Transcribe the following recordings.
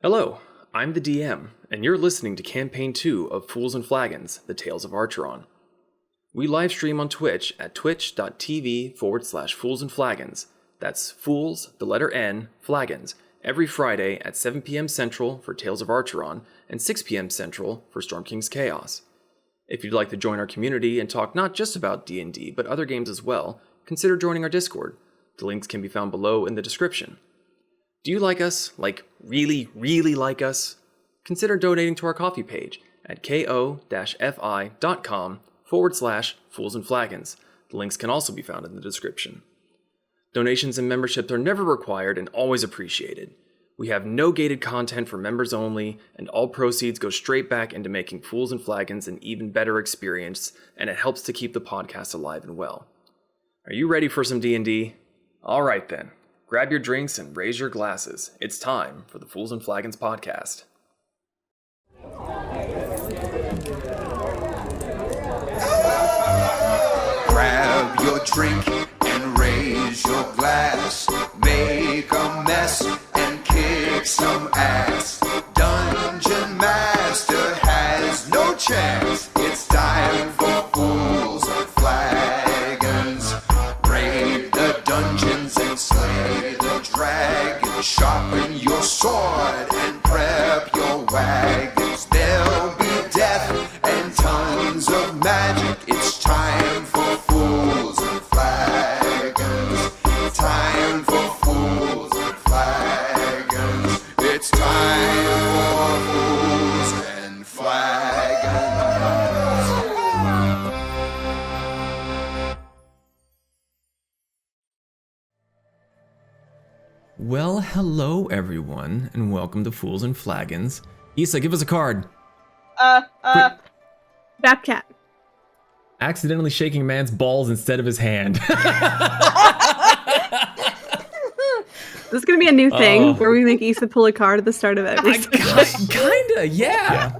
Hello, I'm the DM, and you're listening to Campaign 2 of Fools and Flagons, the Tales of Archeron. We livestream on Twitch at twitch.tv/Fools&Flagons. That's Fools, the letter N, Flagons, every Friday at 7 p.m. Central for Tales of Archeron and 6 p.m. Central for Storm King's Chaos. If you'd like to join our community and talk not just about D&D, but other games as well, consider joining our Discord. The links can be found below in the description. Do you like us? Like, really, really like us? Consider donating to our coffee page at ko-fi.com/Fools&Flagons. The links can also be found in the description. Donations and memberships are never required and always appreciated. We have no gated content for members only, and all proceeds go straight back into making Fools and Flagons an even better experience, and it helps to keep the podcast alive and well. Are you ready for some D&D? All right then. Grab your drinks and raise your glasses. It's time for the Fools and Flagons podcast. Grab your drink and raise your glass. Make a mess and kick some ass. Dungeon Master has no chance. It's time for Fools and Flagons. Raid the dungeons and slay the dragon. Sharpen your sword and prep your wagons. There'll be death and tons of magic. It's time for Fools and Flagons. Time for Fools and Flagons. It's time for Fools and Flagons. Well, hello everyone, and welcome to Fools and Flagons. Issa, give us a card. MothKat. Accidentally shaking a man's balls instead of his hand. This is gonna be a new thing where we make Issa pull a card at the start of every session. Kinda, yeah.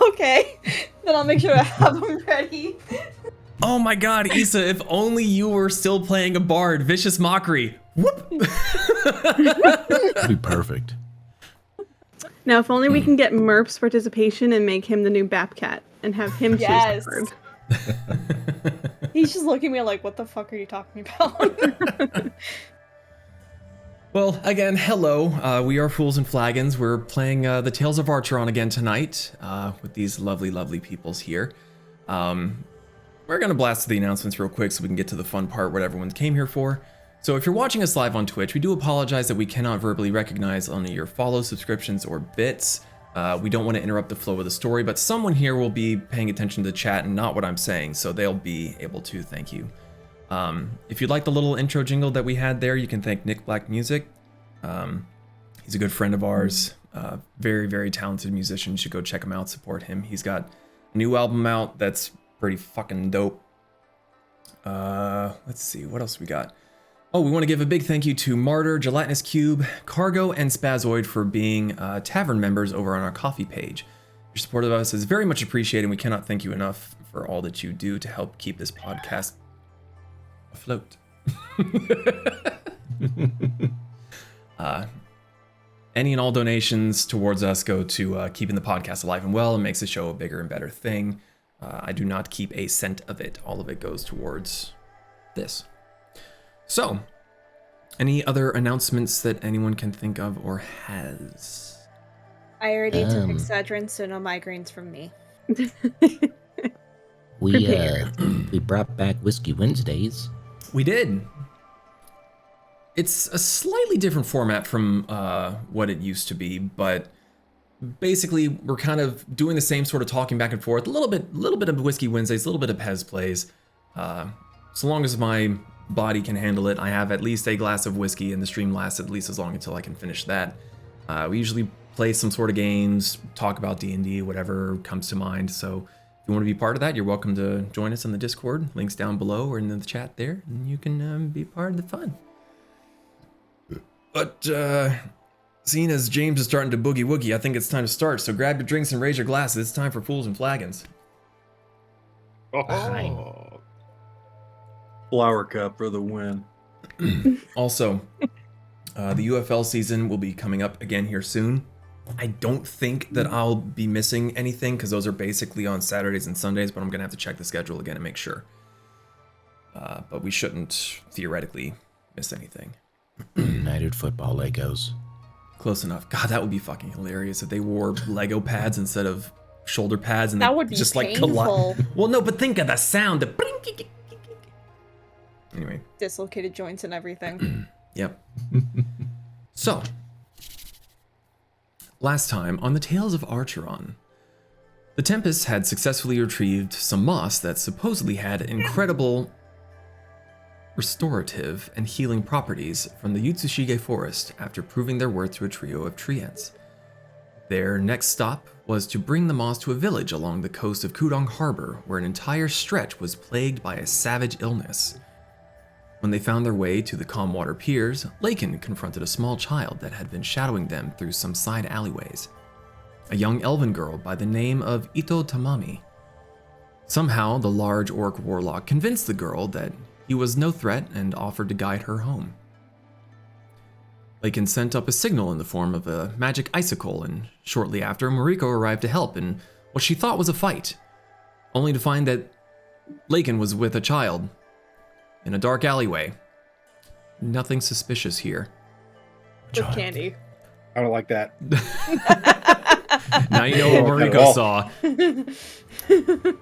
Okay, then I'll make sure to have them ready. Oh my god, Issa, if only you were still playing a bard. Vicious Mockery. Whoop. That'd be perfect. Now, if only we can get Merp's participation and make him the new MothKat and have him choose Yes. the card. He's just looking at me like, what the fuck are you talking about? Well, again, hello. We are Fools and Flagons. We're playing the Tales of Archeron again tonight with these lovely, lovely peoples here. We're going to blast the announcements real quick so we can get to the fun part, what everyone came here for. So if you're watching us live on Twitch, we do apologize that we cannot verbally recognize only your follows, subscriptions, or bits. We don't want to interrupt the flow of the story, but someone here will be paying attention to the chat and not what I'm saying, so they'll be able to. Thank you. If you'd like the little intro jingle that we had there, you can thank Nick Black Music. He's a good friend of ours, very, very talented musician. You should go check him out, support him. He's got a new album out that's pretty fucking dope. Let's see, what else we got? Oh, we want to give a big thank you to Martyr, Gelatinous Cube, Cargo, and Spazoid for being tavern members over on our coffee page. Your support of us is very much appreciated, and we cannot thank you enough for all that you do to help keep this podcast afloat. Any and all donations towards us go to keeping the podcast alive and well and makes the show a bigger and better thing. I do not keep a cent of it. All of it goes towards this. So, any other announcements that anyone can think of or has? I already took Excedrin, so no migraines from me. We brought back Whiskey Wednesdays. We did. It's a slightly different format from what it used to be, but basically we're kind of doing the same sort of talking back and forth. A little bit of Whiskey Wednesdays, a little bit of Pez plays. So long as my body can handle it, I have at least a glass of whiskey, and the stream lasts at least as long until I can finish that. We usually play some sort of games, talk about D&D, whatever comes to mind. So if you want to be part of that, you're welcome to join us on the Discord. Links down below or in the chat there, and you can be part of the fun. But seeing as James is starting to boogie woogie, I think it's time to start. So grab your drinks and raise your glasses. It's time for Fools and Flagons. Oh. Flower cup for the win. Also, the UFL season will be coming up again here soon. I don't think that I'll be missing anything because those are basically on Saturdays and Sundays, but I'm going to have to check the schedule again and make sure. But we shouldn't theoretically miss anything. United Football Legos. Close enough. God, that would be fucking hilarious if they wore Lego pads instead of shoulder pads and That they would be just painful. like well, no, but think of the sound. Anyway. Dislocated joints and everything. Yep. So, last time on the Tales of Archeron, the Tempests had successfully retrieved some moss that supposedly had incredible restorative and healing properties from the Yutsushige Forest after proving their worth to a trio of treants. Their next stop was to bring the moss to a village along the coast of Kudong Harbor, where an entire stretch was plagued by a savage illness. When they found their way to the Calm Water Piers, Lakin confronted a small child that had been shadowing them through some side alleyways. A young elven girl by the name of Ito Tamami. Somehow, the large Orc Warlock convinced the girl that he was no threat and offered to guide her home. Lakin sent up a signal in the form of a magic icicle, and shortly after, Moriko arrived to help in what she thought was a fight, only to find that Lakin was with a child in a dark alleyway. Nothing suspicious here. With candy. I don't like that. Now you know what Moriko saw.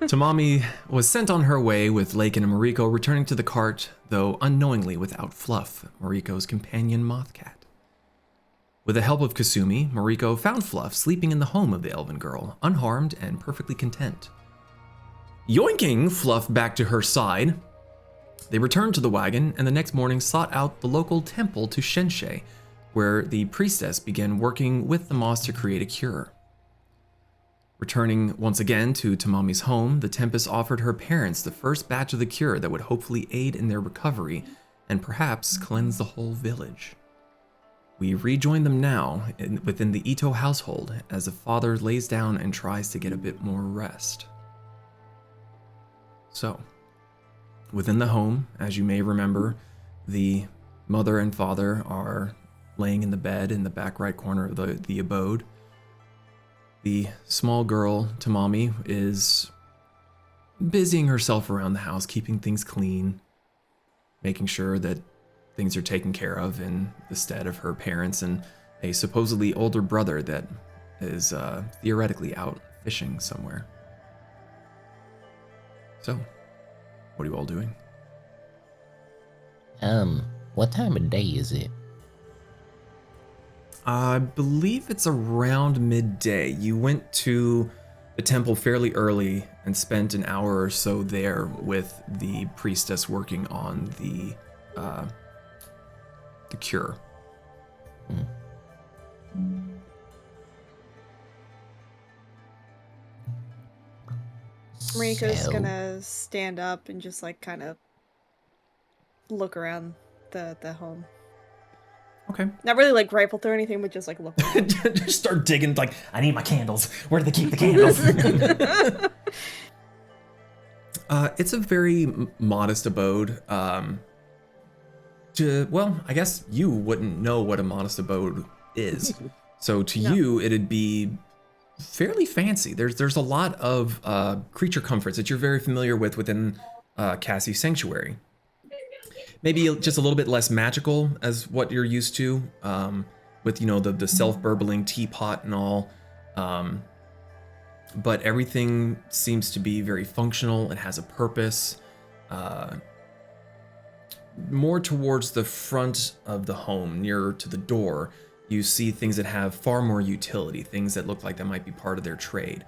Tamami was sent on her way with Lakin and Moriko returning to the cart, though unknowingly without Fluff, Moriko's companion MothKat. With the help of Kasumi, Moriko found Fluff sleeping in the home of the elven girl, unharmed and perfectly content. Yoinking Fluff back to her side, they returned to the wagon and the next morning sought out the local temple to Shenshe, where the priestess began working with the moss to create a cure. Returning once again to Tamami's home, the Tempests offered her parents the first batch of the cure that would hopefully aid in their recovery and perhaps cleanse the whole village. We rejoin them now within the Ito household as the father lays down and tries to get a bit more rest. So, within the home, as you may remember, the mother and father are laying in the bed in the back right corner of the abode. The small girl, Tamami, is busying herself around the house, keeping things clean, making sure that things are taken care of in the stead of her parents and a supposedly older brother that is theoretically out fishing somewhere. So, what are you all doing? What time of day is it? I believe it's around midday. You went to the temple fairly early and spent an hour or so there with the priestess working on the cure. Mariko's gonna stand up and just like kind of look around the home. Okay. Not really like rifle through anything, but just like look around. Just start digging, like, I need my candles. Where do they keep the candles? It's a very modest abode. Well, I guess you wouldn't know what a modest abode is. So to you, it'd be fairly fancy. There's a lot of creature comforts that you're very familiar with within Cassie's Sanctuary. Maybe just a little bit less magical as what you're used to, with, you know, the self-burbling teapot and all. But everything seems to be very functional. It has a purpose. More towards the front of the home, nearer to the door, you see things that have far more utility, things that look like that might be part of their trade.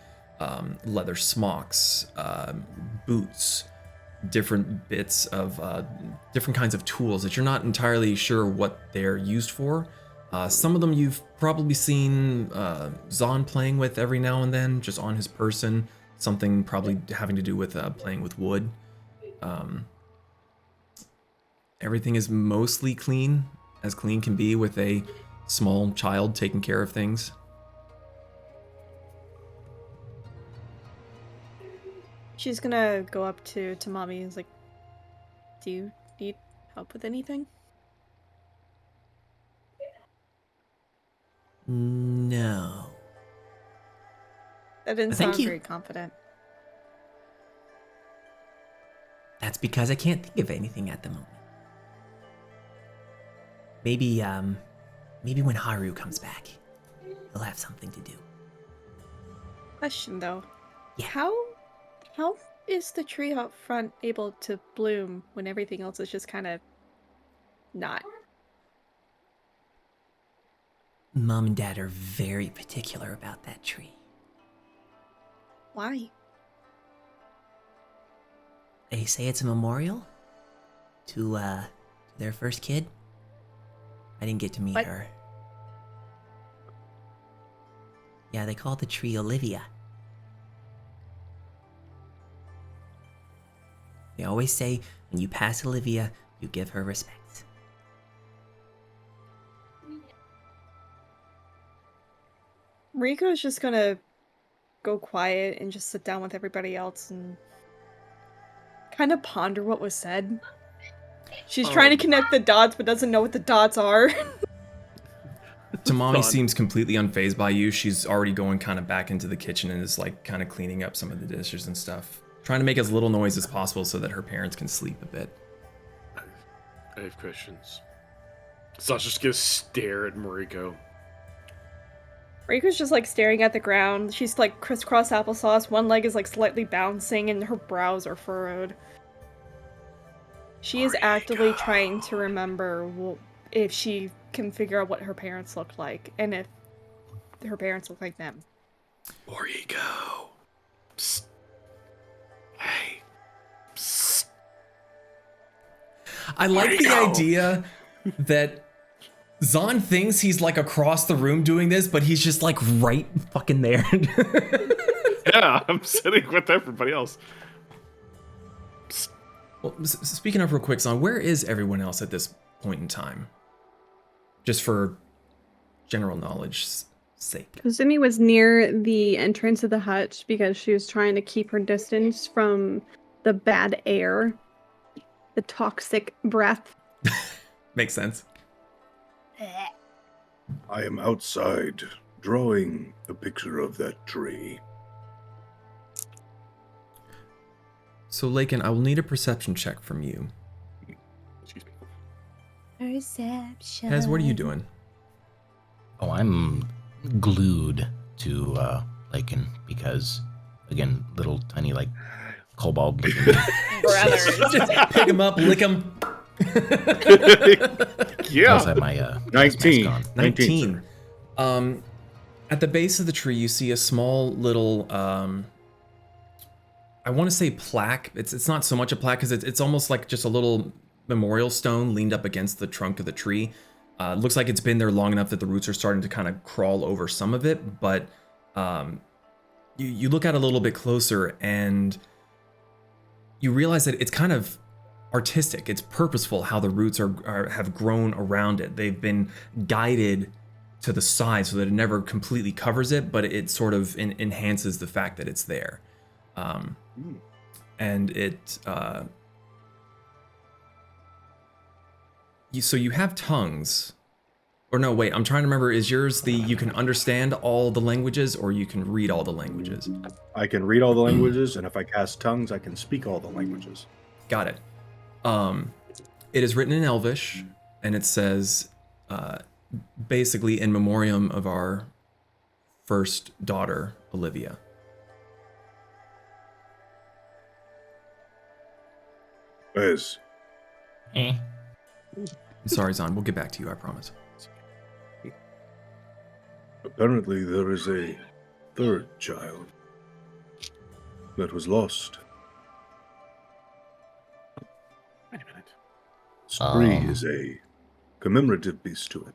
Leather smocks, boots, different bits of different kinds of tools that you're not entirely sure what they're used for. Some of them you've probably seen Zahn playing with every now and then, just on his person. Something probably having to do with playing with wood. Everything is mostly clean, as clean can be with a small child taking care of things. She's gonna go up to Tamami and is like, do you need help with anything? No. That didn't Thank sound you. very confident. That's because I can't think of anything at the moment. Maybe when Haru comes back, he'll have something to do. Question though. Yeah. How is the tree out front able to bloom when everything else is just kind of not? Mom and Dad are very particular about that tree. Why? They say it's a memorial to their first kid. I didn't get to meet What? her. Yeah, they call the tree Olivia. They always say when you pass Olivia, you give her respect. Riko's just gonna go quiet and just sit down with everybody else and kind of ponder what was said. She's trying to connect the dots but doesn't know what the dots are. Tamami seems completely unfazed by you. She's already going kind of back into the kitchen and is like kind of cleaning up some of the dishes and stuff. Trying to make as little noise as possible so that her parents can sleep a bit. I have questions. Sasha's gonna stare at Moriko. Riko's just like staring at the ground. She's like crisscross applesauce. One leg is like slightly bouncing and her brows are furrowed. She is actively trying to remember if she can figure out what her parents look like and if her parents look like them. Moriko. Psst. Hey. Psst. I like the Moriko. idea that Zahn thinks he's like across the room doing this, but he's just like right fucking there. Yeah, I'm sitting with everybody else. Psst. Well, speaking of real quick, Zahn, where is everyone else at this point in time? Just for general knowledge's sake. Kazumi was near the entrance of the hutch because she was trying to keep her distance from the bad air, the toxic breath. Makes sense. I am outside, drawing a picture of that tree. So, Lakin, I will need a perception check from you. Excuse me. Perception. Hez, what are you doing? Oh, I'm glued to Lakin because, again, little tiny like kobold looking. Just pick him up, lick him. Yeah. I also have my 19. mask on. 19. At the base of the tree, you see a small little, I want to say plaque. It's not so much a plaque because it's almost like just a little memorial stone leaned up against the trunk of the tree. Looks like it's been there long enough that the roots are starting to kind of crawl over some of it, but you look at it a little bit closer and you realize that it's kind of artistic. It's purposeful how the roots have grown around it. They've been guided to the side so that it never completely covers it, but it sort of enhances the fact that it's there. And it so you have tongues, or no, wait, I'm trying to remember, is yours the you can understand all the languages or you can read all the languages? I can read all the languages, and if I cast tongues, I can speak all the languages. Got it. It is written in Elvish, and it says, basically in memoriam of our first daughter, Olivia. Yes. Eh. Sorry, Zahn, we'll get back to you, I promise. Apparently there is a third child that was lost. Wait a minute. Spree is a commemorative piece to it.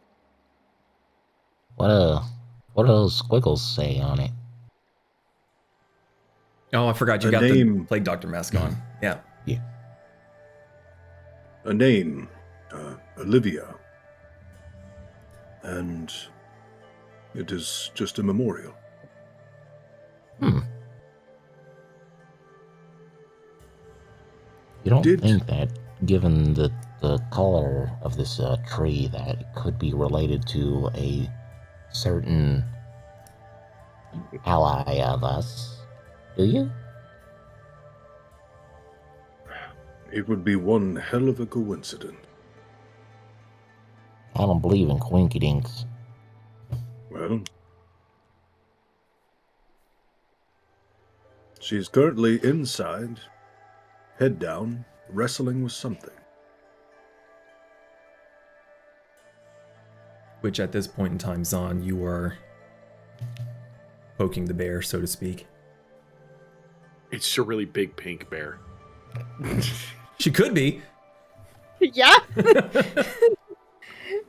What do those squiggles say on it? Oh, I forgot you A got the name. Plague Doctor mask on. Yeah. Yeah. A name, Olivia. And it is just a memorial. You don't Did- think that, given the color of this tree, that it could be related to a certain ally of us. Do you? It would be one hell of a coincidence. I don't believe in quinkydinks. Well, she's currently inside, head down, wrestling with something. Which at this point in time, Zahn, you are poking the bear, so to speak. It's a really big pink bear. She could be. Yeah.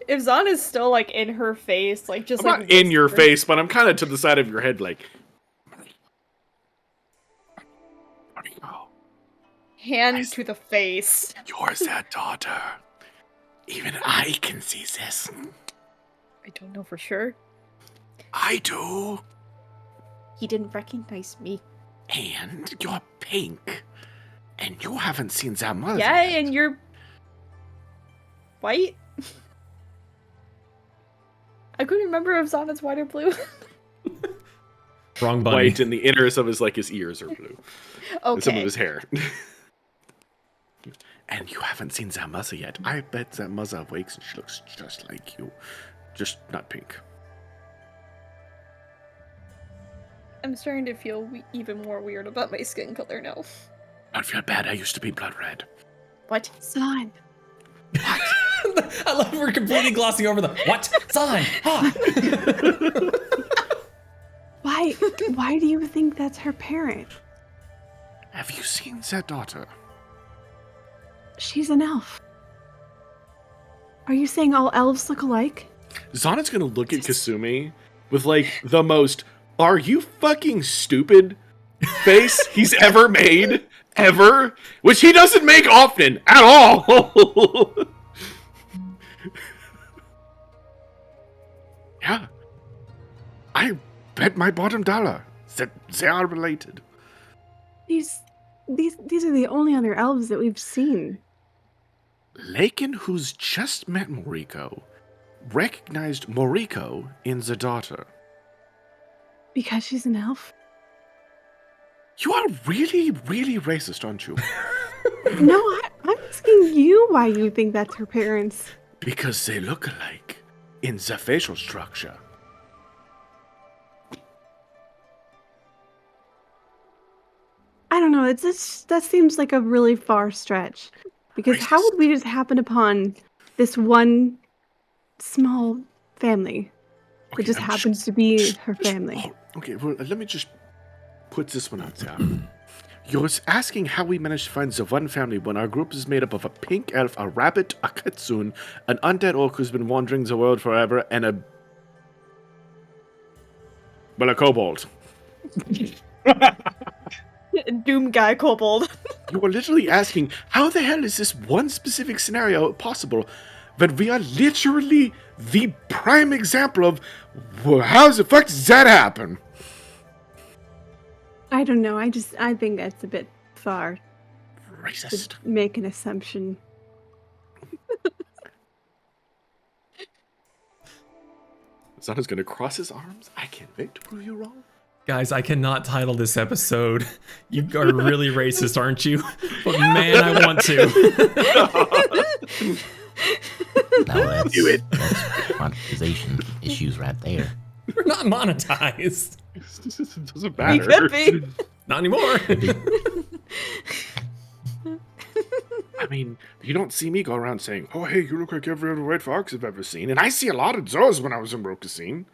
If Zahn is still like in her face, like just I'm like not in your whispering- face, but I'm kind of to the side of your head, like. Moriko, hand to the face. you're their daughter. Even I can see this. I don't know for sure. I do. He didn't recognize me. And you're pink. And you haven't seen their mother Yeah, yet. and you're white. I couldn't remember if Zahn is white or blue. Wrong bunny. White, and the inners of his ears are blue. And some of Okay. his hair. And you haven't seen their mother yet. I bet that mother wakes and she looks just like you. Just not pink. I'm starting to feel even more weird about my skin color now. Don't feel bad, I used to be blood red. What? Zahn. I love we're completely glossing over the what? Zahn! Ah! Why do you think that's her parent? Have you seen their daughter? She's an elf. Are you saying all elves look alike? Zana's gonna look at Kasumi with like the most "Are you fucking stupid?" face he's ever made, ever, which he doesn't make often at all. Yeah, I bet my bottom dollar that they are related. These are the only other elves that we've seen. Lakin, who's just met Moriko, recognized Moriko in the daughter. Because she's an elf? You are really, really racist, aren't you? No, I'm asking you why you think that's her parents. Because they look alike in the facial structure. I don't know, it's just, that seems like a really far stretch. Because how would we just happen upon this one small family that just happens to be her family? Okay, well, let me just put this one out there. You're asking how we managed to find the one family when our group is made up of a pink elf, a rabbit, a kitsune, an undead orc who's been wandering the world forever, and a kobold. Doom guy kobold. You are literally asking, how the hell is this one specific scenario possible when we are literally the prime example of how the fuck does that happen? I don't know, I think that's a bit far Racist. to make an assumption. Zana's gonna cross his arms. I can't wait to prove you wrong. Guys, I cannot title this episode. You are really racist, aren't you? But man, I want to. No, that's monetization issues right there. We're not monetized. It doesn't We matter. could be. Not anymore. I mean, you don't see me go around saying, "Oh, hey, you look like every other white fox I've ever seen," and I see a lot of those when I was in Rokasine.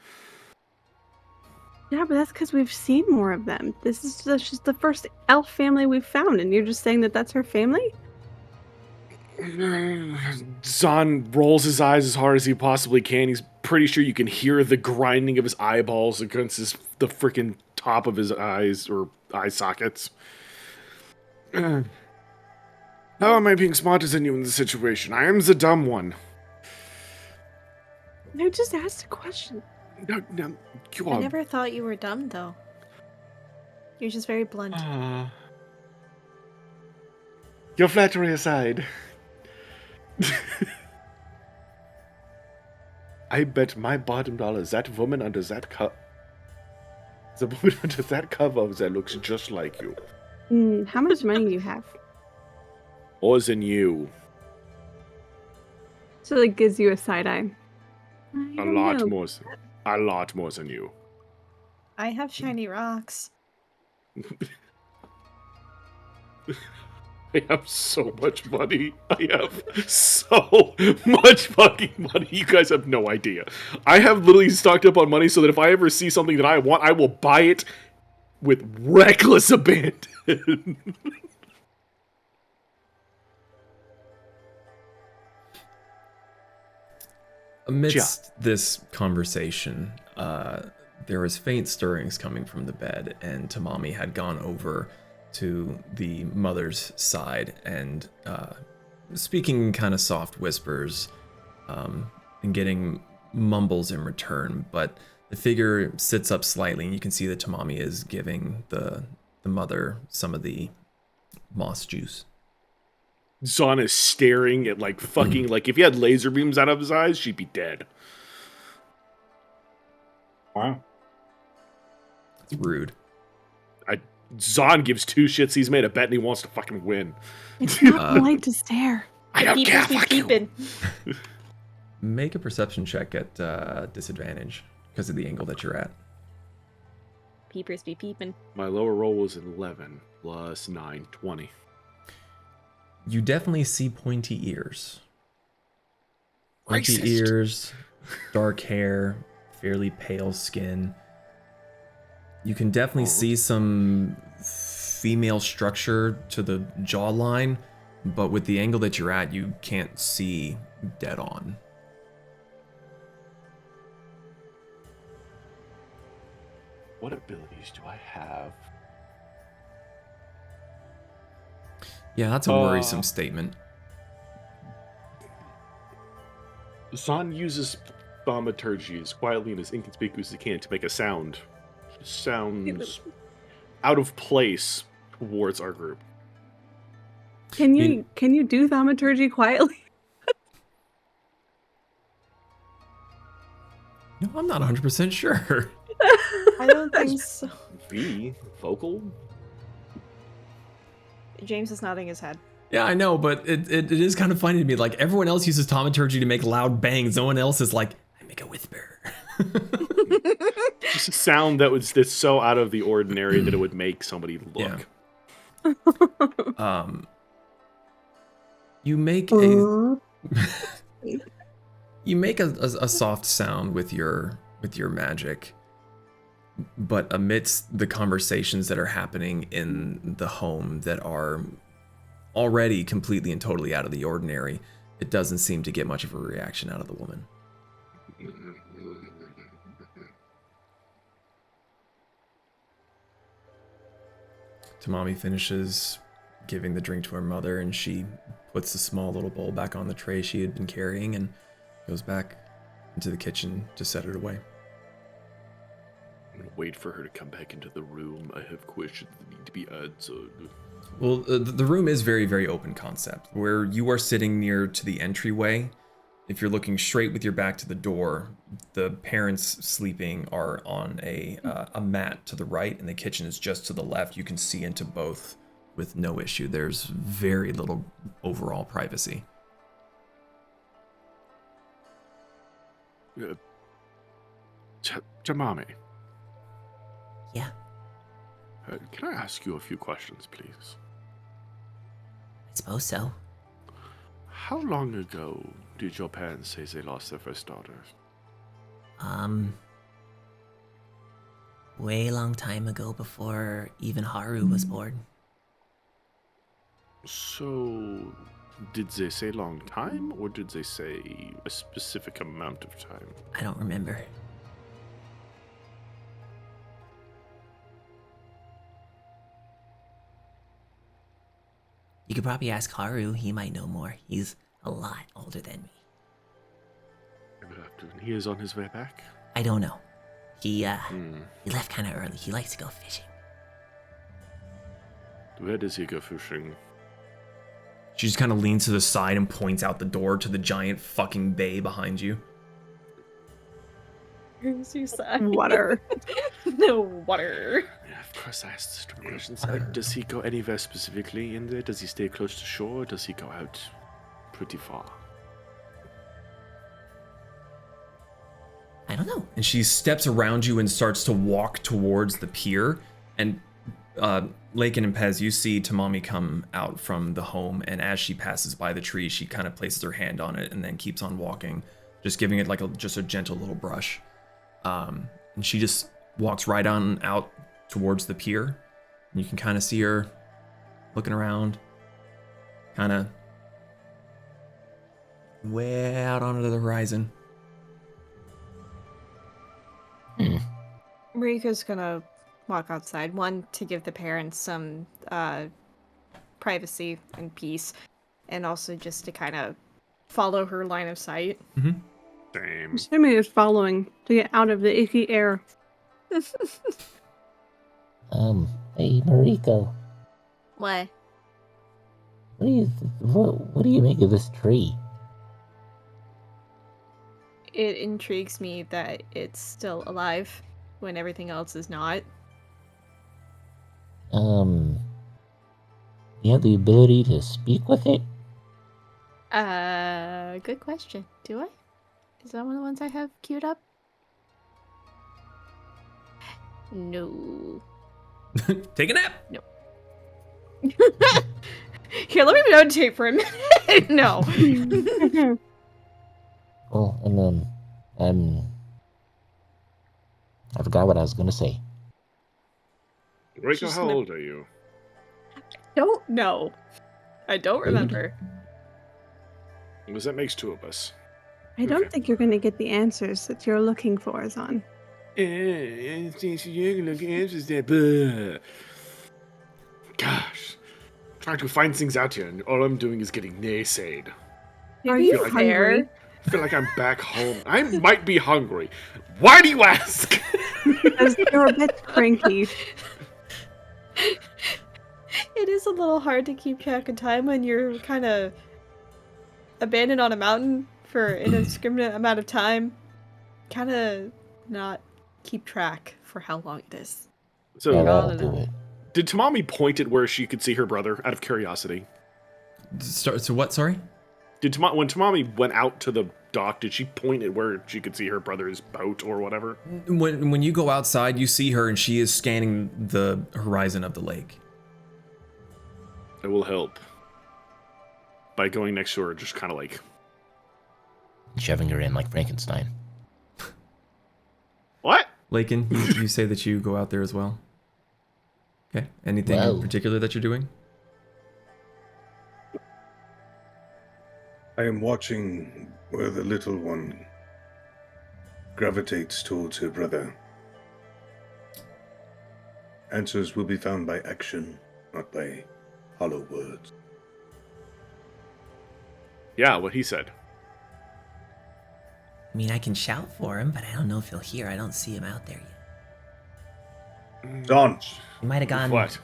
Yeah, but that's because we've seen more of them. This is just the first elf family we've found, and you're just saying that that's her family? Zahn rolls his eyes as hard as he possibly can. He's pretty sure you can hear the grinding of his eyeballs against the freaking top of his eyes or eye sockets. How am I being smarter than you in this situation? I am the dumb one. I just asked a question. No, you I are. never thought you were dumb, though. You're just very blunt. Your flattery aside. I bet my bottom dollar that woman under that The woman under that cover that looks just like you. How much money do you have? More than you. So it gives you a side eye. A lot more than you. I have shiny rocks. I have so much money. I have so much fucking money. You guys have no idea. I have literally stocked up on money so that if I ever see something that I want, I will buy it with reckless abandon. Amidst this conversation, there was faint stirrings coming from the bed, and Tamami had gone over to the mother's side and speaking kind of soft whispers and getting mumbles in return. But the figure sits up slightly, and you can see that Tamami is giving the mother some of the moss juice. Zahn is staring at like fucking like if he had laser beams out of his eyes, she'd be dead. Wow. It's rude. Zahn gives two shits. He's made a bet and he wants to fucking win. It's not polite to stare. I don't care. Fuck you. Make a perception check at disadvantage because of the angle that you're at. Peepers be peeping. My lower roll was 11 plus 9, 20. You definitely see pointy ears. Pointy Racist. ears, dark hair, fairly pale skin. You can definitely see some female structure to the jawline, but with the angle that you're at, you can't see dead on. What abilities do I have? Yeah, that's a worrisome statement. Zahn uses thaumaturgy as quietly and as inconspicuous as he can to make a sound. Sounds out of place towards our group. Can you do thaumaturgy quietly? No, I'm not 100% sure. I don't think so. Be vocal? James is nodding his head. Yeah, I know, but it is kind of funny to me. Like, everyone else uses thaumaturgy to make loud bangs. No one else is like, I make a whisper. Just a sound that's so out of the ordinary that it would make somebody look. Yeah. You make a you make a soft sound with your magic, but amidst the conversations that are happening in the home that are already completely and totally out of the ordinary, it doesn't seem to get much of a reaction out of the woman. Tamami finishes giving the drink to her mother, and she puts the small little bowl back on the tray she had been carrying and goes back into the kitchen to set it away. I'm gonna wait for her to come back into the room. I have questions that need to be answered. Well, the room is very, very open concept. Where you are sitting near to the entryway, if you're looking straight with your back to the door, the parents sleeping are on a mat to the right, and the kitchen is just to the left. You can see into both with no issue. There's very little overall privacy. Tamami. Yeah, Can I ask you a few questions, please? I suppose so. How long ago did your parents say they lost their first daughter? Way long time ago before even Haru was born. So, did they say long time, or did they say a specific amount of time? I don't remember. You could probably ask Haru, he might know more. He's a lot older than me. He is on his way back? I don't know. He left kind of early. He likes to go fishing. Where does he go fishing? She just kind of leans to the side and points out the door to the giant fucking bay behind you. Here's your side. Water. No water. Yeah, of course I asked stupid questions. Does he go anywhere specifically in there? Does he stay close to shore, or does he go out pretty far? I don't know. And she steps around you and starts to walk towards the pier. And Lakin and Pez, you see Tamami come out from the home, and as she passes by the tree, she kind of places her hand on it and then keeps on walking, just giving it like just a gentle little brush. And she just walks right on out towards the pier. And you can kind of see her looking around, kind of way out onto the horizon. Mariko's gonna walk outside. One, to give the parents some privacy and peace, and also just to kind of follow her line of sight. Same. Assuming is following to get out of the icky air. Hey, Mariko. What? What do you make of this tree? It intrigues me that it's still alive when everything else is not. You have the ability to speak with it? Good question. Do I? Is that one of the ones I have queued up? No. Take a nap. No. Here, let me notate for a minute. No. Oh, and then, I forgot what I was gonna say. Rachel, how old are you? Don't know. I don't remember. Because that makes two of us. I don't Okay. think you're going to get the answers that you're looking for, Zon. Gosh. Trying to find things out here, and all I'm doing is getting naysayed. Are you you like- hungry? I feel like I'm back home. I might be hungry. Why do you ask? Because you're a bit cranky. It is a little hard to keep track of time when you're kind of abandoned on a mountain for an indiscriminate amount of time. Kind of not keep track for how long it is. So, Yeah, no, that'll no. do it. did Tamami point at where she could see her brother out of curiosity? So what, sorry? Did when Tamami went out to the dock, did she point at where she could see her brother's boat or whatever? When you go outside, you see her and she is scanning the horizon of the lake. It will help. By going next to her, just kind of like... Shoving her in like Frankenstein. What? Lakin, you say that you go out there as well? Okay. Anything in Well. particular that you're doing? I am watching where the little one gravitates towards her brother. Answers will be found by action, not by hollow words. Yeah, what he said. I mean, I can shout for him, but I don't know if he'll hear. I don't see him out there yet. Don! He might have gone What?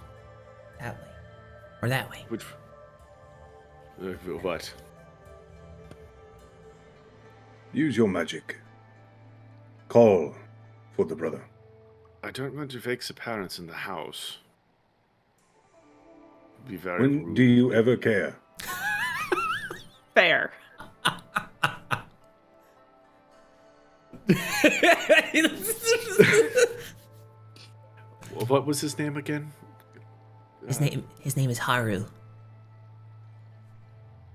that way. Or that way. Which... what? Use your magic. Call for the brother. I don't want Javeik's appearance in the house. It'd be very When rude. do you ever care? Fair. What was his name again? His name is Haru.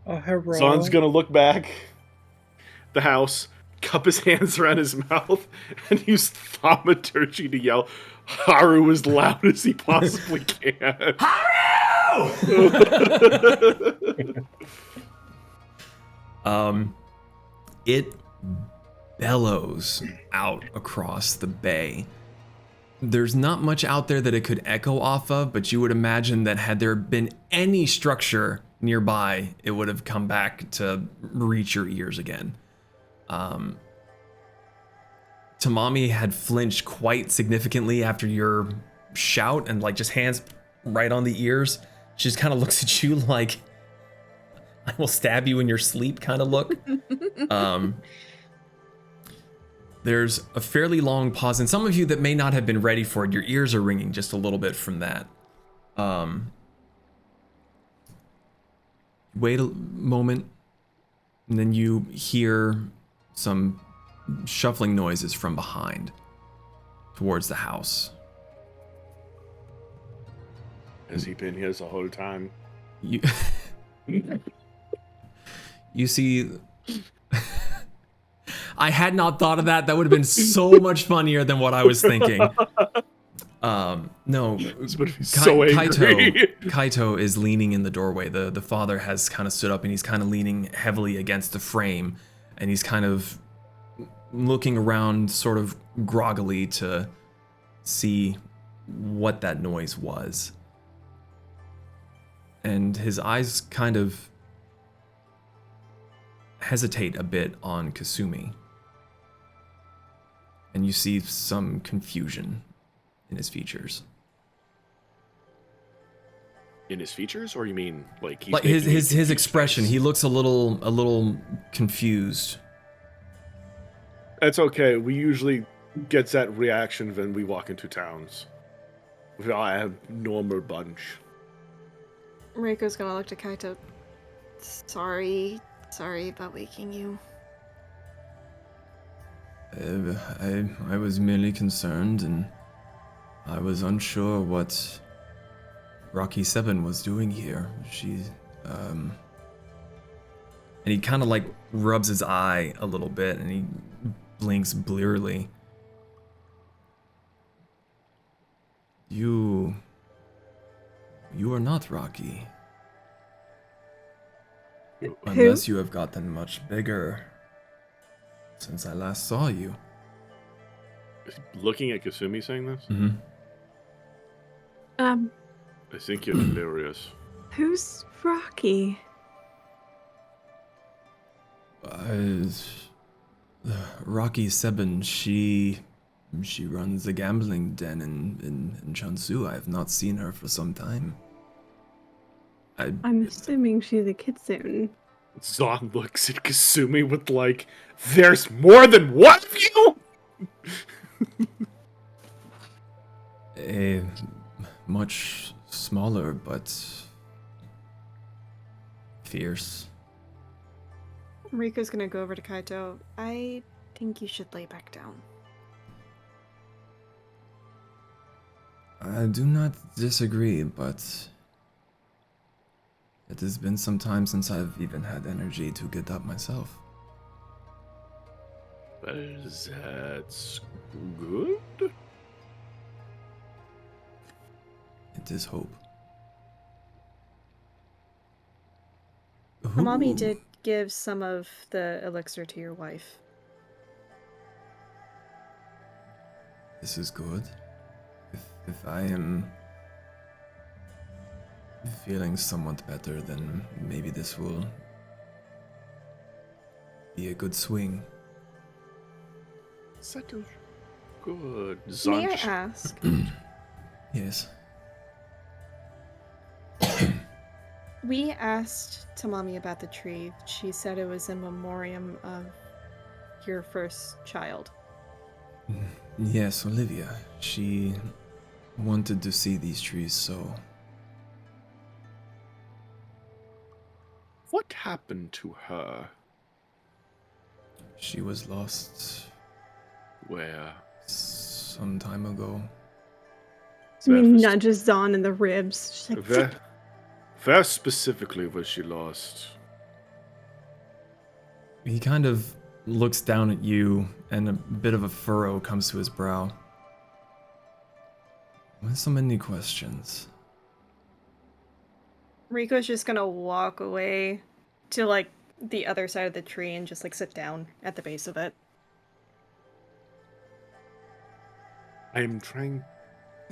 Oh, hurrah. Zon's gonna look back the house, cup his hands around his mouth, and use thaumaturgy to yell Haru as loud as he possibly can. It bellows out across the bay. There's not much out there that it could echo off of, but you would imagine that had there been any structure nearby, it would have come back to reach your ears again. Tamami had flinched quite significantly after your shout and like just hands right on the ears. She just kind of looks at you like, I will stab you in your sleep kind of look. there's a fairly long pause, and some of you that may not have been ready for it, your ears are ringing just a little bit from that. Wait a moment, and then you hear some shuffling noises from behind towards the house. Has he been here the whole time? You, you see... I had not thought of that. That would have been so much funnier than what I was thinking. No, so angry. Kaito is leaning in the doorway. The father has kind of stood up and he's kind of leaning heavily against the frame, and he's kind of looking around sort of groggily to see what that noise was. And his eyes kind of hesitate a bit on Kasumi. And you see some confusion in his features. In his features, or you mean like he's like his expression? face? He looks a little confused. That's okay. We usually get that reaction when we walk into towns. I have normal bunch. Mariko's gonna look to Kaito. Sorry about waking you. I was merely concerned, and I was unsure what Rocky Seven was doing here. And he kind of like rubs his eye a little bit, and he blinks blearily. You are not Rocky. Unless you have gotten much bigger since I last saw you. Looking at Kasumi saying this? Mm-hmm. I think you're hilarious. Who's Rocky? Rocky Seven, she runs a gambling den in Chansu. I have not seen her for some time. I'm assuming she's a kitsune. Zon looks at Kasumi with like, there's more than one of you? A much smaller but fierce. Mariko's gonna go over to Kaito. I think you should lay back down. I do not disagree, but it has been some time since I've even had energy to get up myself. That's good? It is hope. Tamami Ooh. did give some of the elixir to your wife. This is good. If I am feeling somewhat better, then maybe this will be a good swing. That is good. May I ask, Yes. we asked Tamami about the tree. She said it was in memoriam of your first child. Yes, Olivia. She wanted to see these trees, so... What happened to her? She was lost Where? some time ago. I mean, nudges Zon in the ribs. She's like, Where specifically was she lost? He kind of looks down at you, and a bit of a furrow comes to his brow. Why so many questions? Riko's just gonna walk away to like the other side of the tree and just like sit down at the base of it. I am trying...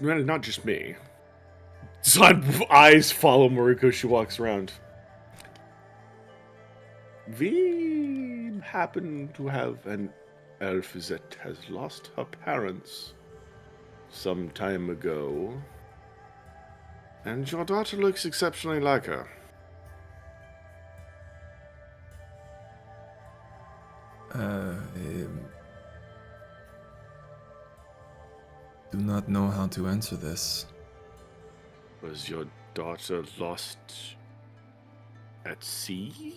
Well, not just me. Zon eyes follow Moriko as she walks around. We happen to have an elf that has lost her parents some time ago. And your daughter looks exceptionally like her. how to answer this. Was your daughter lost at sea?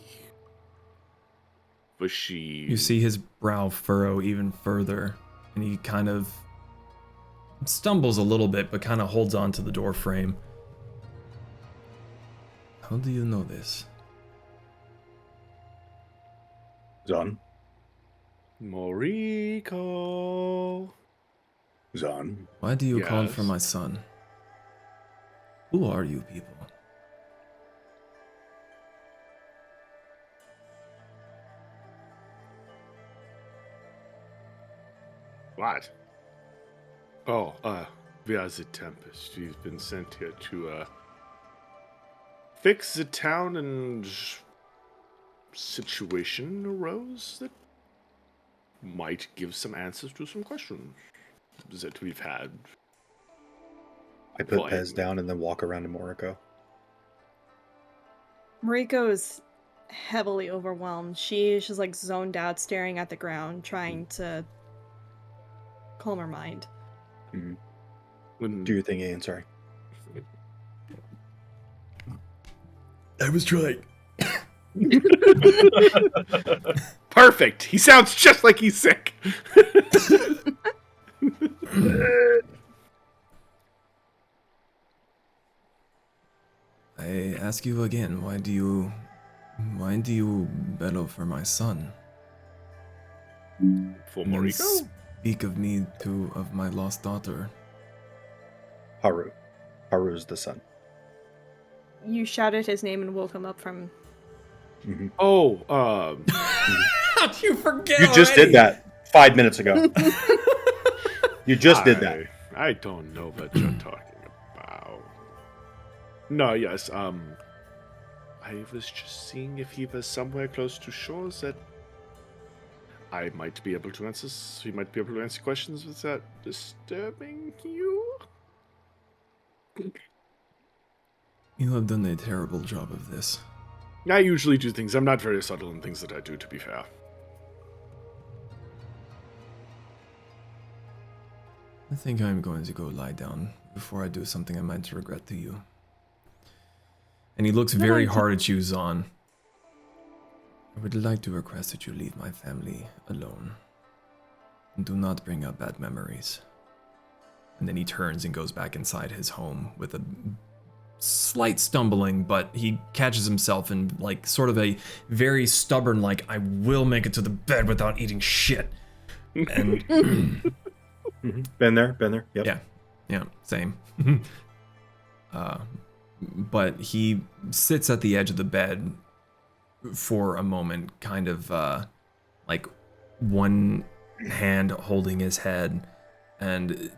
Was she... You see his brow furrow even further, and he kind of stumbles a little bit, but kind of holds on to the door frame. How do you know this? Zon? Moriko. Zon? Why do you call Yes. for my son? Who are you people? What? Oh, we are the Tempest. We've been sent here to, fix the town, and situation arose that might give some answers to some questions that we've had. I put Well, Pez down and then walk around to Moriko. Mariko is heavily overwhelmed. She's just like zoned out, staring at the ground, trying to calm her mind. When Do your thing, Ian. Sorry. I was trying. Perfect. He sounds just like he's sick. I ask you again, why do you bellow for my son? For And then Moriko? speak of me of my lost daughter. Haru. Haru is the son. You shouted his name and woke him up from. Oh, How'd you forget? You just did that 5 minutes ago. You just did that. I don't know what you're talking about. No, yes, I was just seeing if he was somewhere close to shores that I might be able to answer. He might be able to answer questions without disturbing you. You have done a terrible job of this. I usually do things. I'm not very subtle in things that I do, to be fair. I think I'm going to go lie down before I do something I might regret to you. And he looks very hard at you, Zon. I would like to request that you leave my family alone. And do not bring up bad memories. And then he turns and goes back inside his home with a slight stumbling, but he catches himself in like sort of a very stubborn, like, I will make it to the bed without eating shit. And Been there. Yep. yeah, same. But he sits at the edge of the bed for a moment, kind of like one hand holding his head, and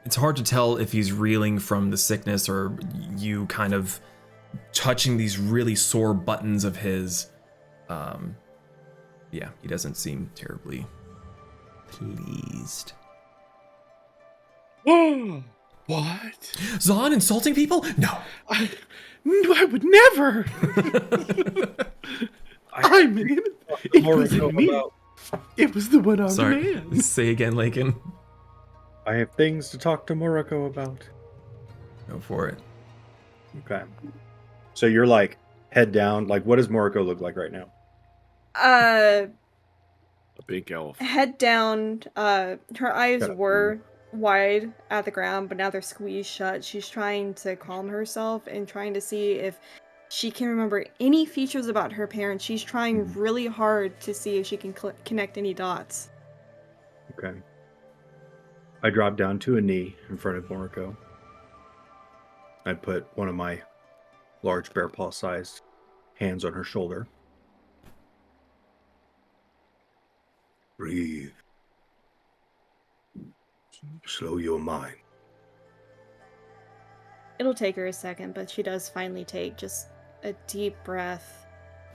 it's hard to tell if he's reeling from the sickness or you kind of touching these really sore buttons of his. Yeah, he doesn't seem terribly pleased. What? Zon insulting people? No. I would never. I mean, it wasn't me. It was the one-armed Sorry. man. Say again, Lakin. I have things to talk to Moriko about. Go for it. Okay. So you're like head down. Like, what does Moriko look like right now? A big elf. Head down. Her eyes Shut up. were wide at the ground, but now they're squeezed shut. She's trying to calm herself and trying to see if she can remember any features about her parents. She's trying really hard to see if she can connect any dots. Okay. I drop down to a knee in front of Moriko. I put one of my large bear paw sized hands on her shoulder. Breathe. Slow your mind. It'll take her a second, but she does finally take just a deep breath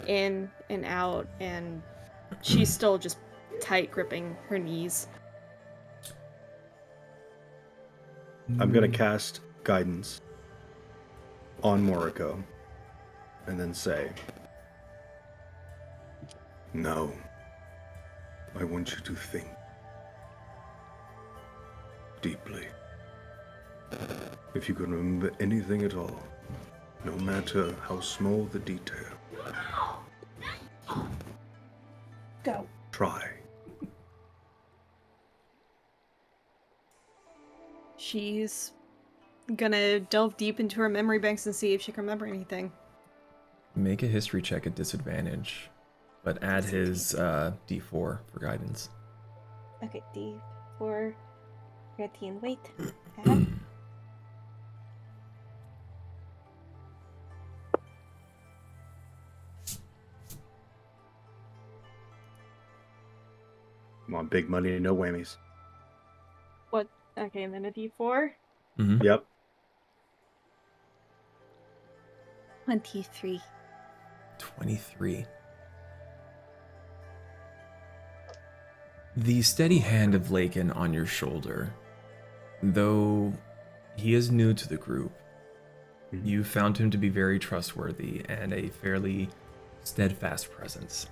in and out, and she's still just tight gripping her knees. I'm going to cast guidance on Moriko and then say, Now, I want you to think. deeply. If you can remember anything at all, no matter how small the detail, Go. try. She's gonna delve deep into her memory banks and see if she can remember anything. Make a history check at disadvantage, but add his D4 for guidance. Okay, D4, 13, wait. Add. Come on, big money, no whammies. What? Okay, and then a D4. Mm-hmm. Yep. 23. 23. The steady hand of Lakin on your shoulder, though he is new to the group, you found him to be very trustworthy and a fairly steadfast presence.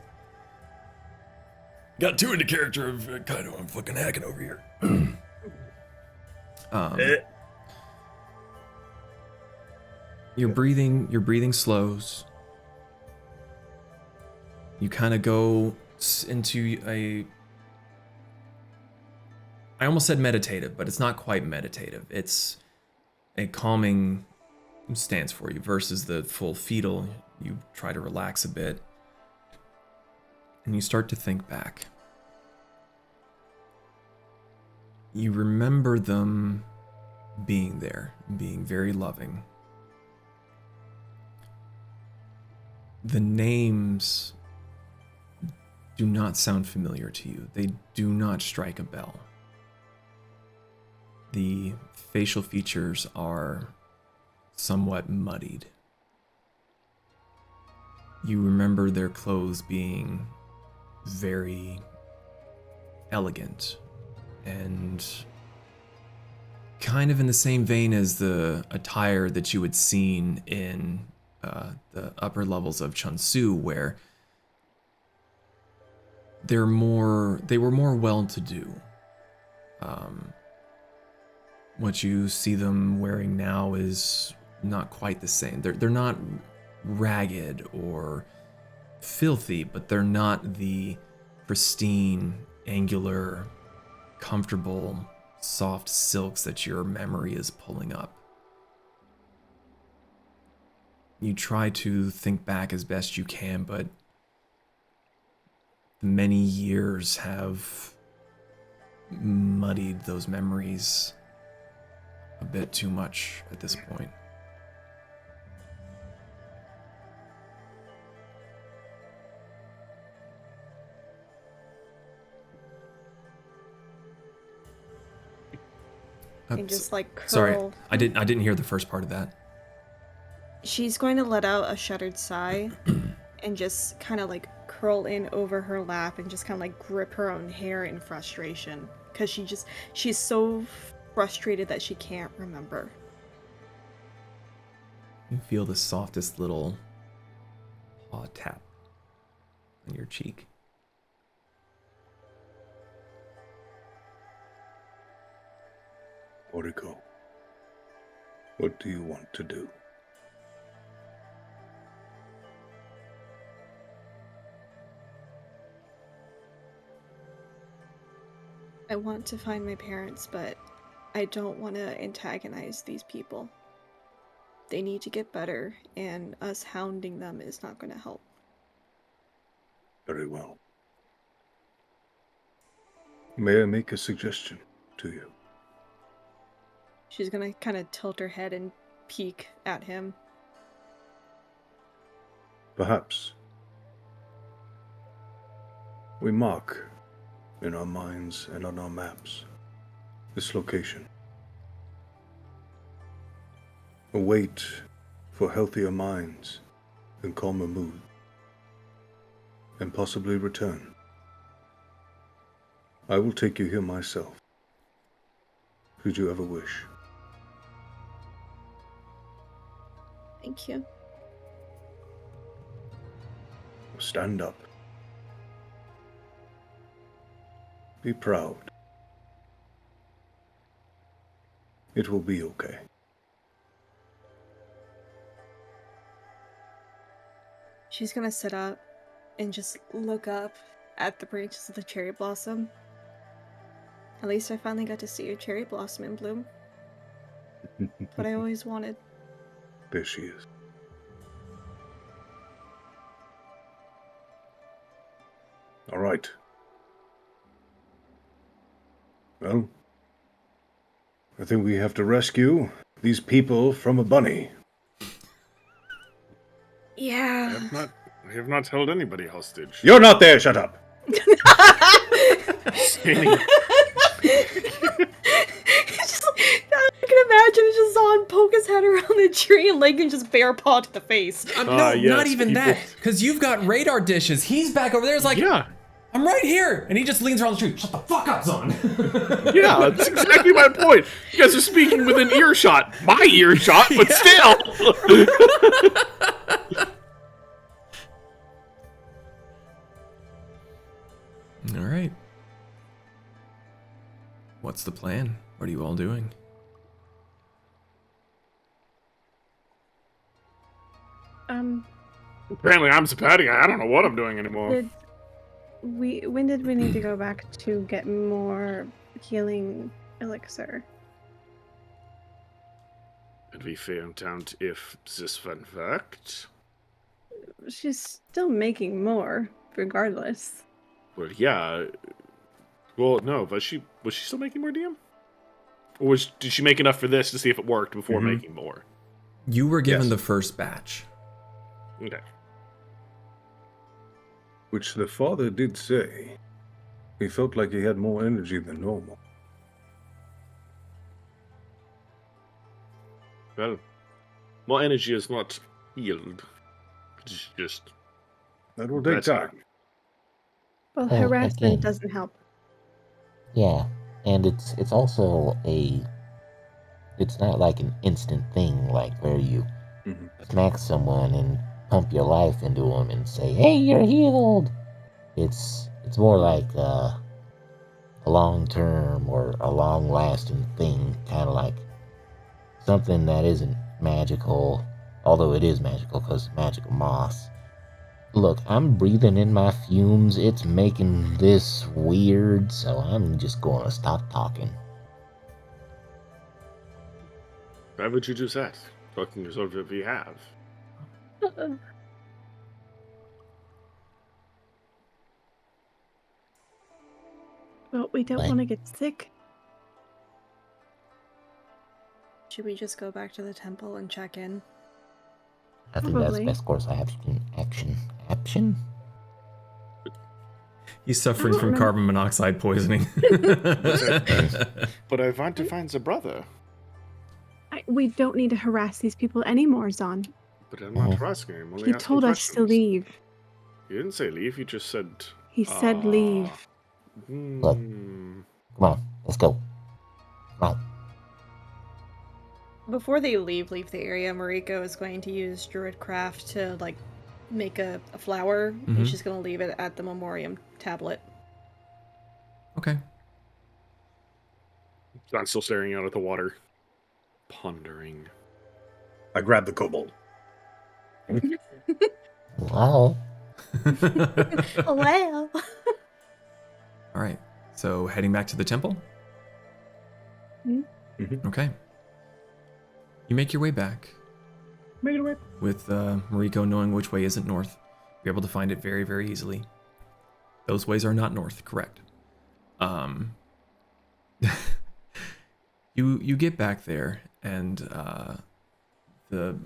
Got two into character of kind of I'm fucking hacking over here. Your breathing slows. You kind of go into I almost said meditative, but it's not quite meditative. It's a calming stance for you versus the full fetal. You try to relax a bit. And you start to think back. You remember them being there, being very loving. The names do not sound familiar to you. They do not strike a bell. The facial features are somewhat muddied. You remember their clothes being very elegant and kind of in the same vein as the attire that you had seen in the upper levels of Chunsu, where they were more well-to-do. What you see them wearing now is not quite the same. They're not ragged or filthy, but they're not the pristine, angular, comfortable, soft silks that your memory is pulling up. You try to think back as best you can, but many years have muddied those memories a bit too much at this point. And just like curl. Sorry, I didn't hear the first part of that. She's going to let out a shuddered sigh and just kind of like curl in over her lap and just kind of like grip her own hair in frustration because she's so frustrated that she can't remember. You feel the softest little paw tap on your cheek. Moriko, what do you want to do? I want to find my parents, but I don't want to antagonize these people. They need to get better, and us hounding them is not going to help. Very well. May I make a suggestion to you? She's going to kind of tilt her head and peek at him. Perhaps we mark in our minds and on our maps this location. Await for healthier minds and calmer mood, and possibly return. I will take you here myself, should you ever wish. Thank you. Stand up. Be proud. It will be okay. She's gonna sit up and just look up at the branches of the cherry blossom. At least I finally got to see a cherry blossom in bloom. What I always wanted. There she is. All right. Well, I think we have to rescue these people from a bunny. Yeah. I have not held anybody hostage. You're not there, shut up! Standing- It's just, I can imagine it's just Zon poke his head around the tree and Lakin just bear paw to the face. No, yes, not even people- that. Because you've got radar dishes. He's back over there. It's like, Yeah. I'm right here. And he just leans around the tree. Shut the fuck up, Zon. Yeah, that's exactly my point. You guys are speaking within earshot. My earshot, but still. All right. What's the plan? What are you all doing? Apparently I'm Zapati. I don't know what I'm doing anymore. When did we need to go back to get more healing elixir? And we found out if this fun fact. She's still making more, regardless. Well, yeah. Well, no. Was she still making more DM? Or did she make enough for this to see if it worked before making more? You were given Yes. the first batch. Okay. Which the father did say. He felt like he had more energy than normal. Well, more energy is not healed. It's just That will take That's time. Well, Oh, harassment again. doesn't help. Yeah, and it's also it's not like an instant thing, like where you Mhm. smack someone and pump your life into them and say, "Hey, you're healed." It's more like a long term or a long lasting thing, kind of like something that isn't magical, although it is magical because magical moss. Look, I'm breathing in my fumes. It's making this weird, so I'm just going to stop talking. why would you do that? Talking yourself if we have. Well, we don't What? want to get sick. Should we just go back to the temple and check in? I think that's the Probably. best course of action. He's suffering I don't from know. carbon monoxide poisoning. But I want to find the brother. We don't need to harass these people anymore, Zon. But I'm not asking him. Only He asking told us to questions. leave. He didn't say leave. He just said. He said leave. Look. Hmm. Come on, let's go. Come on. Before they leave the area, Moriko is going to use Druidcraft to, like, make a flower, Mhm. and she's going to leave it at the memoriam tablet. Okay. I'm still staring out at the water, pondering. I grabbed the kobold. Wow. Well. All right. So heading back to the temple? Okay. You make your way back. Make it away. With Moriko knowing which way isn't north. You're able to find it very, very easily. Those ways are not north, correct. You get back there, and the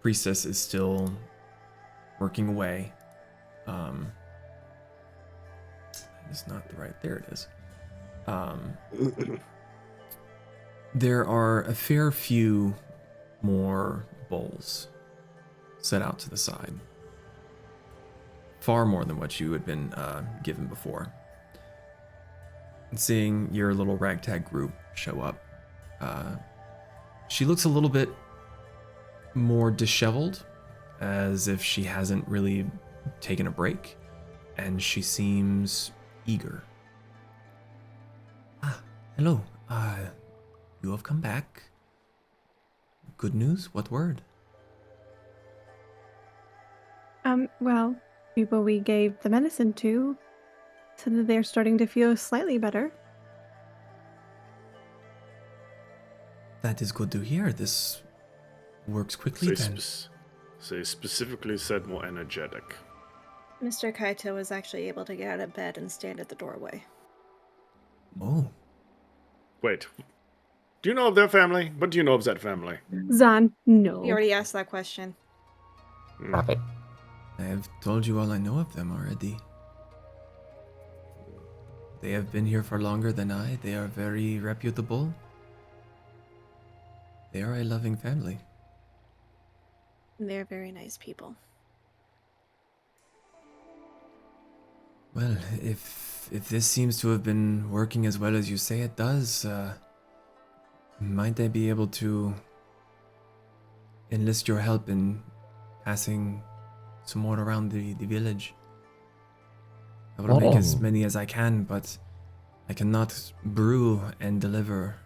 priestess is still working away. It's not the right. There it is. There are a fair few more bowls set out to the side. Far more than what you had been given before. And seeing your little ragtag group show up, she looks a little bit more disheveled, as if she hasn't really taken a break, and she seems eager. Hello. you have come back. Good news? What word? Well, people we gave the medicine to said that they're starting to feel slightly better. That is good to hear. This works quickly then. They specifically said more energetic. Mr. Kaito was actually able to get out of bed and stand at the doorway. Oh. Wait. Do you know of their family? What do you know of that family? Zan, no. You already asked that question. Drop it. I have told you all I know of them already. They have been here for longer than I. They are very reputable. They are a loving family. They're very nice people. Well, if this seems to have been working as well as you say it does, might I be able to enlist your help in passing some more around the village? I will make as many as I can, but I cannot brew and deliver,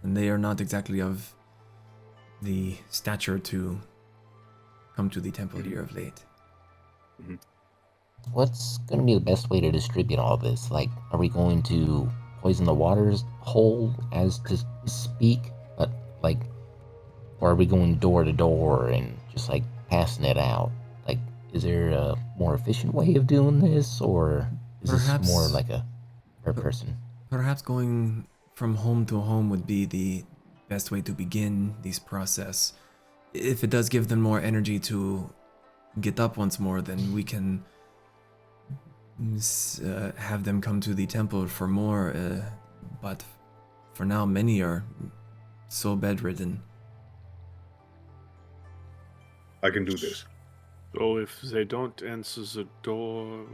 and they are not exactly of the stature to come to the temple here of late. What's going to be the best way to distribute all this? Like, are we going to poison the waters whole, as to speak? But, like, or are we going door to door and just, like, passing it out? Like, is there a more efficient way of doing this, or is this more like a per person? Perhaps going from home to home would be the best way to begin this process. If it does give them more energy to get up once more, then we can have them come to the temple for more, but for now many are so bedridden. I can do this. So if they don't answer the door,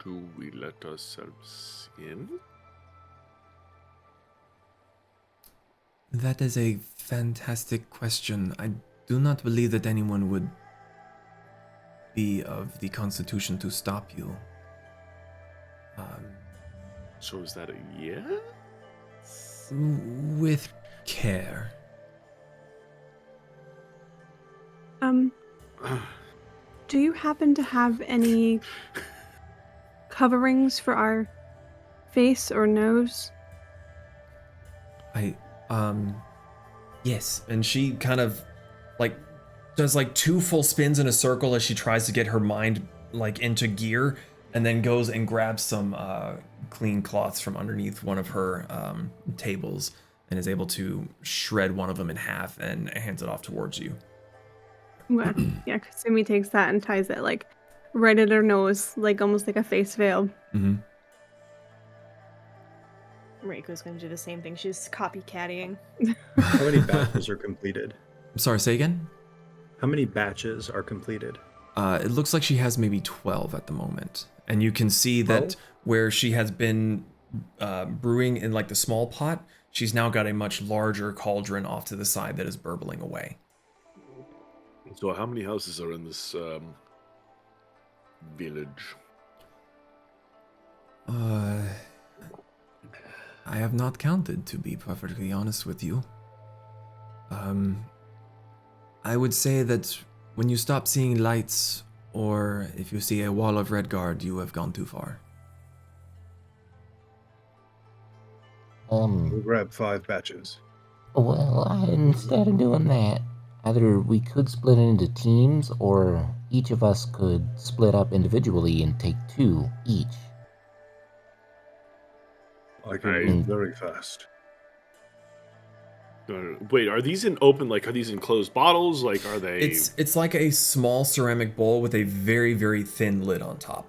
do we let ourselves in? That is a fantastic question. I do not believe that anyone would be of the constitution to stop you. So is that a yes? With care. Do you happen to have any coverings for our face or nose? Yes. And she kind of, like, does, like, 2 full spins in a circle as she tries to get her mind, like, into gear, and then goes and grabs some clean cloths from underneath one of her tables and is able to shred one of them in half and hands it off towards you. Well, yeah, Kasumi takes that and ties it, like, right at her nose, like, almost like a face veil. Mm-hmm. Reiko's gonna do the same thing. She's copycatting. How many batches are completed? I'm sorry, say again? How many batches are completed? It looks like she has maybe 12 at the moment. And you can see that where she has been brewing in, like, the small pot, she's now got a much larger cauldron off to the side that is burbling away. So how many houses are in this village? I have not counted, to be perfectly honest with you. I would say that when you stop seeing lights, or if you see a wall of red guard, you have gone too far. We'll grab 5 batches. Well, instead of doing that, either we could split it into teams, or each of us could split up individually and take 2 each. I can move very fast. Wait, are these in open, like, are these in closed bottles? Like, are they... It's like a small ceramic bowl with a very, very thin lid on top.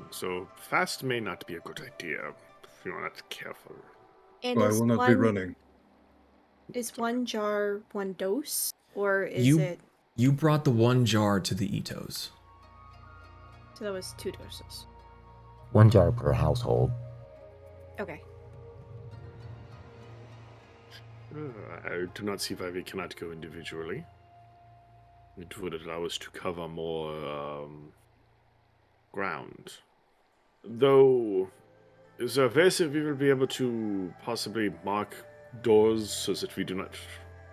So fast may not be a good idea if you're not careful. And I will not be running. Is one jar one dose, or is it? You brought the 1 jar to the Itos. So that was 2 doses. 1 jar per household. Okay. I do not see why we cannot go individually. It would allow us to cover more ground. Though, is there a way that we will be able to possibly mark doors so that we do not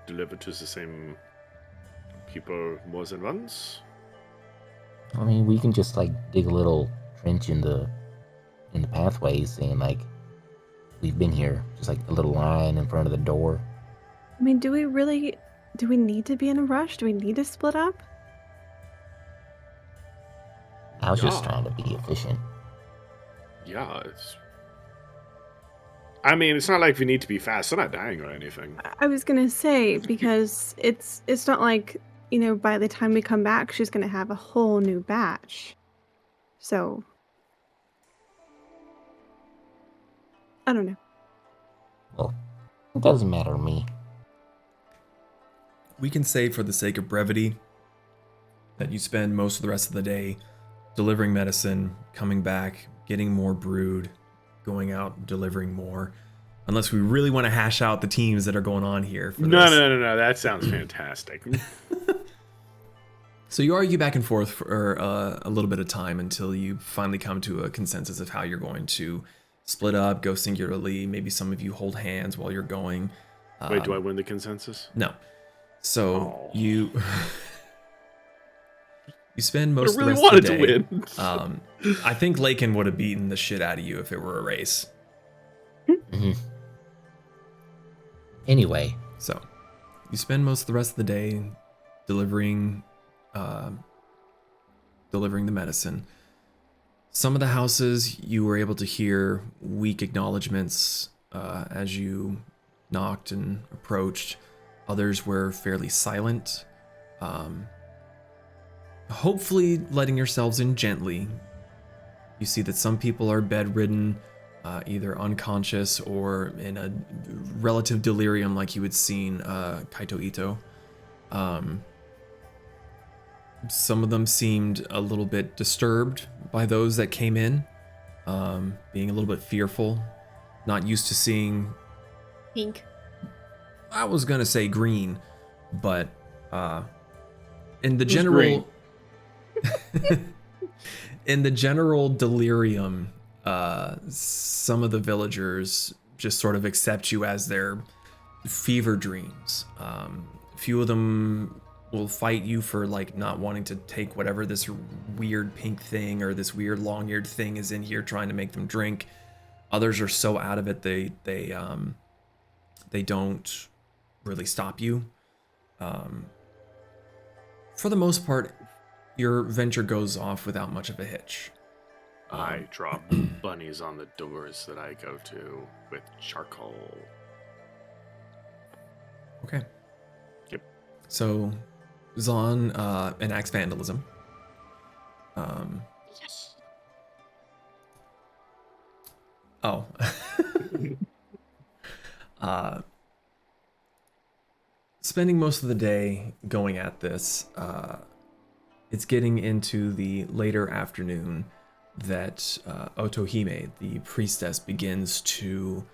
deliver to the same people more than once? I mean, we can just like dig a little trench in the pathways, saying like we've been here, just like a little line in front of the door. I mean, do we need to be in a rush? Do we need to split up? I was just trying to be efficient. Yeah, it's not like we need to be fast. They're not dying or anything. I was gonna say, because it's not like, by the time we come back, she's gonna have a whole new batch. So, I don't know. Well, it doesn't matter to me. We can say, for the sake of brevity, that you spend most of the rest of the day delivering medicine, coming back, getting more brood, going out, delivering more. Unless we really want to hash out the teams that are going on here. No. That sounds fantastic. So you argue back and forth for a little bit of time until you finally come to a consensus of how you're going to split up, go singularly. Maybe some of you hold hands while you're going. Wait, do I win the consensus? No. So you spend most of the rest of the day. To win. I think Lakin would have beaten the shit out of you if it were a race. Mm-hmm. Anyway, so you spend most of the rest of the day delivering the medicine. Some of the houses you were able to hear weak acknowledgments as you knocked and approached. Others were fairly silent. Hopefully letting yourselves in gently. You see that some people are bedridden, either unconscious or in a relative delirium like you had seen Kaito Ito. Some of them seemed a little bit disturbed by those that came in, being a little bit fearful, not used to seeing... Pink. I was gonna say green, but in the general... in the general delirium, some of the villagers just sort of accept you as their fever dreams. A few of them will fight you for like not wanting to take whatever this weird pink thing or this weird long-eared thing is in here, trying to make them drink. Others are so out of it they don't really stop you. For the most part, your venture goes off without much of a hitch. I draw bunnies on the doors that I go to with charcoal. Okay. Yep. So, Zon enacts vandalism. Yes. Oh. Spending most of the day going at this, it's getting into the later afternoon that Otohime, the priestess, begins to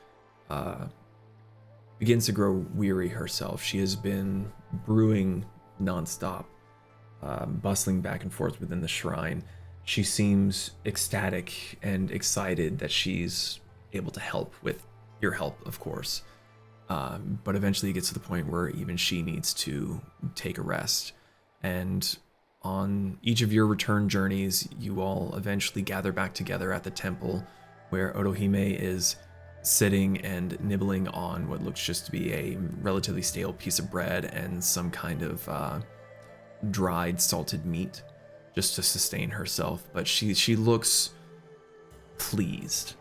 grow weary herself. She has been brewing nonstop, bustling back and forth within the shrine. She seems ecstatic and excited that she's able to help, with your help, of course. But eventually it gets to the point where even she needs to take a rest. And on each of your return journeys, you all eventually gather back together at the temple, where Otohime is sitting and nibbling on what looks just to be a relatively stale piece of bread and some kind of dried salted meat, just to sustain herself. But she looks pleased.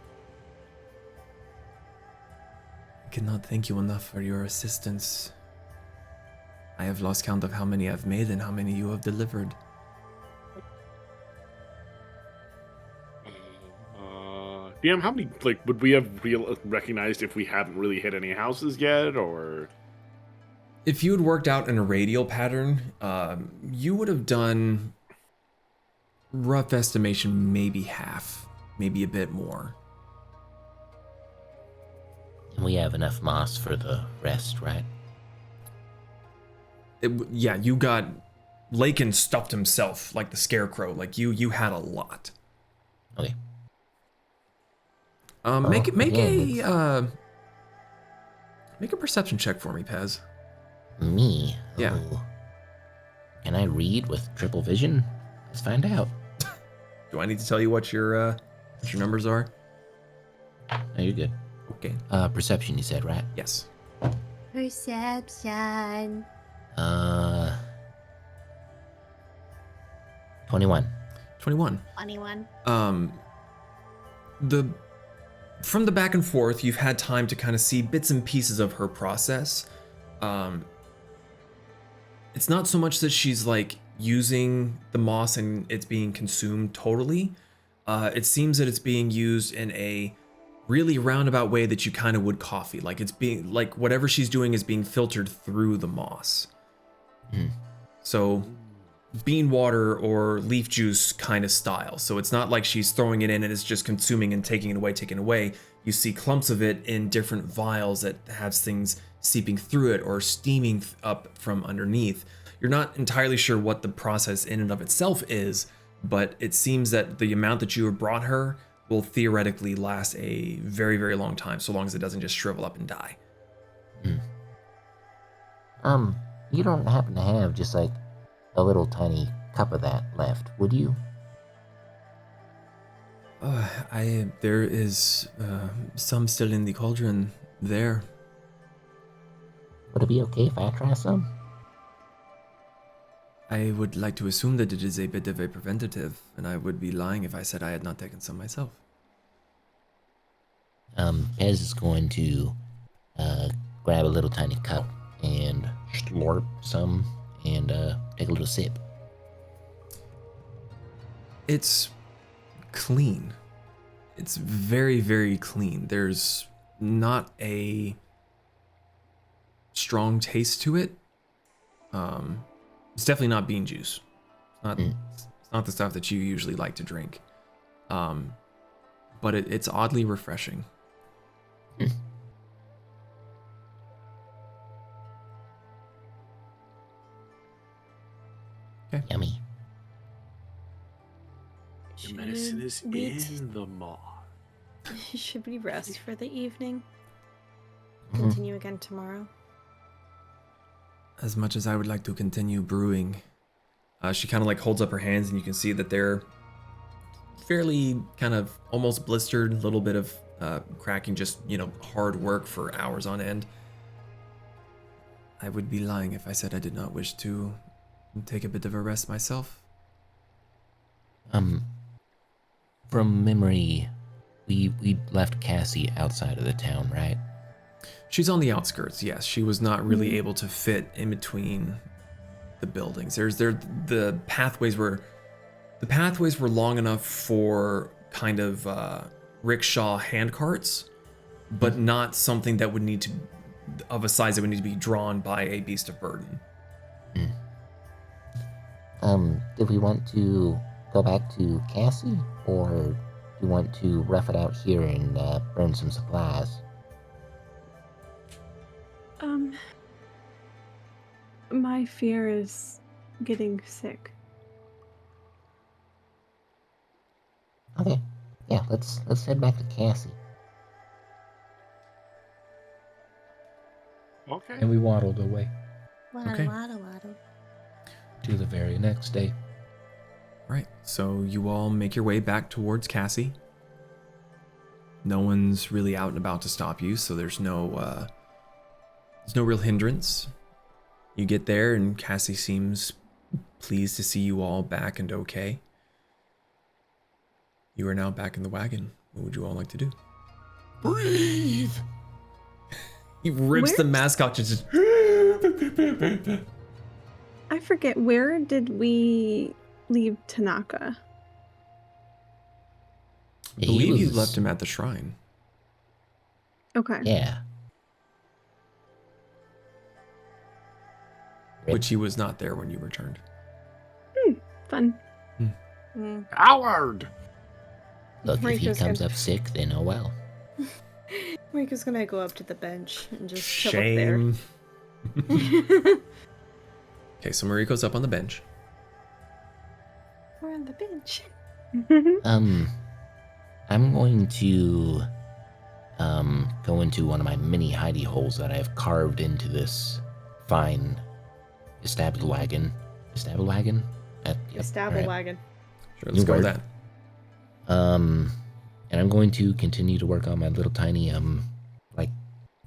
I cannot thank you enough for your assistance. I have lost count of how many I've made and how many you have delivered. DM, how many, would we have recognized if we hadn't really hit any houses yet, or? If you had worked out in a radial pattern, you would have done, rough estimation, maybe half, maybe a bit more. And we have enough moss for the rest, right? Yeah, you got... Lakin stuffed himself like the scarecrow. Like, you had a lot. Okay. Make Make a perception check for me, Pez. Me? Yeah. Oh. Can I read with triple vision? Let's find out. Do I need to tell you what your numbers are? No, you're good. Okay. Perception, you said, right? Yes. Perception. 21. 21. 21. From the back and forth, you've had time to kind of see bits and pieces of her process. It's not so much that she's like using the moss and it's being consumed totally. It seems that it's being used in a really roundabout way that you kind of would coffee. Like it's being like whatever she's doing is being filtered through the moss. So bean water or leaf juice kind of style. So it's not like she's throwing it in and it's just consuming and taking it away. You see clumps of it in different vials that has things seeping through it or steaming up from underneath. You're not entirely sure what the process in and of itself is, but it seems that the amount that you have brought her will theoretically last a very, very long time, so long as it doesn't just shrivel up and die. You don't happen to have just like a little tiny cup of that left, would you? There is some still in the cauldron there. Would it be okay if I try some? I would like to assume that it is a bit of a preventative, and I would be lying if I said I had not taken some myself. Pez is going to grab a little tiny cup and slurp some and take a little sip. It's clean. It's very, very clean. There's not a strong taste to it. It's definitely not bean juice. It's not the stuff that you usually like to drink. But it's oddly refreshing. Okay. Yummy. The medicine is in the moth. Should we rest for the evening? Continue again tomorrow. As much as I would like to continue brewing, she kind of like holds up her hands and you can see that they're fairly kind of almost blistered, a little bit of cracking, just, hard work for hours on end. I would be lying if I said I did not wish to take a bit of a rest myself. From memory, we left Cassie outside of the town, right? She's on the outskirts, yes. She was not really able to fit in between the buildings. The pathways were long enough for kind of rickshaw handcarts, but not something that would need to of a size that would need to be drawn by a beast of burden. Did we want to go back to Cassie, or do you want to rough it out here and burn some supplies? My fear is getting sick. Okay, yeah, let's head back to Cassie. Okay. And we waddled away Waddle, Okay. waddle, waddle. to the very next day. Right, so you all make your way back towards Cassie. No one's really out and about to stop you, so there's no real hindrance. You get there, and Cassie seems pleased to see you all back and okay. You are now back in the wagon. What would you all like to do? Breathe. He rips the mask off, just. I forget, where did we leave Tanaka? I believe you left him at the shrine. Okay. Yeah. Which he was not there when you returned. Fun. Howard. Look, if he Mariko's comes gonna- up sick, then oh well. Mariko's gonna go up to the bench and just chill up there. Shame. Okay, so Mariko's up on the bench. We're on the bench. I'm going to go into one of my mini hidey holes that I have carved into this fine estabulagon. Estabulagon? Yep, Stable alright. wagon. Sure, let's go with that. And I'm going to continue to work on my little tiny, like,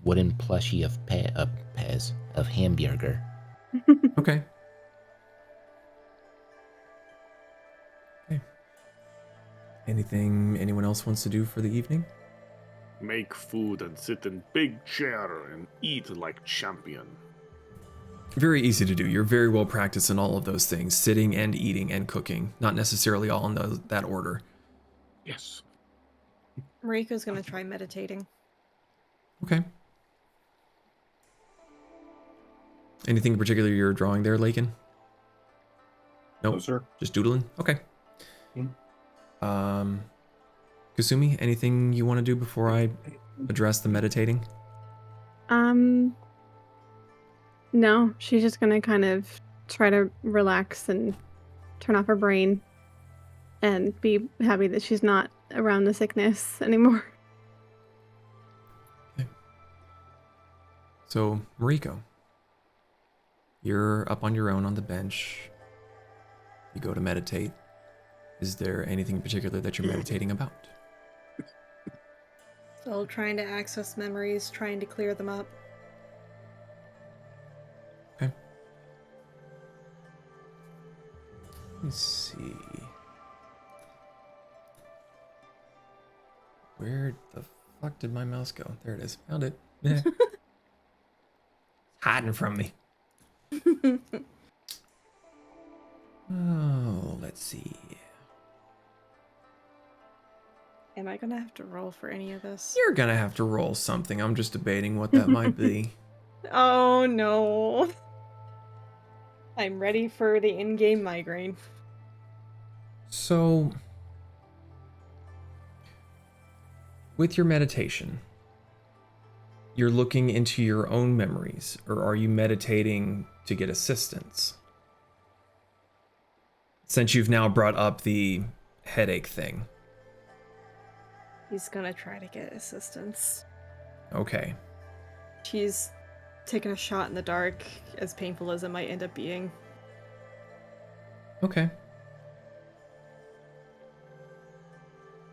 wooden plushie of hamburger. Okay. Okay. Anything anyone else wants to do for the evening? Make food and sit in big chair and eat like champion. Very easy to do. You're very well practiced in all of those things, sitting and eating and cooking. Not necessarily all in that order. Yes. Mariko's gonna try meditating. Okay. Anything in particular you're drawing there, Lakin? Nope. No, sir. Just doodling? Okay. Hmm. Kasumi, anything you want to do before I address the meditating? No, she's just gonna kind of try to relax and turn off her brain and be happy that she's not around the sickness anymore. Okay. So, Moriko, you're up on your own on the bench. You go to meditate. Is there anything in particular that you're meditating about? Still trying to access memories, trying to clear them up. Okay. Let me see. Where the fuck did my mouse go? There it is. Found it. Yeah. Hiding from me. Oh, let's see. Am I gonna have to roll for any of this? You're gonna have to roll something. I'm just debating what that might be. Oh no. I'm ready for the in-game migraine. So, with your meditation, you're looking into your own memories, or are you meditating to get assistance? Since you've now brought up the headache thing. He's gonna try to get assistance. Okay. She's taken a shot in the dark, as painful as it might end up being. Okay.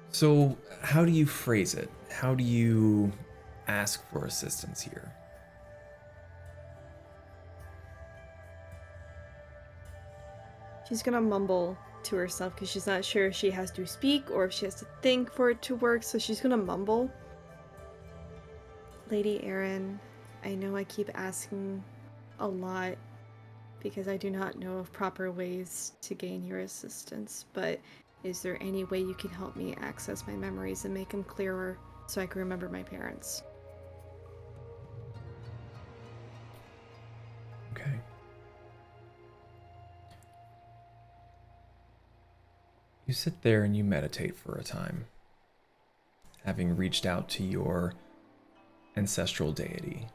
So, how do you phrase it? How do you ask for assistance here? She's gonna mumble to herself because she's not sure if she has to speak or if she has to think for it to work, so she's gonna mumble. Lady Erin, I know I keep asking a lot because I do not know of proper ways to gain your assistance, but is there any way you can help me access my memories and make them clearer so I can remember my parents? Okay. You sit there and you meditate for a time, having reached out to your ancestral deity.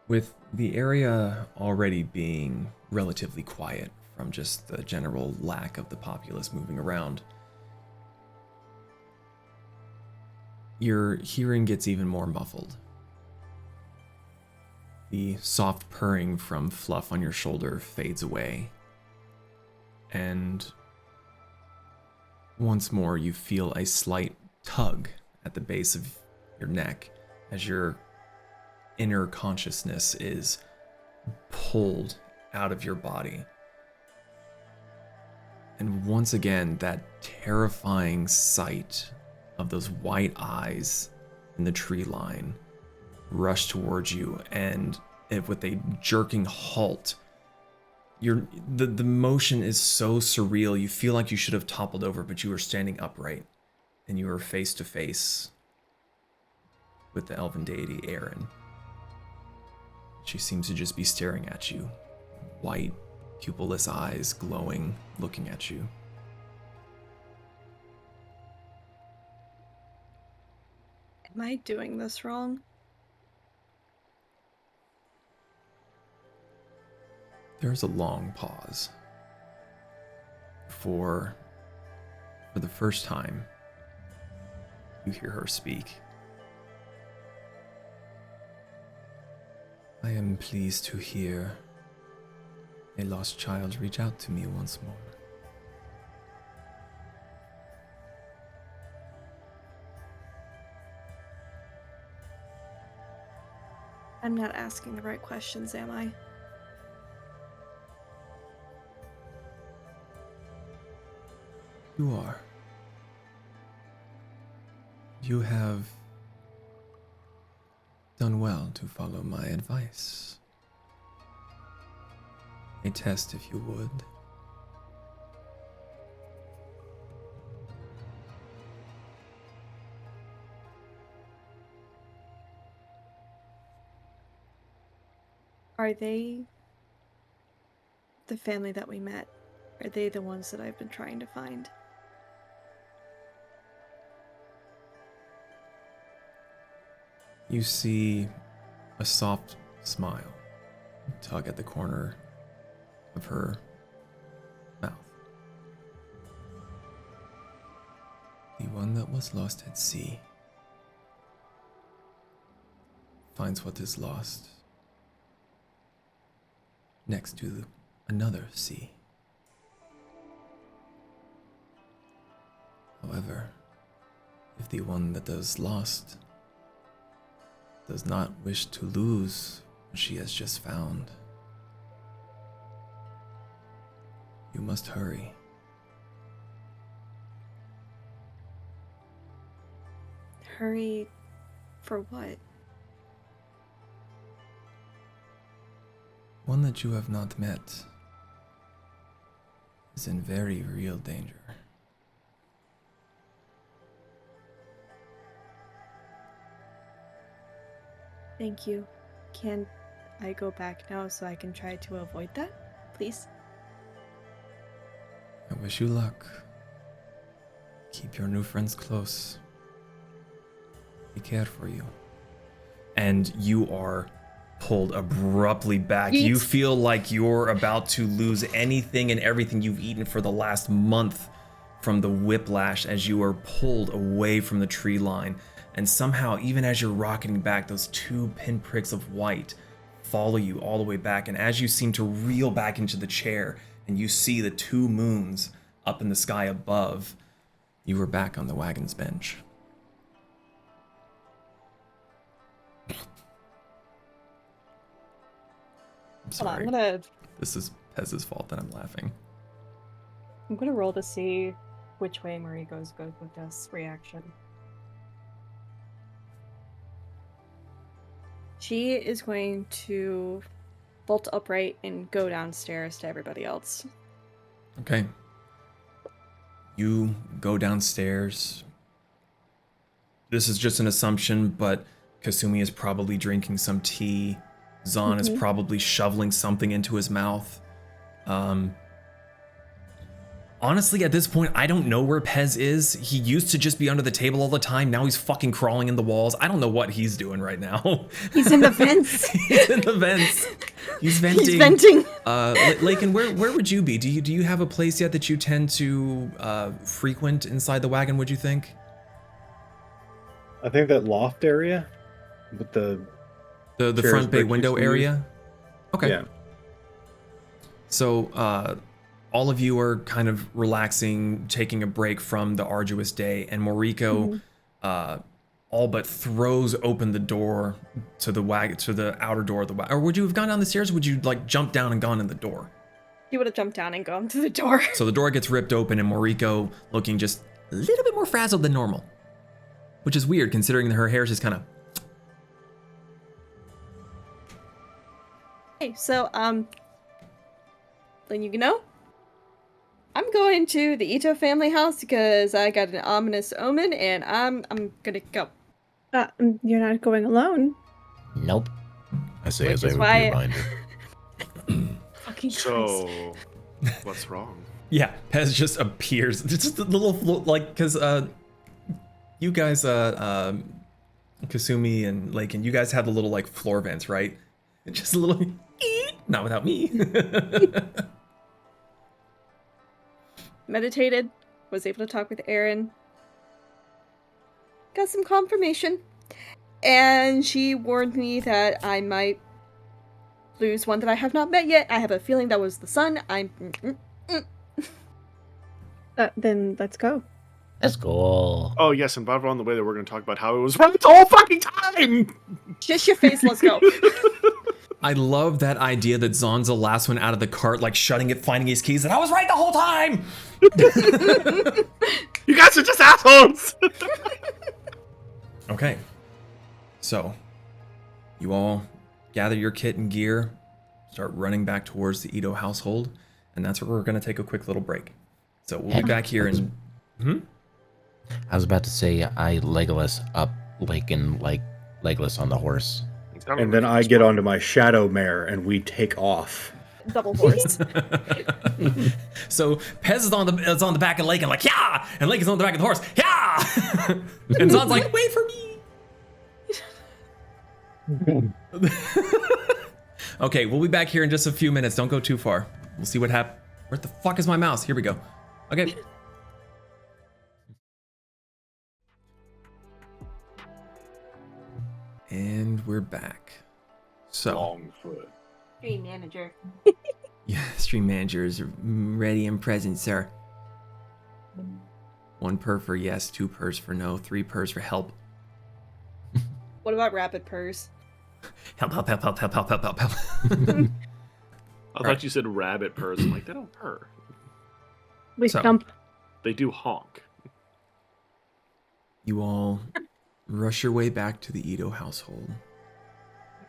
With the area already being relatively quiet from just the general lack of the populace moving around, your hearing gets even more muffled. The soft purring from Fluff on your shoulder fades away. And once more you feel a slight tug at the base of your neck as your inner consciousness is pulled out of your body. And once again, that terrifying sight of those white eyes in the tree line rush towards you, and with a jerking halt, the motion is so surreal. You feel like you should have toppled over, but you are standing upright, and you are face to face with the elven deity Erin. She seems to just be staring at you, white, pupilless eyes glowing, looking at you. Am I doing this wrong? There's a long pause. For the first time, You hear her speak. I am pleased to hear a lost child reach out to me once more. I'm not asking the right questions, am I? You are. You have done well to follow my advice. A test, if you would. Are they the family that we met? Are they the ones that I've been trying to find? You see a soft smile tug at the corner of her mouth. The one that was lost at sea finds what is lost next to another sea. However, if the one that is lost does not wish to lose what she has just found, you must hurry. Hurry for what? One that you have not met is in very real danger. Thank you. Can I go back now so I can try to avoid that, please? I wish you luck. Keep your new friends close. They care for you. And you are pulled abruptly back. Yeet. You feel like you're about to lose anything and everything you've eaten for the last month from the whiplash as you are pulled away from the tree line. And somehow, even as you're rocketing back, those two pinpricks of white follow you all the way back. And as you seem to reel back into the chair and you see the two moons up in the sky above, you were back on the wagon's bench. I'm sorry. Hold on, This is Pez's fault that I'm laughing. I'm gonna roll to see which way Moriko's goes with this reaction. She is going to bolt upright and go downstairs to everybody else. Okay. You go downstairs. This is just an assumption, but Kasumi is probably drinking some tea. Zahn is probably shoveling something into his mouth. Honestly, at this point, I don't know where Pez is. He used to just be under the table all the time. Now he's fucking crawling in the walls. I don't know what he's doing right now. He's in the vents. He's in the vents. He's venting. He's venting. Lakin, where would you be? Do you have a place yet that you tend to frequent inside the wagon, would you think? I think that loft area with the front bay window area? Okay. Yeah. So, all of you are kind of relaxing, taking a break from the arduous day, and Moriko all but throws open the door to the wagon, to the outer door of the wagon. Or would you have gone down the stairs, or would you like jump down and gone in the door? He would have jumped down and gone to the door. So the door gets ripped open, and Moriko looking just a little bit more frazzled than normal, which is weird considering that her hair is just kind of. Hey, so, letting you know, I'm going to the Ito family house because I got an ominous omen, and I'm gonna go. You're not going alone. Nope. I say Which as I is would why- be reminded. Fucking Christ. So, what's wrong? Yeah, Pez just appears. It's just a little like because you guys Kasumi and Lakin, you guys have the little like floor vents, right? Just a little not without me. Meditated, was able to talk with Aaron. got some confirmation. And she warned me that I might lose one that I have not met yet. I have a feeling that was the sun. Then let's go. Let's go. Oh, yes, and while we're on the way there, we're going to talk about how it was right the whole fucking time! Just your face, let's go. I love that idea that Zon's the last one out of the cart, like shutting it, finding his keys, and I was right the whole time! You guys are just assholes! Okay. So, you all gather your kit and gear, start running back towards the Ito household, and that's where we're going to take a quick little break. So we'll be back here in... I was about to say I Legolas up Lakin like Legolas on the horse. And then I get onto my shadow mare and we take off. Double horse. So Pez is on the back of Lakin like, yeah! And Lakin's on the back of the horse, yeah! And Zon's like, wait for me! Okay, we'll be back here in just a few minutes. Don't go too far. We'll see what happens. Where the fuck is my mouse? Here we go. Okay. And we're back. So. Longfoot. Stream manager. Yeah, stream manager is ready and present, sir. 1 per for yes, 2 pers for no, 3 pers for help. What about rapid purrs? Help. I thought you said rabbit purrs. I'm like, they don't purr. We stump. They do honk. You all rush your way back to the Ito household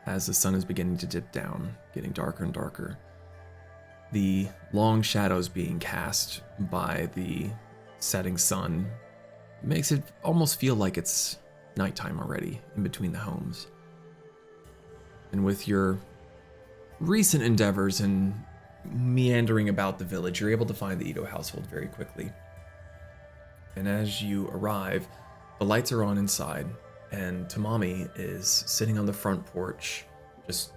as the sun is beginning to dip down, getting darker and darker. The long shadows being cast by the setting sun makes it almost feel like it's nighttime already in between the homes. And with your recent endeavors in meandering about the village, you're able to find the Ito household very quickly. And as you arrive, the lights are on inside, and Tamami is sitting on the front porch, just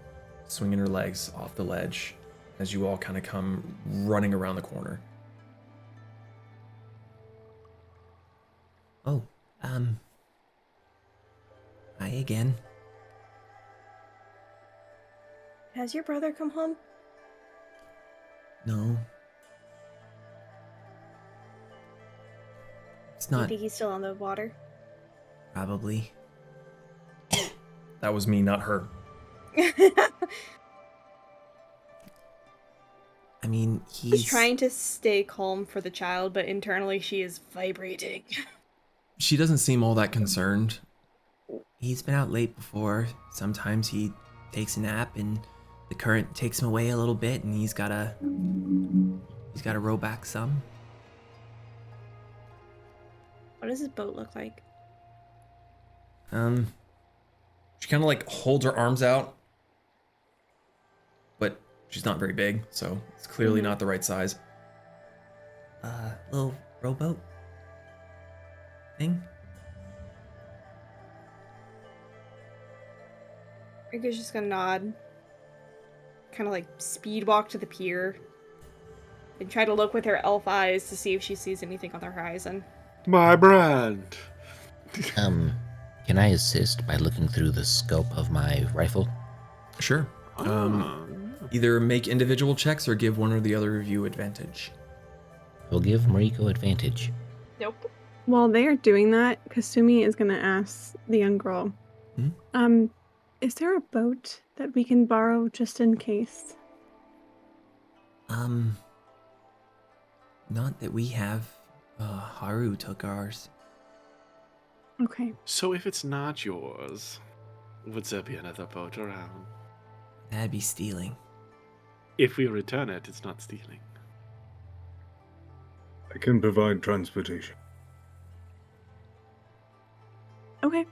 swinging her legs off the ledge as you all kind of come running around the corner. Oh, hi again. Has your brother come home? No. It's Do you not think he's still on the water? probably. That was me, not her. I mean, She's trying to stay calm for the child, but internally she is vibrating. She doesn't seem all that concerned. He's been out late before. Sometimes he takes a nap and the current takes him away a little bit and he's gotta row back some. What does his boat look like? She kind of like holds her arms out, but she's not very big, so it's clearly not the right size. Little rowboat thing. Rika's just gonna nod. Kind of like speed walk to the pier. And try to look with her elf eyes to see if she sees anything on the horizon. My brand. Can I assist by looking through the scope of my rifle? Sure. Either make individual checks or give one or the other of you advantage. We'll give Moriko advantage. Nope. While they're doing that, Kasumi is gonna ask the young girl, is there a boat that we can borrow just in case? Not that we have. Haru took ours. Okay. So if it's not yours, would there be another boat around? That'd be stealing. If we return it, it's not stealing. I can provide transportation. Okay.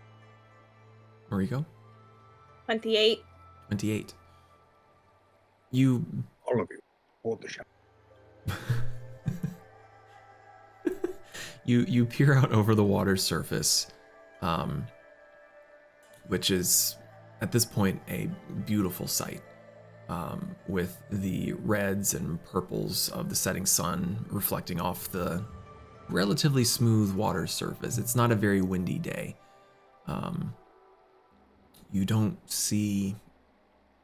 Moriko? 28. 28. You... All of you, hold the shot. You peer out over the water's surface, which is, at this point, a beautiful sight, with the reds and purples of the setting sun reflecting off the relatively smooth water surface. It's not a very windy day, You don't see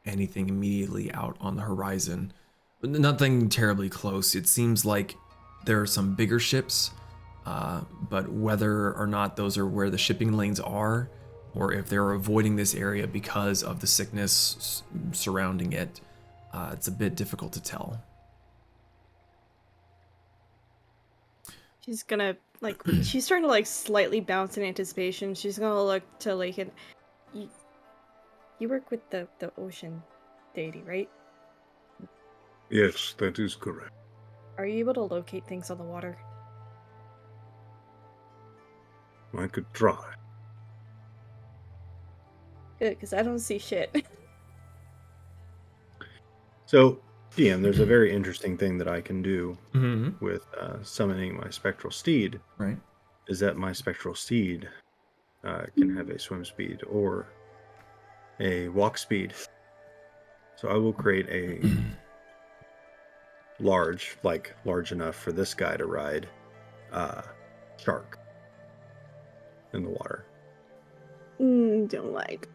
anything immediately out on the horizon. Nothing terribly close. It seems like there are some bigger ships, but whether or not those are where the shipping lanes are, or if they're avoiding this area because of the sickness surrounding it, it's a bit difficult to tell. She's gonna, like, she's starting to, like, slightly bounce in anticipation. She's gonna look to Lakin. You work with the ocean deity, right? Yes, that is correct. Are you able to locate things on the water? I could try. Good, because I don't see shit. So, DM, there's a very interesting thing that I can do Mm-hmm. with summoning my spectral steed. Right. Is that my spectral steed can have a swim speed or a walk speed. So I will create a large enough for this guy to ride, shark in the water. Don't like.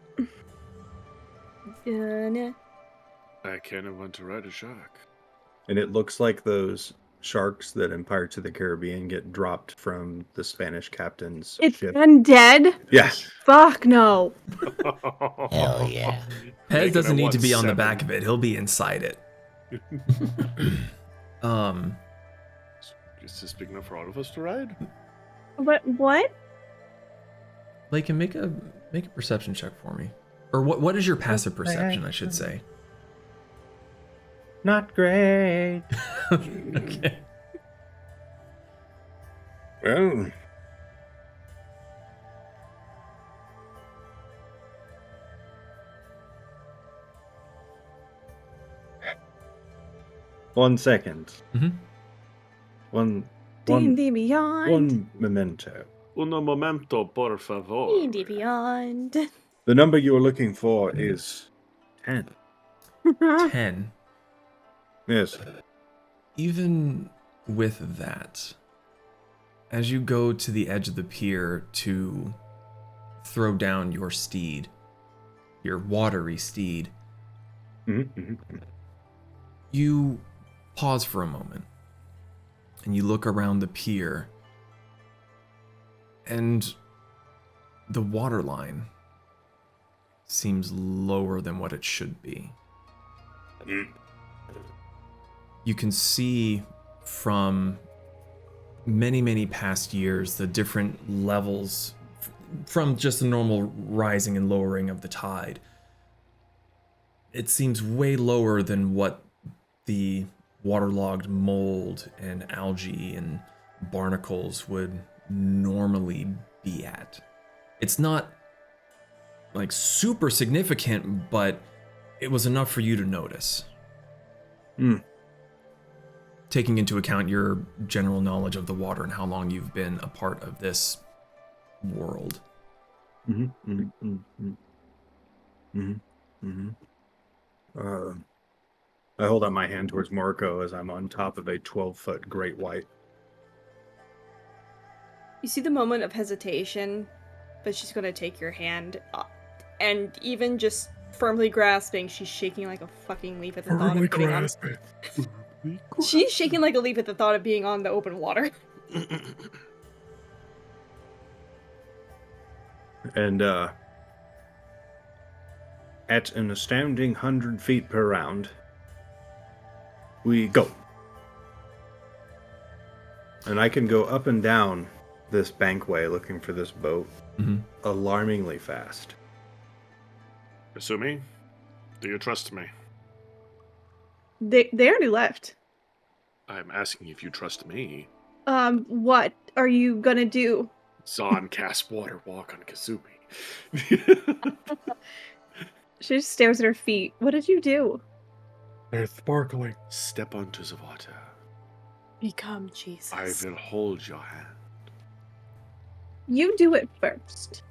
I kind of want to ride a shark. And it looks like those sharks that in Pirates of the Caribbean get dropped from the Spanish captain's It's ship. undead? Yes. Fuck no. Hell yeah. Pez doesn't need to be on the back of it. He'll be inside it. Is this big enough for all of us to ride? What? Lakin, make a perception check for me. Or what is your passive perception, I should say? Not great. Okay. Well, One second. Mm-hmm. One D&D Beyond. one memento. Uno momento, por favor. D&D Beyond. The number you are looking for is 10. 10. Yes. Even with that, as you go to the edge of the pier to throw down your steed, your watery steed, you pause for a moment and you look around the pier, and the water line seems lower than what it should be. You can see from many, many past years the different levels from just the normal rising and lowering of the tide. It seems way lower than what the waterlogged mold and algae and barnacles would normally be at. It's not like super significant, but it was enough for you to notice. Taking into account your general knowledge of the water and how long you've been a part of this world. I hold out my hand towards Moriko as I'm on top of a 12-foot great white. You see the moment of hesitation, but she's going to take your hand, and even just firmly grasping, she's shaking like a fucking leaf at the thought of getting on. She's shaking like a leaf at the thought of being on the open water. And at an astounding 100 feet per round, we go. And I can go up and down this bankway looking for this boat alarmingly fast. Kasumi, do you trust me? They already left. I'm asking if you trust me. What are you gonna do? Zahn cast water walk on Kasumi. She just stares at her feet. What did you do? They're sparkling. Step onto the water. Become Jesus. I will hold your hand. You do it first.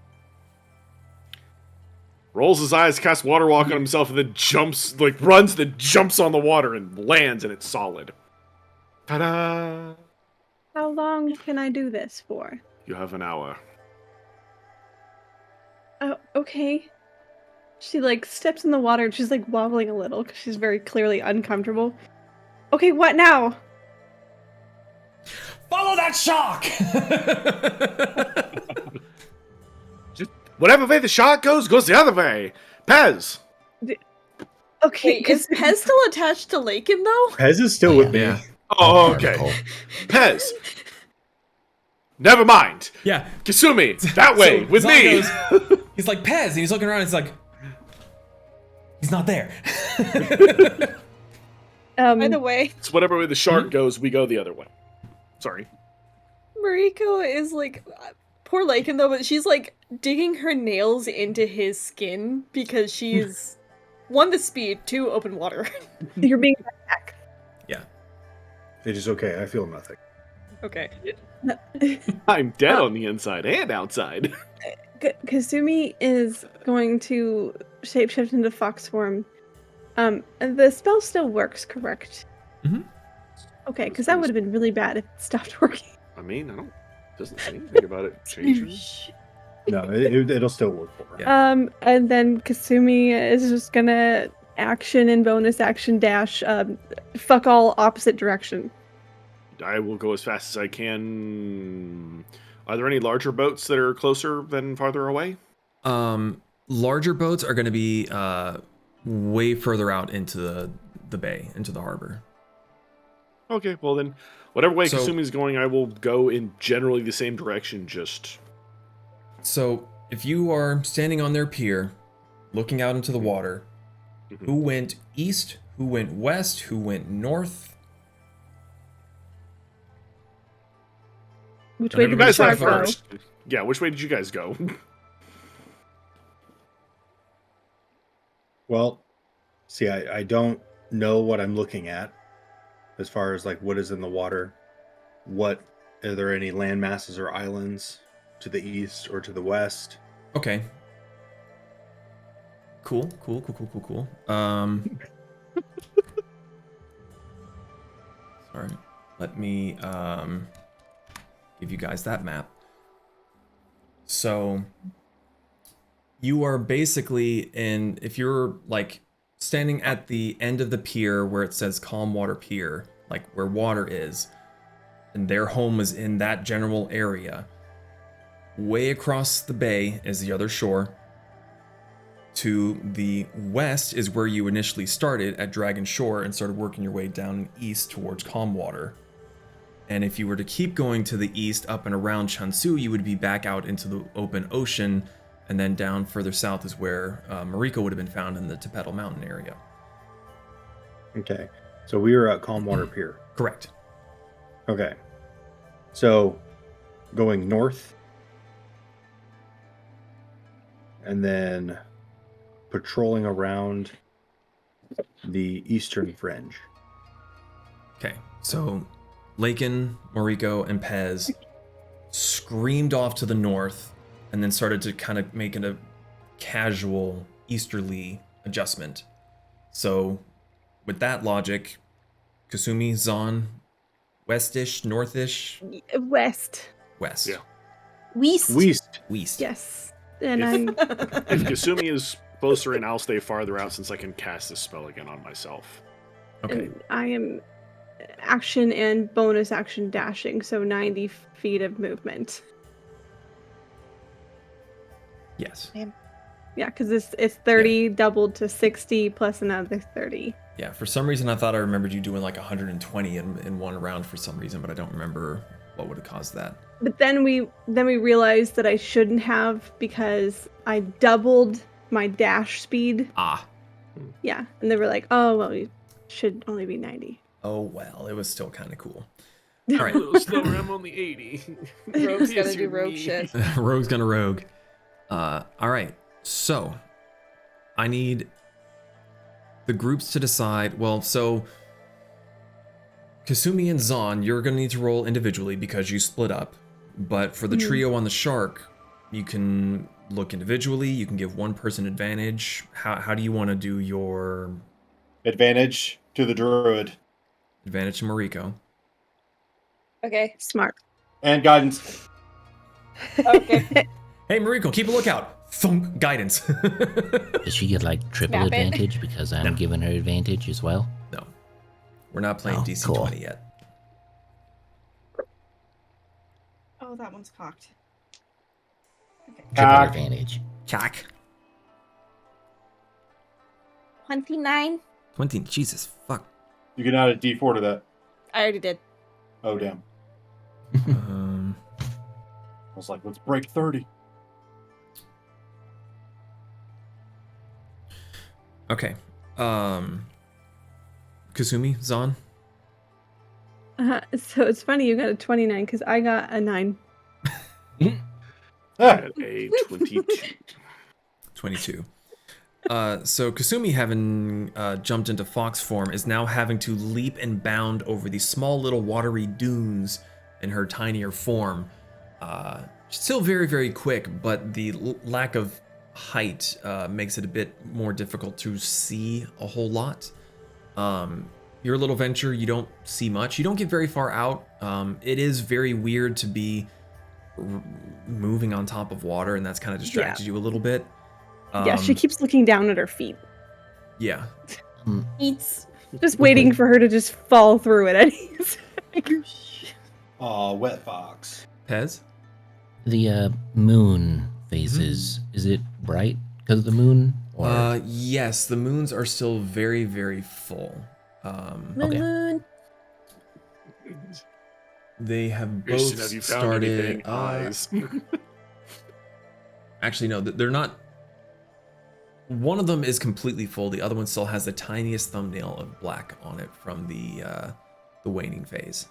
Rolls his eyes, casts water walk on himself, and then jumps, runs, then jumps on the water and lands, and it's solid. Ta-da! How long can I do this for? You have an hour. Oh, okay. She like steps in the water and she's like wobbling a little because she's very clearly uncomfortable. Okay, what now? Follow that shark! Just whatever way the shark goes the other way. Pez! Okay, Wait, is Pez still attached to Lakin though? Pez is still with me. Yeah. Oh, okay. Pez! Never mind. Yeah. Kasumi, that way, So with Zon me! goes- he's like, Pez, and he's looking around and he's like, he's not there. By the way, It's whatever way the shark goes, we go the other way. Sorry. Moriko is like poor Lakin though, but she's like digging her nails into his skin because she's 1, the speed, 2, open water. You're being back. Yeah. It is okay. I feel nothing. Okay. I'm dead on the inside and outside. Kasumi is going to shapeshift into fox form. The spell still works, correct? Mhm. Okay, because that would have been really bad if it stopped working. I mean, doesn't say anything about it changing. No, it'll still work for her. Yeah. And then Kasumi is just gonna action and bonus action dash, fuck all opposite direction. I will go as fast as I can. Are there any larger boats that are closer than farther away? Larger boats are going to be way further out into the bay, into the harbor. Okay, well then, whatever way So- Kasumi's going, I will go in generally the same direction, just... So, if you are standing on their pier, looking out into the water, who went east, who went west, who went north? Which And way You did the guys shark went go? first. Yeah, which way did you guys go? Well, see, I don't know what I'm looking at as far as like what is in the water. Are there any land masses or islands to the east or to the west? Okay. Cool. Sorry. Let me give you guys that map. So you are basically if you're like standing at the end of the pier where it says Calm Water Pier, like where water is, and their home is in that general area. Way across the bay is the other shore. To the west is where you initially started at Dragon Shore and started working your way down east towards Calm Water. And if you were to keep going to the east up and around Chansu, you would be back out into the open ocean, and then down further south is where Moriko would have been found in the Tepetal Mountain area. Okay, so we were at Calm Water Pier. Correct. Okay, so going north and then patrolling around the eastern fringe. Okay, so Lakin, Moriko, and Pez screamed off to the north and then started to kind of make it a casual easterly adjustment. So with that logic, Kasumi, Zon, westish, northish? West. West. Yeah. West. Yes. And If I'm Kasumi is closer in, I'll stay farther out since I can cast this spell again on myself. Okay. and I am action and bonus action dashing, so 90 feet of movement. Yes. Yeah, because it's 30 doubled to 60 plus another 30. Yeah, for some reason I thought I remembered you doing like 120 in one round for some reason, but I don't remember what would have caused that. But then we realized that I shouldn't have because I doubled my dash speed. Ah. Yeah, and they were like, "Oh, well, you should only be 90." Oh well, it was still kind of cool. All right. A little slower, I'm only 80. Rogue's gotta Yes, do you're rogue me. shit. Rogue's gonna rogue. All right. So I need the groups to decide. Well, so Kasumi and Zon, you're gonna need to roll individually because you split up. But for the trio on the shark, you can look individually. You can give one person advantage. How do you want to do your Advantage to the druid. advantage to Moriko? Okay. Smart. And guidance. Okay. Hey, Moriko, keep a lookout. Thunk guidance. Does she get like triple Snap it. advantage because I'm giving her advantage as well? No, we're not playing Oh, DC cool. 20 yet. Oh, that one's cocked. Okay. Triple Cock. advantage. Cack. 29. 20. Jesus fuck. You can add a D4 to that. I already did. Oh, damn. Um, I was like, let's break 30. okay. Kasumi, Zon. So it's funny you got a 29 because I got a 9. At a 22. 22. So Kasumi, having jumped into fox form, is now having to leap and bound over these small little watery dunes in her tinier form. Still very, very quick, but the lack of height makes it a bit more difficult to see a whole lot. Your little venture, you don't see much. You don't get very far out. It is very weird to be moving on top of water, and that's kind of distracted you a little bit. Yeah, she keeps looking down at her feet. Yeah. Eats. Just waiting for her to just fall through at any second. Aw, wet fox. Pez? The moon phases, is it bright because of the moon? Or Yes, the moons are still very, very full. Moon. They have Christian, both have you found started. anything? Eyes. Actually, no, they're not. One of them is completely full. The other one still has the tiniest thumbnail of black on it from the waning phase.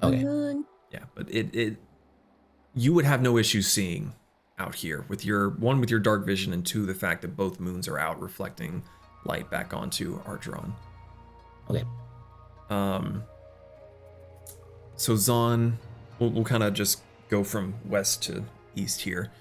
Okay. Moon. Yeah, but it you would have no issue seeing out here with your dark vision, and two, the fact that both moons are out reflecting light back onto Archeron. Okay. So Zon, we'll kind of just go from west to east here.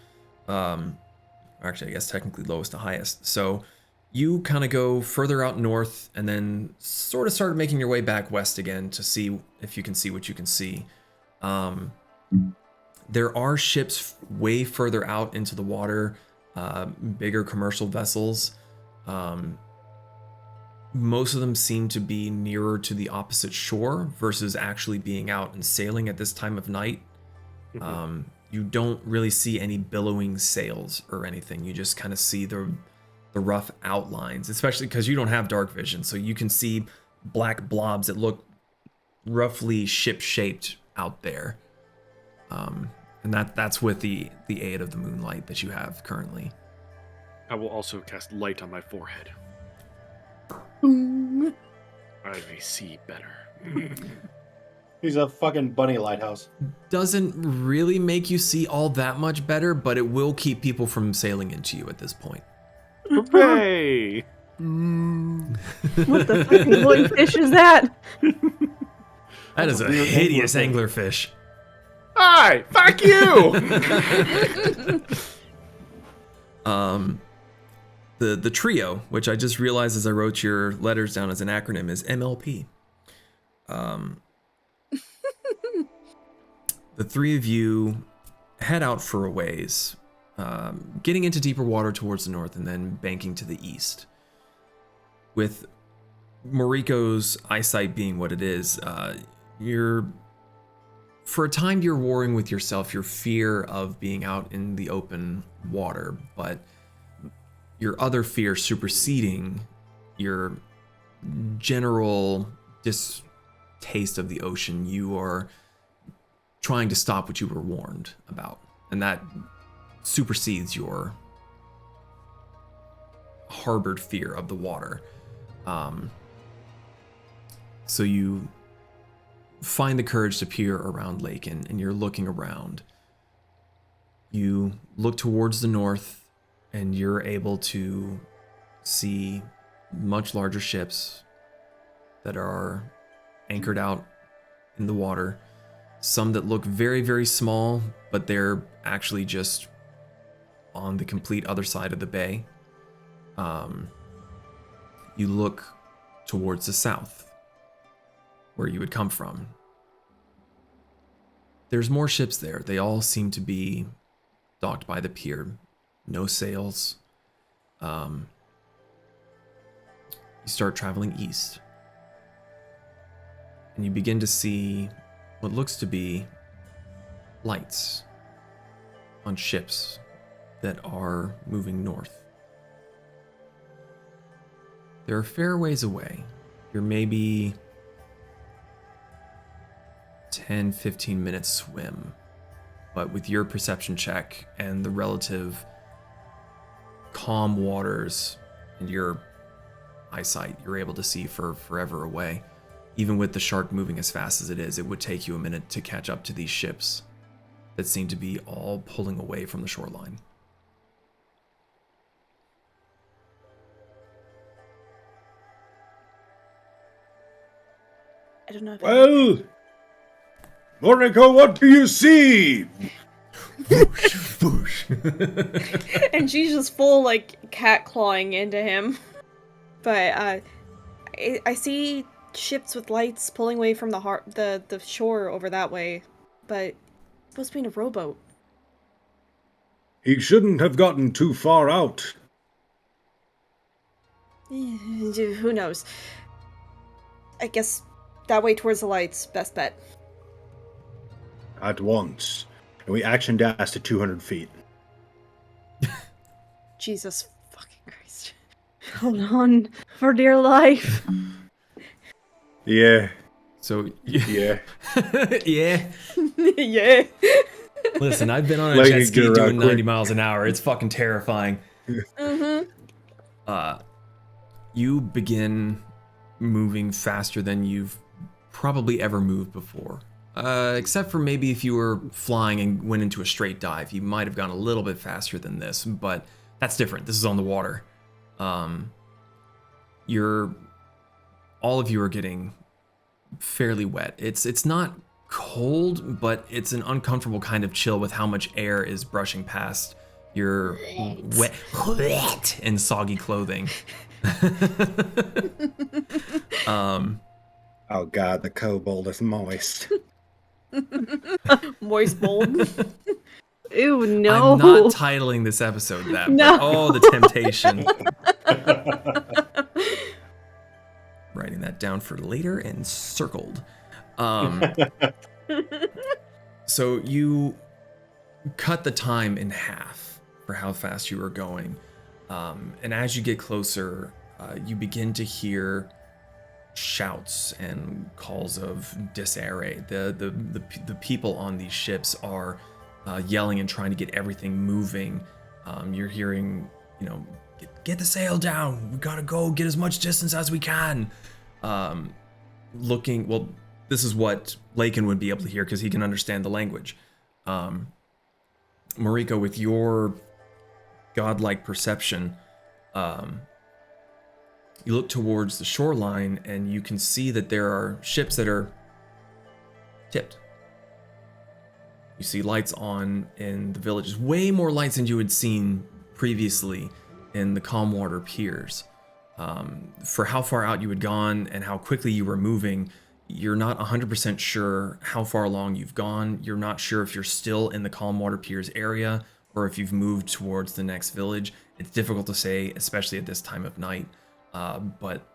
Actually, I guess technically lowest to highest. So you kind of go further out north and then sort of start making your way back west again to see if you can see what you can see. There are ships way further out into the water, bigger commercial vessels. Most of them seem to be nearer to the opposite shore versus actually being out and sailing at this time of night. You don't really see any billowing sails or anything. You just kind of see the rough outlines, especially because you don't have dark vision. So you can see black blobs that look roughly ship-shaped out there. And that's with the aid of the moonlight that you have currently. I will also cast light on my forehead. I may see better. He's a fucking bunny lighthouse. Doesn't really make you see all that much better, but it will keep people from sailing into you at this point. Hooray! What the fucking glowing fish is that? That is a hideous anglerfish. Hi! Fuck you! The trio, which I just realized as I wrote your letters down as an acronym, is MLP. The three of you head out for a ways, getting into deeper water towards the north and then banking to the east. With Moriko's eyesight being what it is, for a time you're warring with yourself, your fear of being out in the open water, but your other fear superseding your general distaste of the ocean. You are trying to stop what you were warned about, and that supersedes your harbored fear of the water. So you find the courage to peer around Lakin, and you're looking around. You look towards the north, and you're able to see much larger ships that are anchored out in the water. Some that look very, very small, but they're actually just on the complete other side of the bay. You look towards the south, where you would come from. There's more ships there. They all seem to be docked by the pier. no sails. You start traveling east. And you begin to see what looks to be lights on ships that are moving north. They're a fair ways away. You're maybe 10, 15 minutes swim. But with your perception check and the relative calm waters and your eyesight, you're able to see for forever away. Even with the shark moving as fast as it is, it would take you a minute to catch up to these ships that seem to be all pulling away from the shoreline. I don't know if Well, Moriko, what do you see? and she's just full like cat clawing into him. But I see ships with lights pulling away from the shore over that way, but it's supposed to be in a rowboat. He shouldn't have gotten too far out. Who knows? I guess that way towards the lights, best bet. At once. And we action dash to 200 feet. Jesus fucking Christ. Hold on for dear life. Yeah. So, yeah. Yeah. Yeah. Listen, I've been on a Letting jet it ski get around doing 90 quick. miles an hour. It's fucking terrifying. You begin moving faster than you've probably ever moved before. Except for maybe if you were flying and went into a straight dive, you might have gone a little bit faster than this, but that's different. This is on the water. All of you are getting fairly wet. It's not cold, but it's an uncomfortable kind of chill with how much air is brushing past your wet and soggy clothing. Oh god, the kobold is moist. Moistbold. Ew, no. I'm not titling this episode that, No. but oh, the temptation. Writing that down for later and circled. So you cut the time in half for how fast you were going. And as you get closer, you begin to hear shouts and calls of disarray. The people on these ships are yelling and trying to get everything moving. You're hearing, get the sail down. We gotta go get as much distance as we can. This is what Lakin would be able to hear because he can understand the language. Moriko, with your godlike perception, you look towards the shoreline and you can see that there are ships that are tipped. You see lights on in the villages, way more lights than you had seen previously in the Calm Water Piers. For how far out you had gone and how quickly you were moving, you're not 100% sure how far along you've gone. You're not sure if you're still in the Calm Water Piers area or if you've moved towards the next village. It's difficult to say, especially at this time of night. But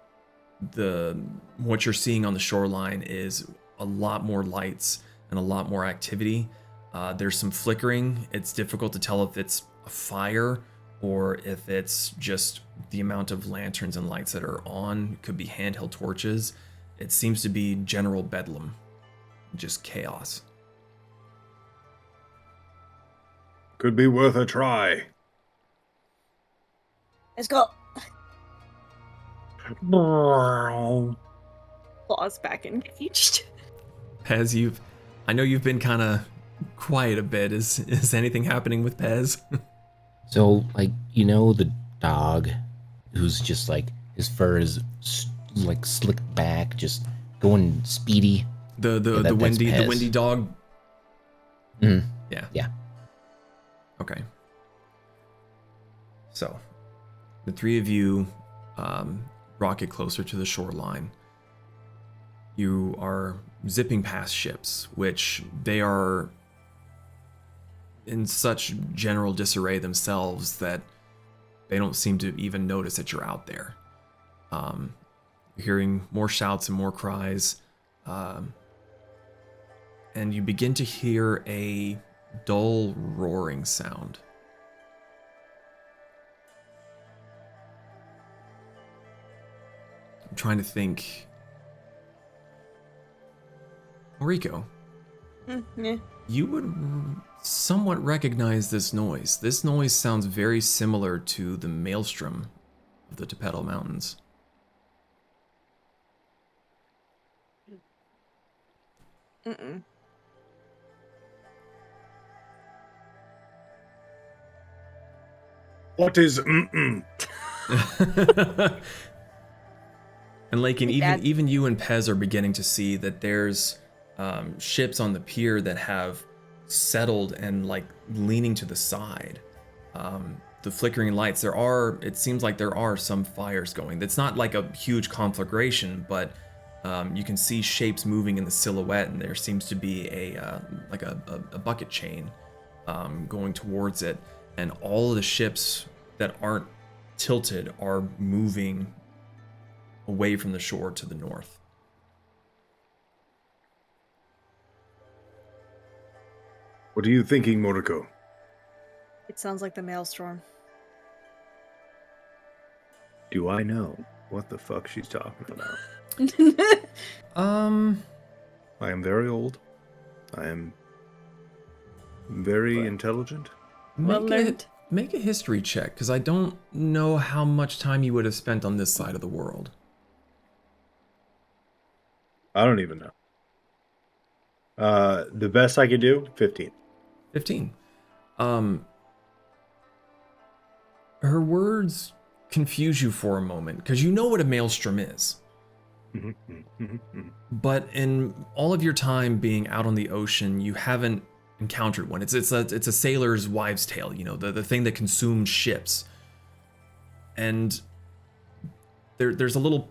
what you're seeing on the shoreline is a lot more lights and a lot more activity. There's some flickering. It's difficult to tell if it's a fire or if it's just the amount of lanterns and lights that are on. It could be handheld torches. It seems to be general bedlam, just chaos. Could be worth a try. Let's go. Claws back engaged. Pez, I know you've been kind of quiet a bit. Is anything happening with Pez? So, the dog who's just his fur is slicked back, just going speedy. The windy dog. Mm. Yeah. Okay. So, the three of you rocket closer to the shoreline. You are zipping past ships, which they are in such general disarray themselves that they don't seem to even notice that you're out there. You're hearing more shouts and more cries, and you begin to hear a dull roaring sound. I'm trying to think. Moriko, Yeah. you would somewhat recognize this noise. This noise sounds very similar to the maelstrom of the Tempests Mountains. Mm-mm. What is mm-mm? And Lakin, Hey, Dad. even you and Pez are beginning to see that there's ships on the pier that have settled and like leaning to the side. The flickering lights, it seems like there are some fires going. It's not like a huge conflagration, but you can see shapes moving in the silhouette, and there seems to be a bucket chain going towards it, and all of the ships that aren't tilted are moving away from the shore to the north. What are you thinking, Moriko? It sounds like the maelstrom. Do I know what the fuck she's talking about? I am very old. I am very intelligent. Make a history check, because I don't know how much time you would have spent on this side of the world. I don't even know. The best I could do, 15. 15. Her words confuse you for a moment, because you know what a maelstrom is. But in all of your time being out on the ocean, you haven't encountered one. It's a sailor's wives' tale, you know, the thing that consumes ships. And there's a little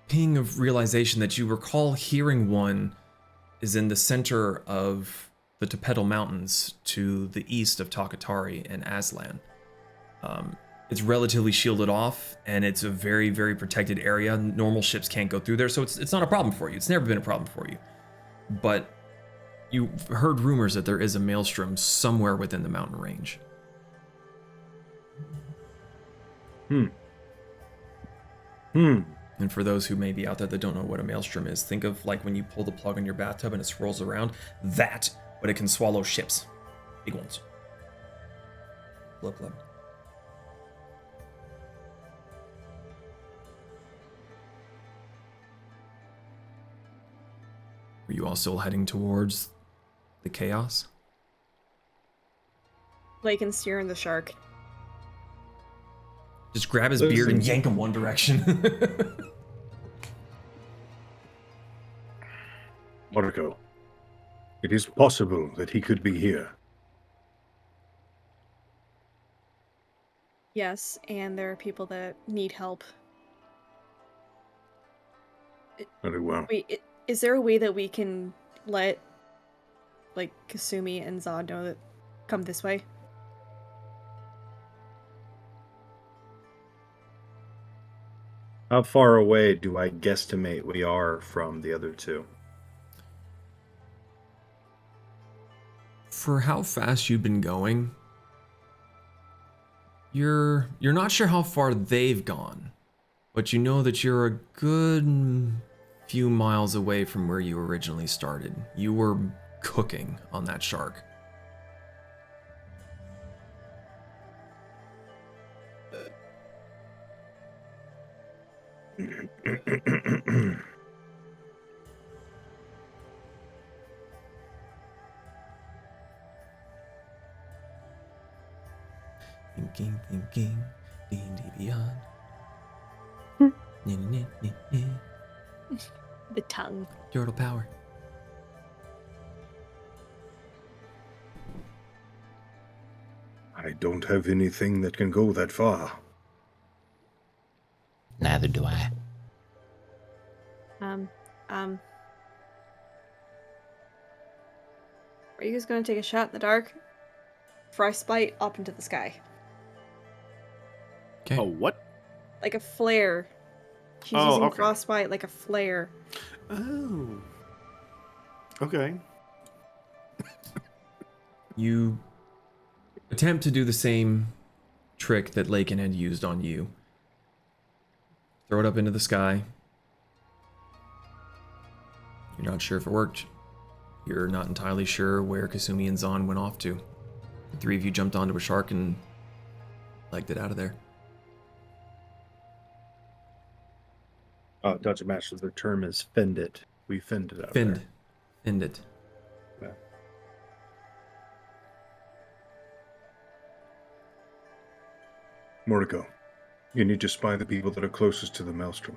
ping of realization that you recall hearing one is in the center of the Tempests Mountains to the east of Takatari and Aslan. It's relatively shielded off, and it's a very, very protected area. Normal ships can't go through there, so it's not a problem for you. It's never been a problem for you. But you've heard rumors that there is a maelstrom somewhere within the mountain range. And for those who may be out there that don't know what a maelstrom is, think of like when you pull the plug on your bathtub and it swirls around. That, but it can swallow ships. Big ones. Blub, blub. Are you all still heading towards the chaos? Lakin steering the shark. Just grab his beard and yank him one direction. Moriko, it is possible that he could be here. Yes, and there are people that need help. Very well. Wait, is there a way that we can let, like, Kasumi and Zod know that come this way? How far away do I guesstimate we are from the other two? For how fast you've been going, you're not sure how far they've gone, but you know that you're a good few miles away from where you originally started. You were cooking on that shark. Thinking, D&D Beyond. The tongue. Turtle power. I don't have anything that can go that far. Neither do I. Riku's gonna take a shot in the dark. Frostbite up into the sky. Okay. Oh, what? Like a flare. She's Oh, using okay. frostbite like a flare. Oh. Okay. You attempt to do the same trick that Lakin had used on you. Throw it up into the sky. You're not sure if it worked. You're not entirely sure where Kasumi and Zahn went off to. The three of you jumped onto a shark and legged it out of there. Dungeon Master, the term is fend it. We fend it out Finned. there. Finned it. Yeah. Moriko, you need to spy the people that are closest to the maelstrom.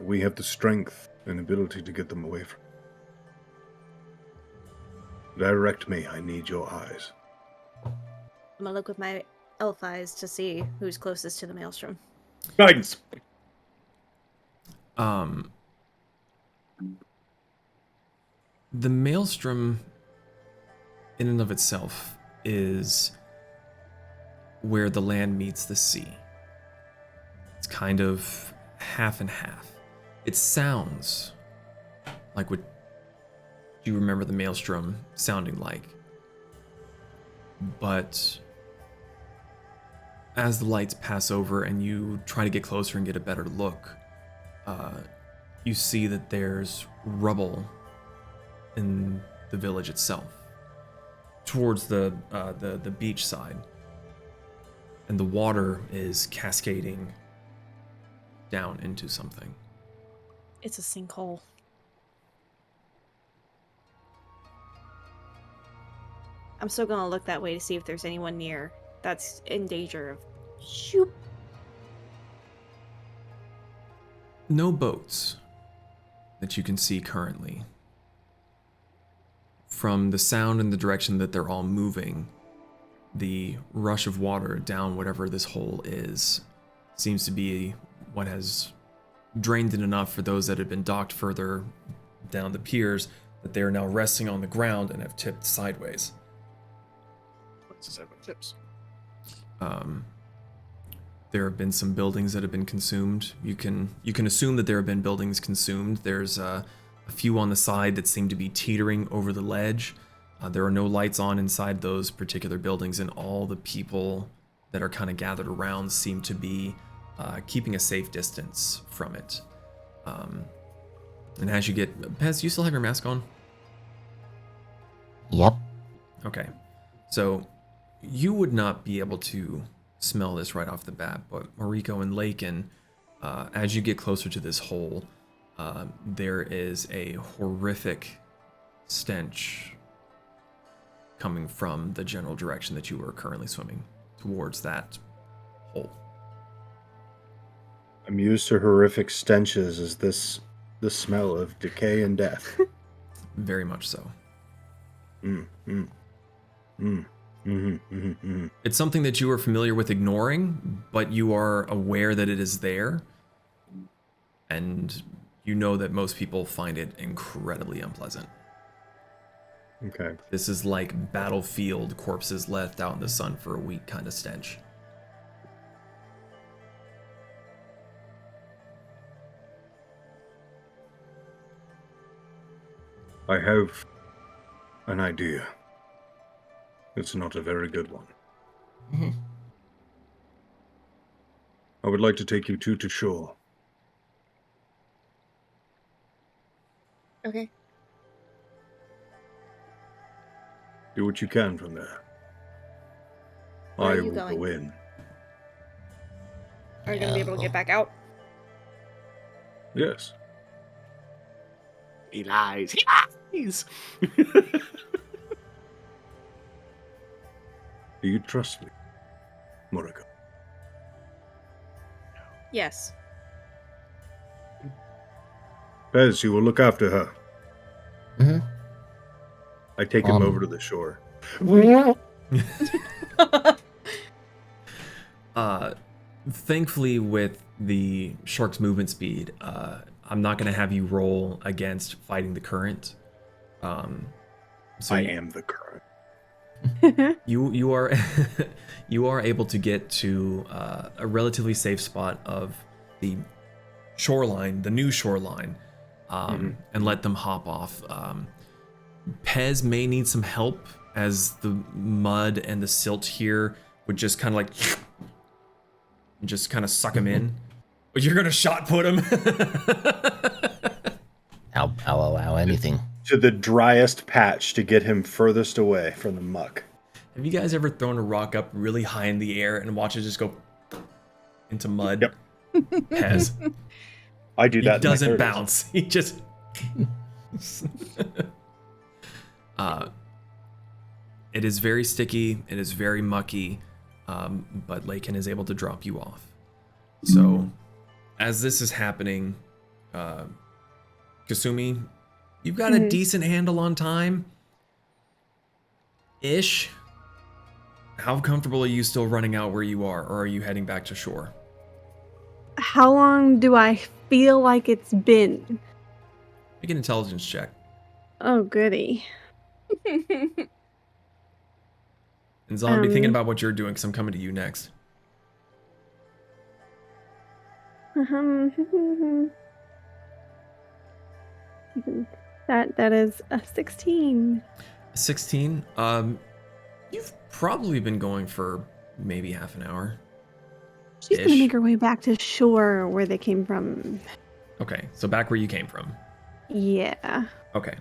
We have the strength and ability to get them away from it. Direct me. I need your eyes. I'm gonna look with my elf eyes to see who's closest to the maelstrom. Guidance. The maelstrom in and of itself is where the land meets the sea. It's kind of half and half. It sounds like what you remember the maelstrom sounding like. But as the lights pass over and you try to get closer and get a better look, you see that there's rubble in the village itself, towards the beach side, and the water is cascading down into something. It's a sinkhole. I'm still gonna look that way to see if there's anyone near that's in danger of shoot. No boats that you can see currently. From the sound and the direction that they're all moving, the rush of water down whatever this hole is seems to be what has drained it enough for those that had been docked further down the piers that they are now resting on the ground and have tipped sideways. Tips. There have been some buildings that have been consumed. You can assume that there have been buildings consumed. There's a few on the side that seem to be teetering over the ledge. There are no lights on inside those particular buildings, and all the people that are kind of gathered around seem to be keeping a safe distance from it. And as you get... Pez, you still have your mask on? Yep. Okay. So you would not be able to smell this right off the bat, but Moriko and Lakin, as you get closer to this hole, there is a horrific stench coming from the general direction that you are currently swimming towards that hole. I'm used to horrific stenches. Is this the smell of decay and death? Very much so. It's something that you are familiar with ignoring, but you are aware that it is there. And you know that most people find it incredibly unpleasant. Okay. This is like battlefield corpses left out in the sun for a week kind of stench. I have an idea. It's not a very good one. I would like to take you two to shore. Okay. Do what you can from there. Where are I you will going? go in. Are you gonna be able to get back out? Yes. He lies. He lies. Do you trust me, Moriko? Yes. Pez, you will look after her. Mm-hmm. I take him over to the shore. Thankfully, with the shark's movement speed, I'm not going to have you roll against fighting the current. So I you- am the current. You are you are able to get to a relatively safe spot of the shoreline, the new shoreline, and let them hop off. Pez may need some help as the mud and the silt here would just kind of like just kind of suck him in. But you're gonna shot put him. I'll allow anything. To the driest patch to get him furthest away from the muck. Have you guys ever thrown a rock up really high in the air and watch it just go into mud? Yep. Pez. I do that. He in my doesn't 30s. bounce. He just. It is very sticky. It is very mucky, but Lakin is able to drop you off. So, as this is happening, Kasumi, you've got a decent handle on time. Ish. How comfortable are you still running out where you are, or are you heading back to shore? How long do I feel like it's been? Make an intelligence check. Oh, goody. And Zon, be thinking about what you're doing, because I'm coming to you next. That is a 16. 16. You've probably been going for maybe half an hour. She's gonna make her way back to shore where they came from. Okay, so back where you came from. Yeah. Okay.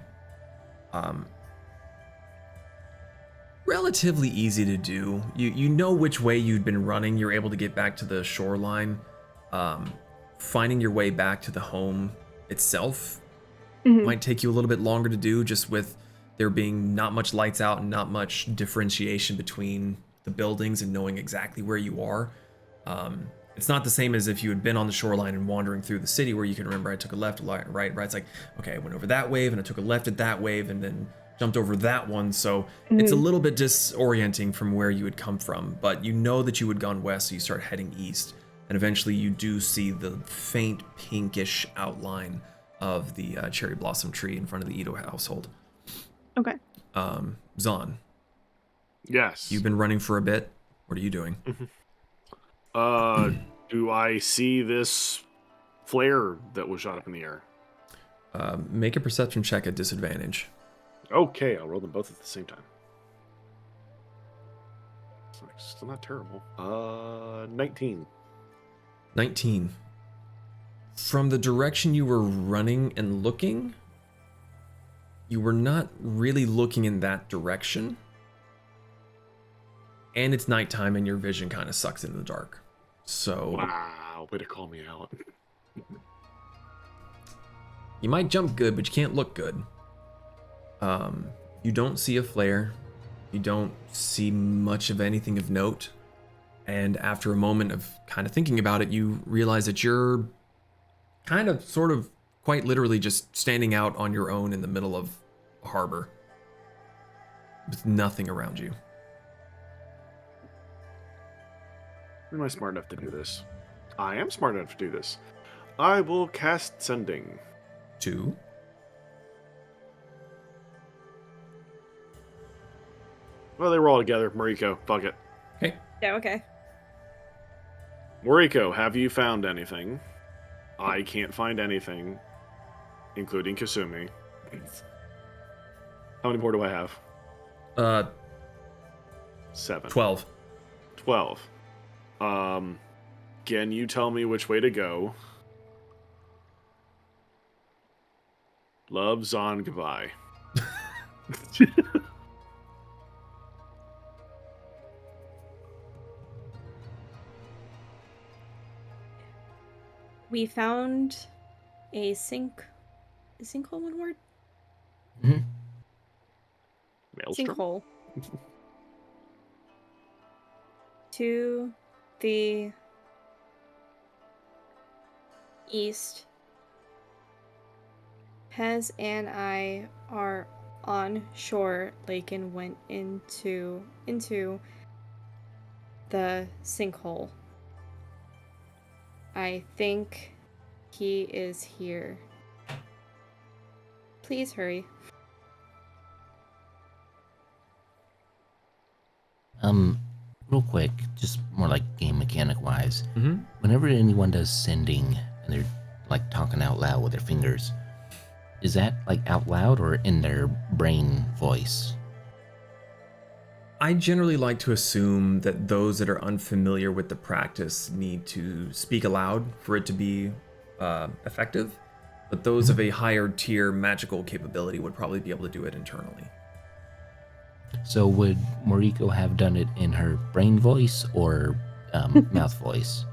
Relatively easy to do. You know which way you'd been running. You're able to get back to the shoreline. Finding your way back to the home itself might take you a little bit longer to do, just with there being not much lights out and not much differentiation between the buildings and knowing exactly where you are. It's not the same as if you had been on the shoreline and wandering through the city where you can remember I took a left, right. It's like, okay, I went over that wave and I took a left at that wave and then jumped over that one. So it's a little bit disorienting from where you had come from, but you know that you had gone west, so you start heading east. And eventually you do see the faint pinkish outline of the cherry blossom tree in front of the Ito household. Okay. Zon, Yes. you've been running for a bit. What are you doing? Do I see this flare that was shot up in the air? Make a perception check at disadvantage. Okay, I'll roll them both at the same time. Still not terrible. 19. 19. From the direction you were running and looking, you were not really looking in that direction. And it's nighttime and your vision kind of sucks into the dark. So... Wow, way to call me out. You might jump good, but you can't look good. You don't see a flare. You don't see much of anything of note. And after a moment of kind of thinking about it, you realize that you're kind of, sort of, quite literally just standing out on your own in the middle of a harbor. With nothing around you. Am I smart enough to do this? I am smart enough to do this. I will cast Sending. 2. Well, they were all together. Moriko, fuck it. Okay. Yeah, okay. Moriko, have you found anything? I can't find anything, including Kasumi. How many more do I have? 7. 12. 12. Can you tell me which way to go? Love, Zon, goodbye. We found a sinkhole, one word? Maelstrom? Sinkhole. To the east. Pez and I are on shore. Lakin went into the sinkhole. I think he is here. Please hurry. Real quick, just more like game mechanic wise. Mm-hmm. Whenever anyone does sending and they're like talking out loud with their fingers, is that like out loud or in their brain voice? I generally like to assume that those that are unfamiliar with the practice need to speak aloud for it to be effective, but those of a higher tier magical capability would probably be able to do it internally. So would Moriko have done it in her brain voice or mouth voice?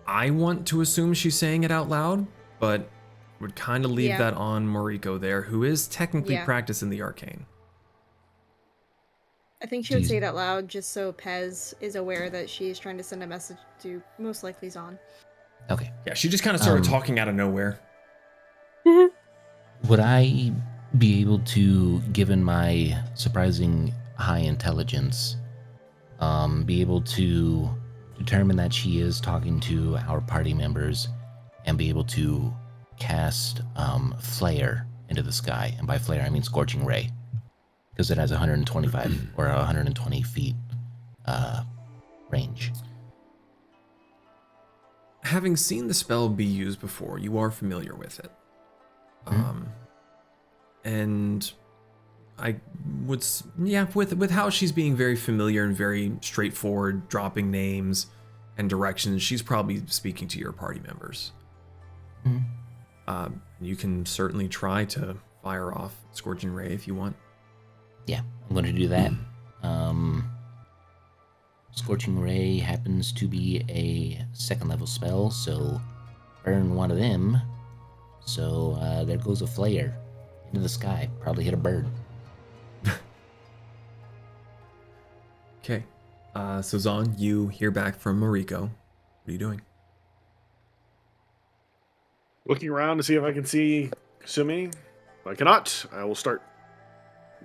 I want to assume she's saying it out loud, but would kind of leave that on Moriko there, who is technically practicing the arcane. I think she would say it out loud just so Pez is aware that she is trying to send a message to most likely Zahn. Okay. Yeah, she just kind of started talking out of nowhere. Would I be able to, given my surprising high intelligence, be able to determine that she is talking to our party members and be able to cast Flare into the sky? And by Flare, I mean Scorching Ray. Because it has 125 or 120 feet range. Having seen the spell be used before, you are familiar with it. And I would, with how she's being very familiar and very straightforward, dropping names and directions, she's probably speaking to your party members. You can certainly try to fire off Scorching Ray if you want. Yeah, I'm going to do that. Scorching Ray happens to be a 2nd level spell, so burn one of them. So there goes a flare into the sky. Probably hit a bird. Okay. So Zahn, you hear back from Moriko. What are you doing? Looking around to see if I can see Kasumi. If I cannot, I will start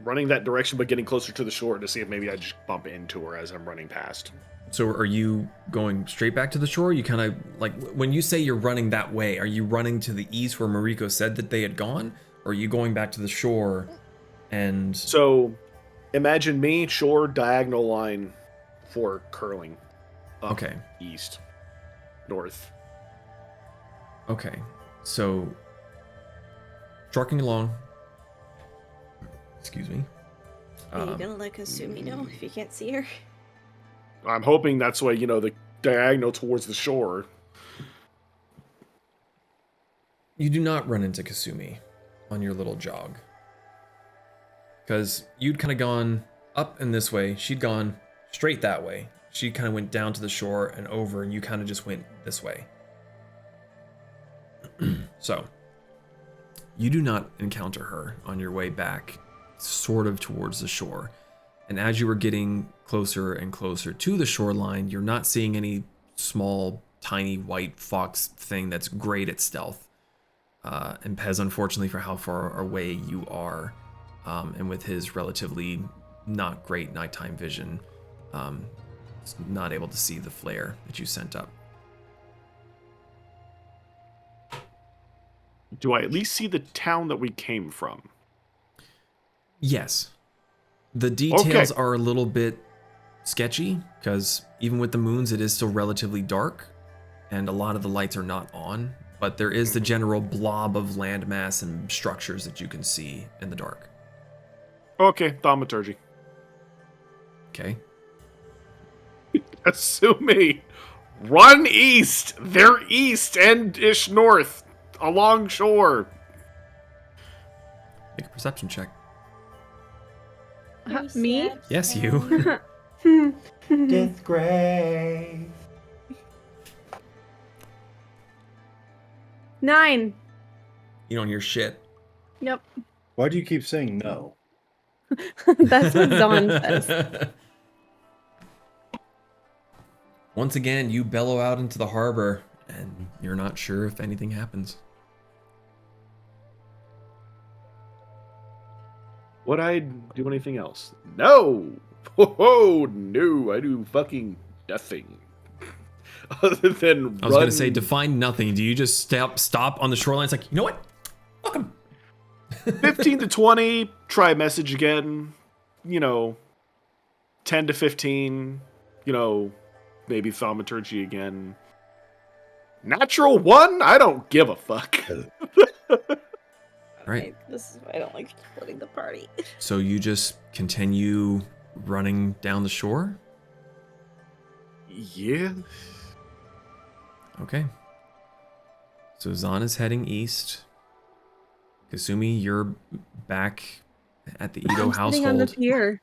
running that direction, but getting closer to the shore to see if maybe I just bump into her as I'm running past. So are you going straight back to the shore? You kind of, like, when you say you're running that way, are you running to the east where Moriko said that they had gone? Or are you going back to the shore and... So, imagine me, shore, diagonal line for curling. Up, okay. East. North. Okay. So, trucking along. Excuse me. Are you gonna let Kasumi know if you can't see her? I'm hoping that's why, the diagonal towards the shore. You do not run into Kasumi on your little jog. Because you'd kind of gone up and this way. She'd gone straight that way. She kind of went down to the shore and over, and you kind of just went this way. So, you do not encounter her on your way back, sort of towards the shore. And as you were getting closer and closer to the shoreline, you're not seeing any small, tiny white fox thing that's great at stealth. And Pez, unfortunately, for how far away you are, and with his relatively not great nighttime vision, is not able to see the flare that you sent up. Do I at least see the town that we came from? Yes. The details are a little bit sketchy, because even with the moons, it is still relatively dark, and a lot of the lights are not on, but there is the general blob of landmass and structures that you can see in the dark. Okay, thaumaturgy. Okay. Kasumi, run east! They're east and ish north, along shore. Make a perception check. Me? Yes, you. Disgrace. 9. You don't hear shit. Yep. Why do you keep saying no? That's what Zahn says. Once again, you bellow out into the harbor, and you're not sure if anything happens. Would I do anything else? No! Oh, no, I do fucking nothing. Other than I was going to say, define nothing. Do you just stop on the shoreline? It's like, you know what? Fuck 'em. 15 to 20, try message again. 10 to 15, maybe thaumaturgy again. Natural 1? I don't give a fuck. Right. This is why I don't like splitting the party. So you just continue running down the shore? Yeah. Okay. So Zan is heading east. Kasumi, you're back at the Ito household. Sitting on the pier.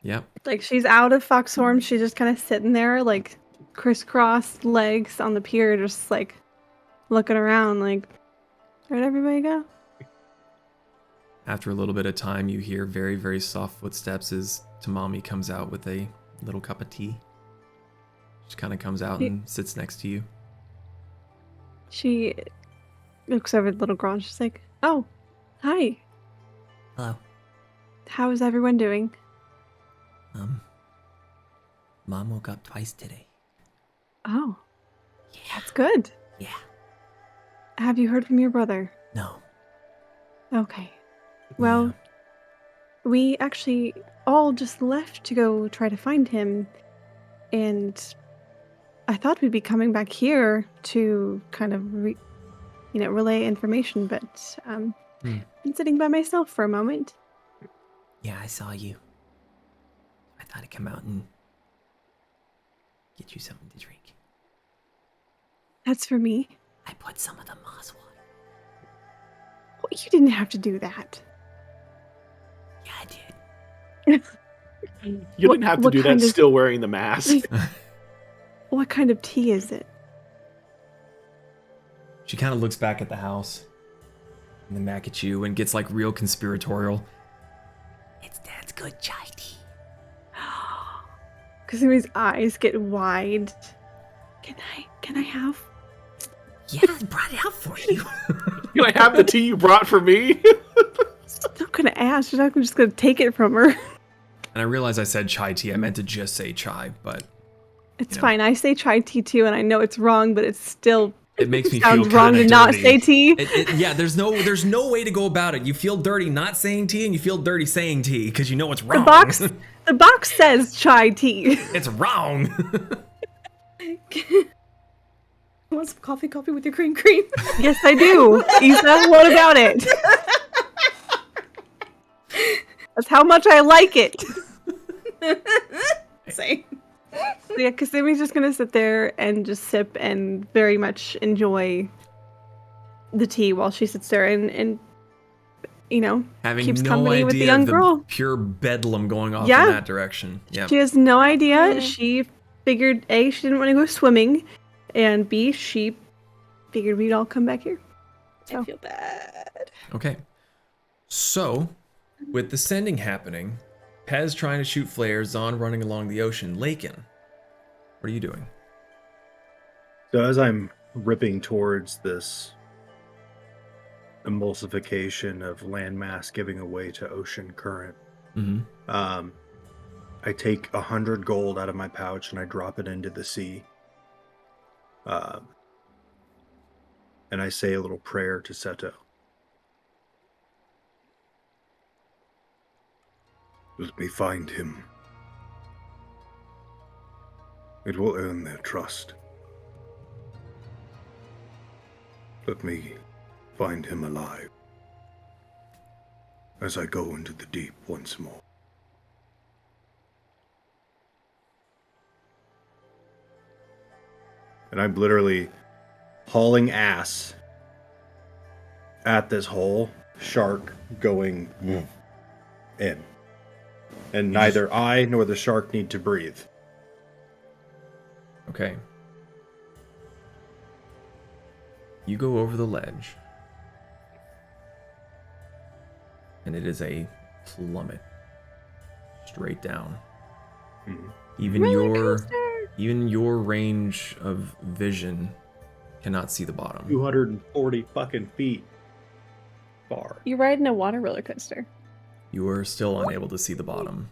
Yep. Like, she's out of Foxhorn. She's just kind of sitting there, like, crisscrossed legs on the pier, just, like, looking around, like, where'd everybody go? After a little bit of time, you hear very, very soft footsteps as Tamami comes out with a little cup of tea. She kind of comes out and sits next to you. She looks over at the little girl and she's like, oh, hi. Hello. How is everyone doing? Mom woke up twice today. Oh, that's good. Yeah. Have you heard from your brother? No. Okay. Well, we actually all just left to go try to find him, and I thought we'd be coming back here to kind of, relay information, but I'm sitting by myself for a moment. Yeah, I saw you. I thought I'd come out and get you something to drink. That's for me. I put some of the moss water. Well, you didn't have to do that. Yeah, I did. You didn't have to do that still wearing the mask. What kind of tea is it? She kind of looks back at the house and then back at you and gets like real conspiratorial. It's Dad's good chai tea. Kasumi's eyes get wide. Can I have? Yeah, I brought it out for you. Can I have the tea you brought for me? I'm not gonna ask. You're not just gonna take it from her. And I realize I said chai tea. I meant to just say chai, but It's fine. I say chai tea too, and I know it's wrong, but it's still it makes me feel sounds wrong to not say tea. Yeah, there's no way to go about it. You feel dirty not saying tea, and you feel dirty saying tea because you know it's wrong. The box says chai tea. It's wrong. You want some coffee with your cream? Yes, I do. Isa, what about it? That's how much I like it. Same. So yeah, Kasumi's just gonna sit there and just sip and very much enjoy the tea while she sits there and Having keeps no company idea with the young of girl. Pure bedlam going off Yeah. in that direction. Yeah. She has no idea. She figured A, she didn't want to go swimming, and B, she figured we'd all come back here. I feel bad. Okay. So, with the sending happening, Pez trying to shoot flares, Zon running along the ocean, Lakin, what are you doing? So as I'm ripping towards this emulsification of landmass giving away to ocean current, I take 100 gold out of my pouch and I drop it into the sea. And I say a little prayer to Seto. Let me find him. It will earn their trust. Let me find him alive as I go into the deep once more. And I'm literally hauling ass at this whole shark going in. And neither I nor the shark need to breathe. Okay. You go over the ledge. And it is a plummet. Straight down. Even your range of vision cannot see the bottom. 240 fucking feet far. You're riding a water roller coaster. You are still unable to see the bottom.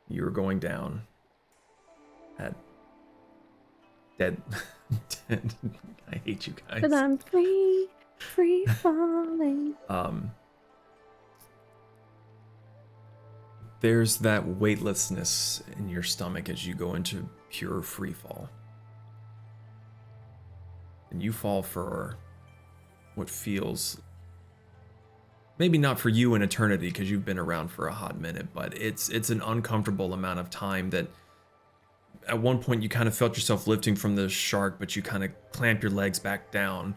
You're going down at dead. I hate you guys. But I'm free falling. There's that weightlessness in your stomach as you go into pure free fall. And you fall for what feels, maybe not for you an eternity because you've been around for a hot minute, but it's an uncomfortable amount of time that at one point you kind of felt yourself lifting from the shark, but you kind of clamp your legs back down.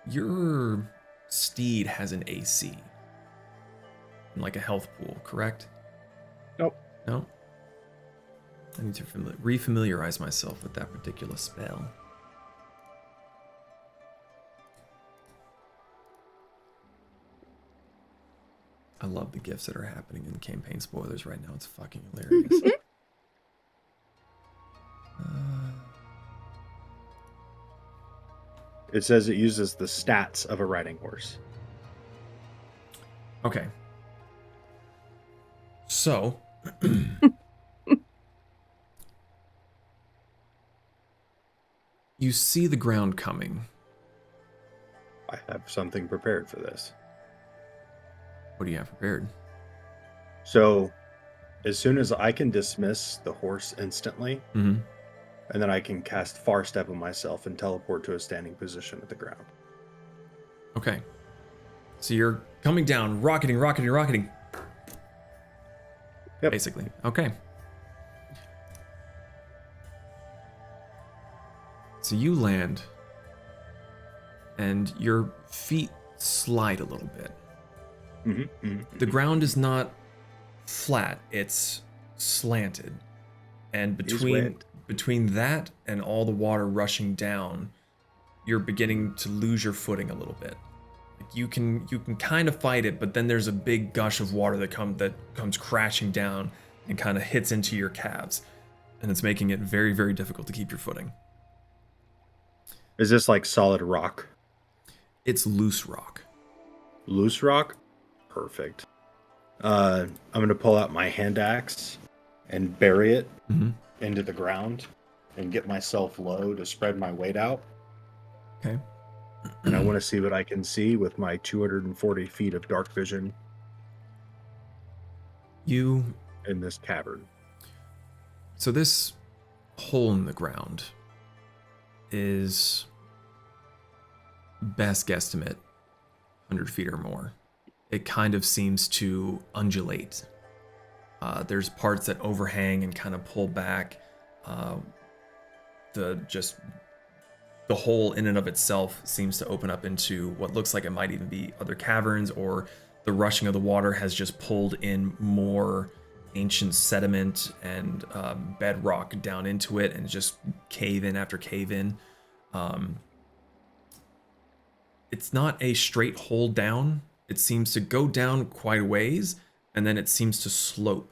Your steed has an AC, like a health pool, correct? Nope. No? I need to refamiliarize myself with that particular spell. I love the gifts that are happening in the campaign spoilers right now. It's fucking hilarious. It says it uses the stats of a riding horse. Okay. So, you see the ground coming. I have something prepared for this. What do you have prepared? So, as soon as I can dismiss the horse instantly, Mm-hmm. and then I can cast Far Step on myself and teleport to a standing position at the ground. Okay. So you're coming down, rocketing. Yep. Basically. Okay. So you land, and your feet slide a little bit. The ground is not flat, it's slanted. And between that and all the water rushing down, you're beginning to lose your footing a little bit. Like you can kind of fight it, but then there's a big gush of water that comes crashing down and kind of hits into your calves, and it's making it very, very difficult to keep your footing. Is this like solid rock? It's loose rock. Loose rock? Perfect. I'm going to pull out my hand axe and bury it into the ground and get myself low to spread my weight out. Okay. And I want to see what I can see with my 240 feet of dark vision. You in this cavern. So this hole in the ground is best guesstimate 100 feet or more. It kind of seems to undulate. There's parts that overhang and kind of pull back. The hole in and of itself seems to open up into what looks like it might even be other caverns, or the rushing of the water has just pulled in more ancient sediment and bedrock down into it, and just cave in after cave in. It's not a straight hole down. It seems to go down quite a ways, and then it seems to slope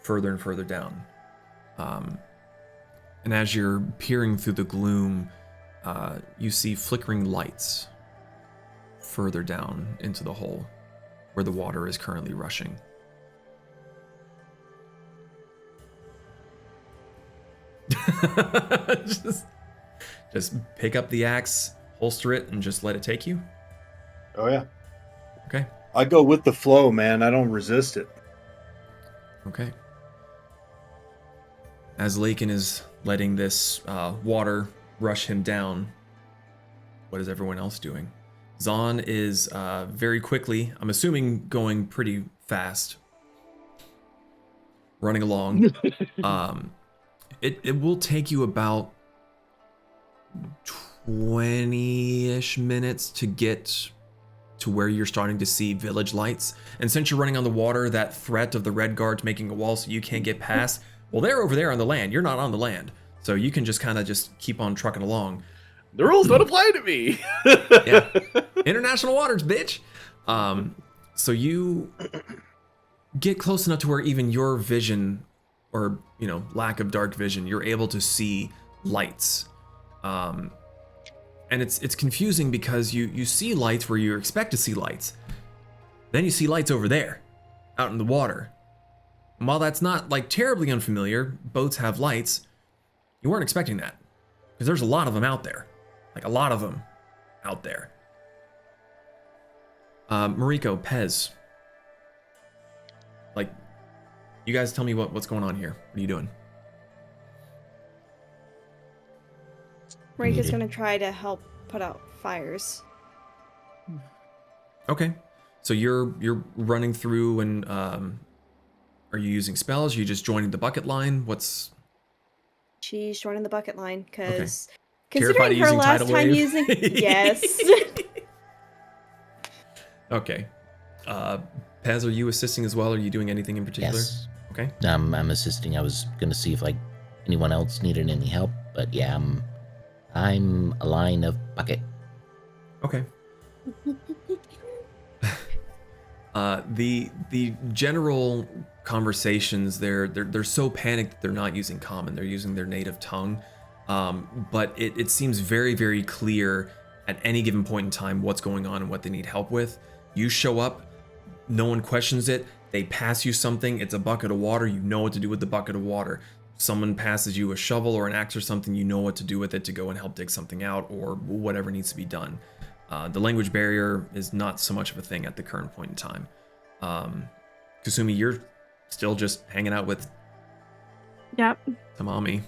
further and further down. And as you're peering through the gloom, you see flickering lights further down into the hole where the water is currently rushing. just pick up the axe, holster it, and just let it take you? Oh, yeah. Okay. I go with the flow, man. I don't resist it. Okay. As Lakin is letting this water rush him down, what is everyone else doing? Zahn is very quickly, I'm assuming going pretty fast, running along. It will take you about 20-ish minutes to get to where you're starting to see village lights. And since you're running on the water, that threat of the red guards making a wall so you can't get past, well, they're over there on the land. You're not on the land. So you can just kind of just keep on trucking along. The rules don't apply to me. Yeah. International waters, bitch. So you get close enough to where even your vision, or, you know, lack of dark vision, you're able to see lights. And it's confusing because you see lights where you expect to see lights. Then you see lights over there, out in the water. And while that's not like terribly unfamiliar, boats have lights, you weren't expecting that. Because there's a lot of them out there. Like a lot of them out there. Moriko, Pez. Like, you guys tell me what's going on here. What are you doing? Marika's gonna try to help put out fires. Okay. So you're running through and are you using spells? Are you just joining the bucket line? What's She's joining the bucket line because Terrified of considering her using last tidal time wave? using yes. Okay. Pez, are you assisting as well? Are you doing anything in particular? Yes. Okay. I'm assisting. I was gonna see if like anyone else needed any help, but yeah, I'm a line of bucket. Okay. The general conversations they're so panicked that they're not using common, they're using their native tongue. But it seems very, very clear at any given point in time what's going on and what they need help with. You show up, no one questions it, they pass you something, it's a bucket of water, you know what to do with the bucket of water. Someone passes you a shovel or an axe or something, you know what to do with it to go and help dig something out or whatever needs to be done. The language barrier is not so much of a thing at the current point in time. Kasumi, you're still just hanging out with Yep. Tamami.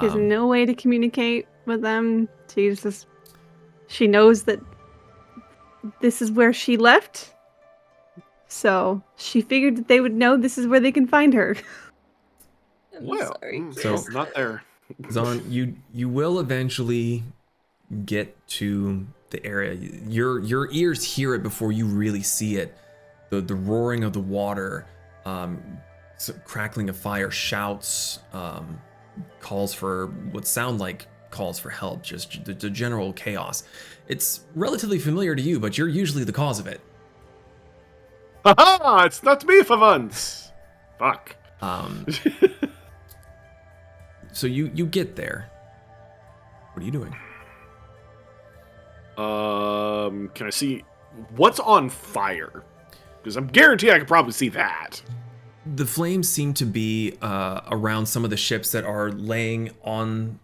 There's no way to communicate with them. She knows that this is where she left. So she figured that they would know this is where they can find her. Well, So- so not there. Zon, you will eventually get to the area. Your ears hear it before you really see it. The roaring of the water, crackling of fire, shouts, calls for what sound like calls for help, just the general chaos. It's relatively familiar to you, but you're usually the cause of it. Haha! It's not me for once. Fuck. So you get there. What are you doing? Can I see what's on fire? Because I'm guaranteed I could probably see that. The flames seem to be around some of the ships that are laying on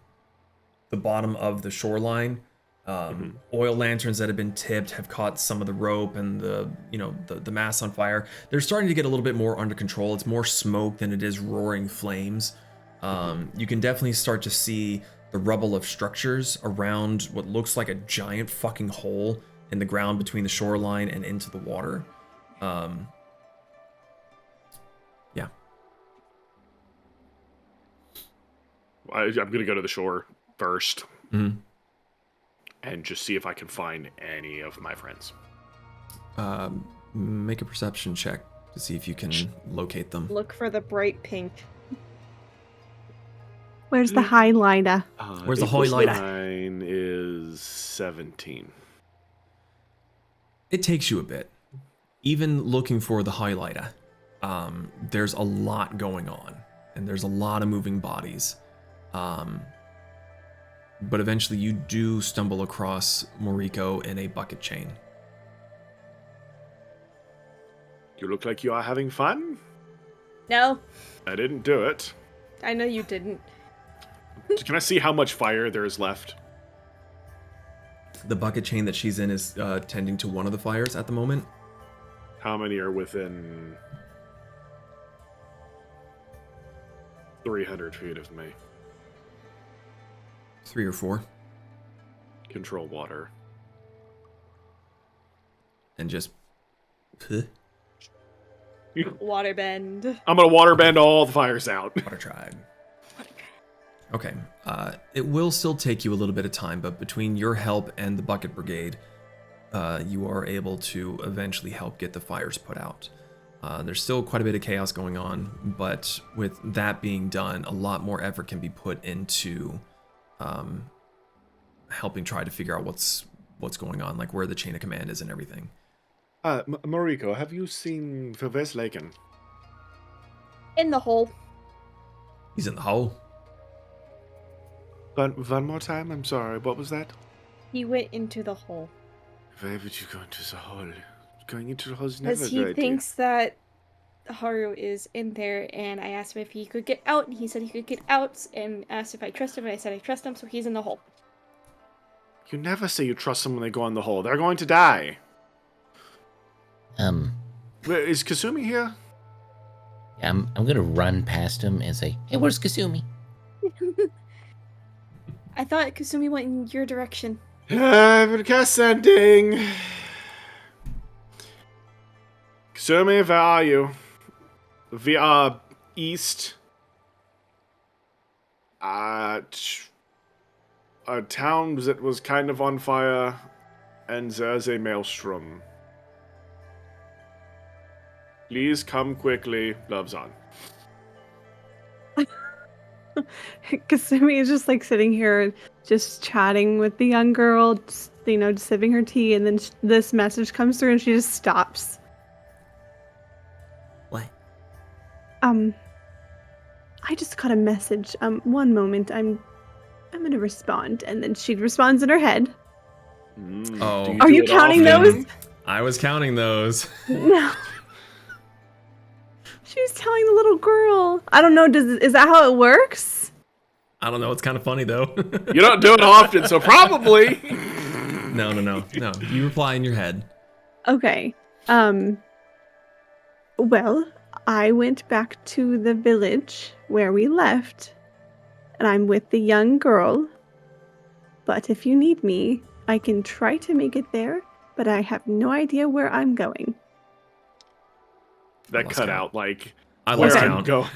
the bottom of the shoreline. Oil lanterns that have been tipped have caught some of the rope and the masts on fire. They're starting to get a little bit more under control. It's more smoke than it is roaring flames. You can definitely start to see the rubble of structures around what looks like a giant fucking hole in the ground between the shoreline and into the water. Yeah. I'm gonna go to the shore first Mhm. and just see if I can find any of my friends. Make a perception check to see if you can locate them. Look for the bright pink. Where's the highlighter? Where's the 8 plus highlighter? 9 is 17. It takes you a bit. Even looking for the highlighter, there's a lot going on, and there's a lot of moving bodies. But eventually you do stumble across Moriko in a bucket chain. You look like you are having fun. No, I didn't do it. I know you didn't. Can I see how much fire there is left? The bucket chain that she's in is tending to one of the fires at the moment. How many are within 300 feet of me? 3 or 4. Control water. And just... Waterbend. I'm gonna waterbend all the fires out. Water tribe. Okay, it will still take you a little bit of time, but between your help and the bucket brigade, you are able to eventually help get the fires put out. There's still quite a bit of chaos going on, but with that being done, a lot more effort can be put into helping try to figure out what's going on, like where the chain of command is and everything. Moriko, have you seen Fluff Lakin? In the hole. He's in the hole. One more time, I'm sorry, what was that? He went into the hole. Why would you go into the hole? Going into the hole is never a Because good he idea. thinks that Haru is in there, and I asked him if he could get out, and he said he could get out, and asked if I trust him, and I said I trust him, so he's in the hole. You never say you trust someone when they go in the hole. They're going to die. Wait, is Kasumi here? Yeah, I'm gonna run past him and say, "Hey, where's Kasumi?" I thought Kasumi went in your direction. Cast sending. Kasumi, where are you? We are east. At a town that was kind of on fire, and there's a maelstrom. Please come quickly. Gloves on. Kasumi is just like sitting here, just chatting with the young girl, just, just sipping her tea, and then this message comes through, and she just stops. What? I just got a message. One moment. I'm gonna respond, and then she responds in her head. Oh, Are you counting those? I was counting those. No. She was telling the little girl. I don't know. Is that how it works? I don't know. It's kind of funny though. You don't do it often, so probably. No. You reply in your head. Okay. Well, I went back to the village where we left, and I'm with the young girl. But if you need me, I can try to make it there, but I have no idea where I'm going. That cut out like I lost where count. I'm going.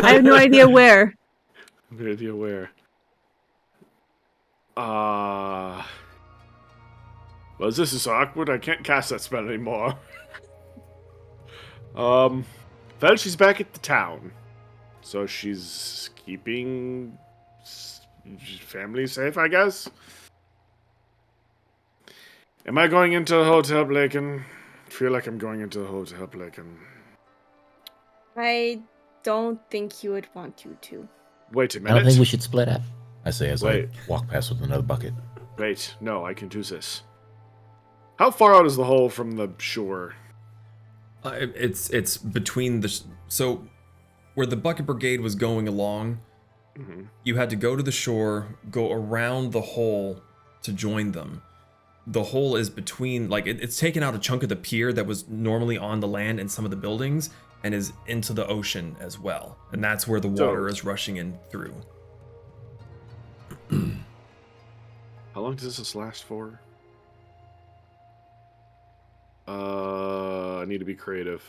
I have no idea where. No idea where. Well, this is awkward. I can't cast that spell anymore. Well, she's back at the town, so she's keeping family safe, I guess. Am I going into the hotel, Lakin? Feel like I'm going into the hotel, Lakin. I don't think you would want you to. Wait a I minute. don't think we should split up. I say as Wait. I walk past with another bucket. Wait, no, I can do this. How far out is the hole from the shore? It's between the so where the bucket brigade was going along. Mm-hmm. You had to go to the shore, go around the hole to join them. The hole is between, like, it's taken out a chunk of the pier that was normally on the land and some of the buildings, and is into the ocean as well. And that's where the water is rushing in through. How long does this last for? I need to be creative.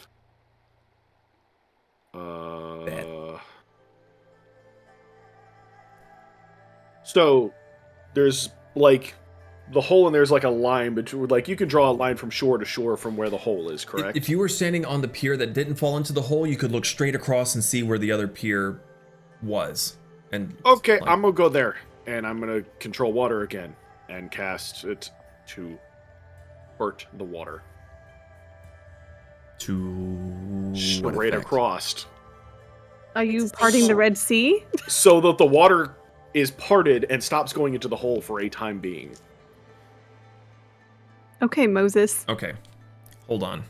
So, there's, like, the hole and there's, like, a line between, like, you can draw a line from shore to shore from where the hole is, correct? If you were standing on the pier that didn't fall into the hole, you could look straight across and see where the other pier was. And okay, I'm gonna go there, and I'm gonna control water again, and cast it to hurt the water. To straight across. Are you parting the Red Sea? So that the water is parted and stops going into the hole for a time being. Okay, Moses. Okay, hold on.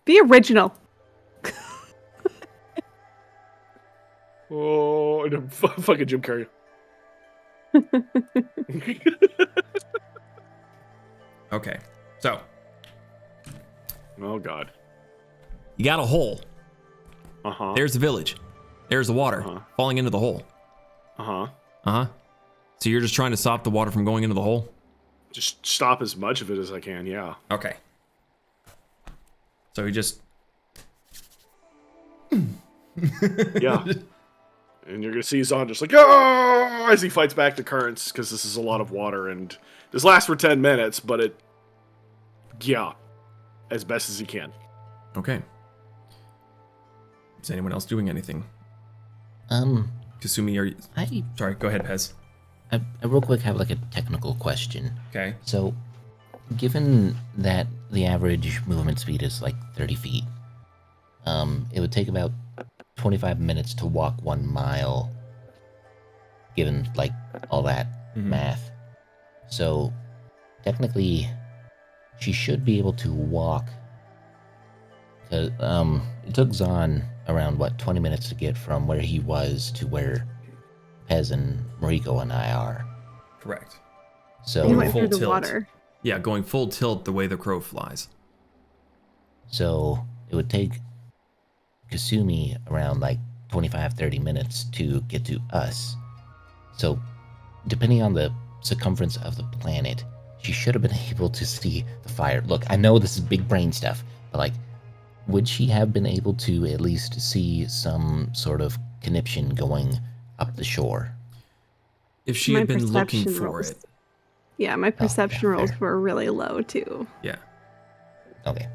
Be original. Oh, and fucking Jim Carrey. Okay, so. Oh, God. You got a hole. Uh-huh. There's the village. There's the water falling into the hole. Uh-huh. Uh-huh. So you're just trying to stop the water from going into the hole? Just stop as much of it as I can, yeah. Okay. So he just... Yeah. And you're going to see Zahn just like, oh, as he fights back the currents, because this is a lot of water, and this lasts for 10 minutes, but it... Yeah. As best as he can. Okay. Is anyone else doing anything? Kasumi, are you... Sorry, go ahead, Pez. I real quick have like a technical question. Okay. So, given that the average movement speed is like 30 feet, it would take about 25 minutes to walk 1 mile, given like all that math. So, technically, she should be able to walk. Cause it took Zahn around 20 minutes to get from where he was to where Pez and Moriko and I are. Correct. So He went through the water. Yeah, going full tilt the way the crow flies. So it would take Kasumi around like 25, 30 minutes to get to us. So depending on the circumference of the planet, she should have been able to see the fire. Look, I know this is big brain stuff, but like, would she have been able to at least see some sort of conniption going up the shore? If she had been looking for it. Yeah, my perception rolls fair. were really low too. Yeah. Okay.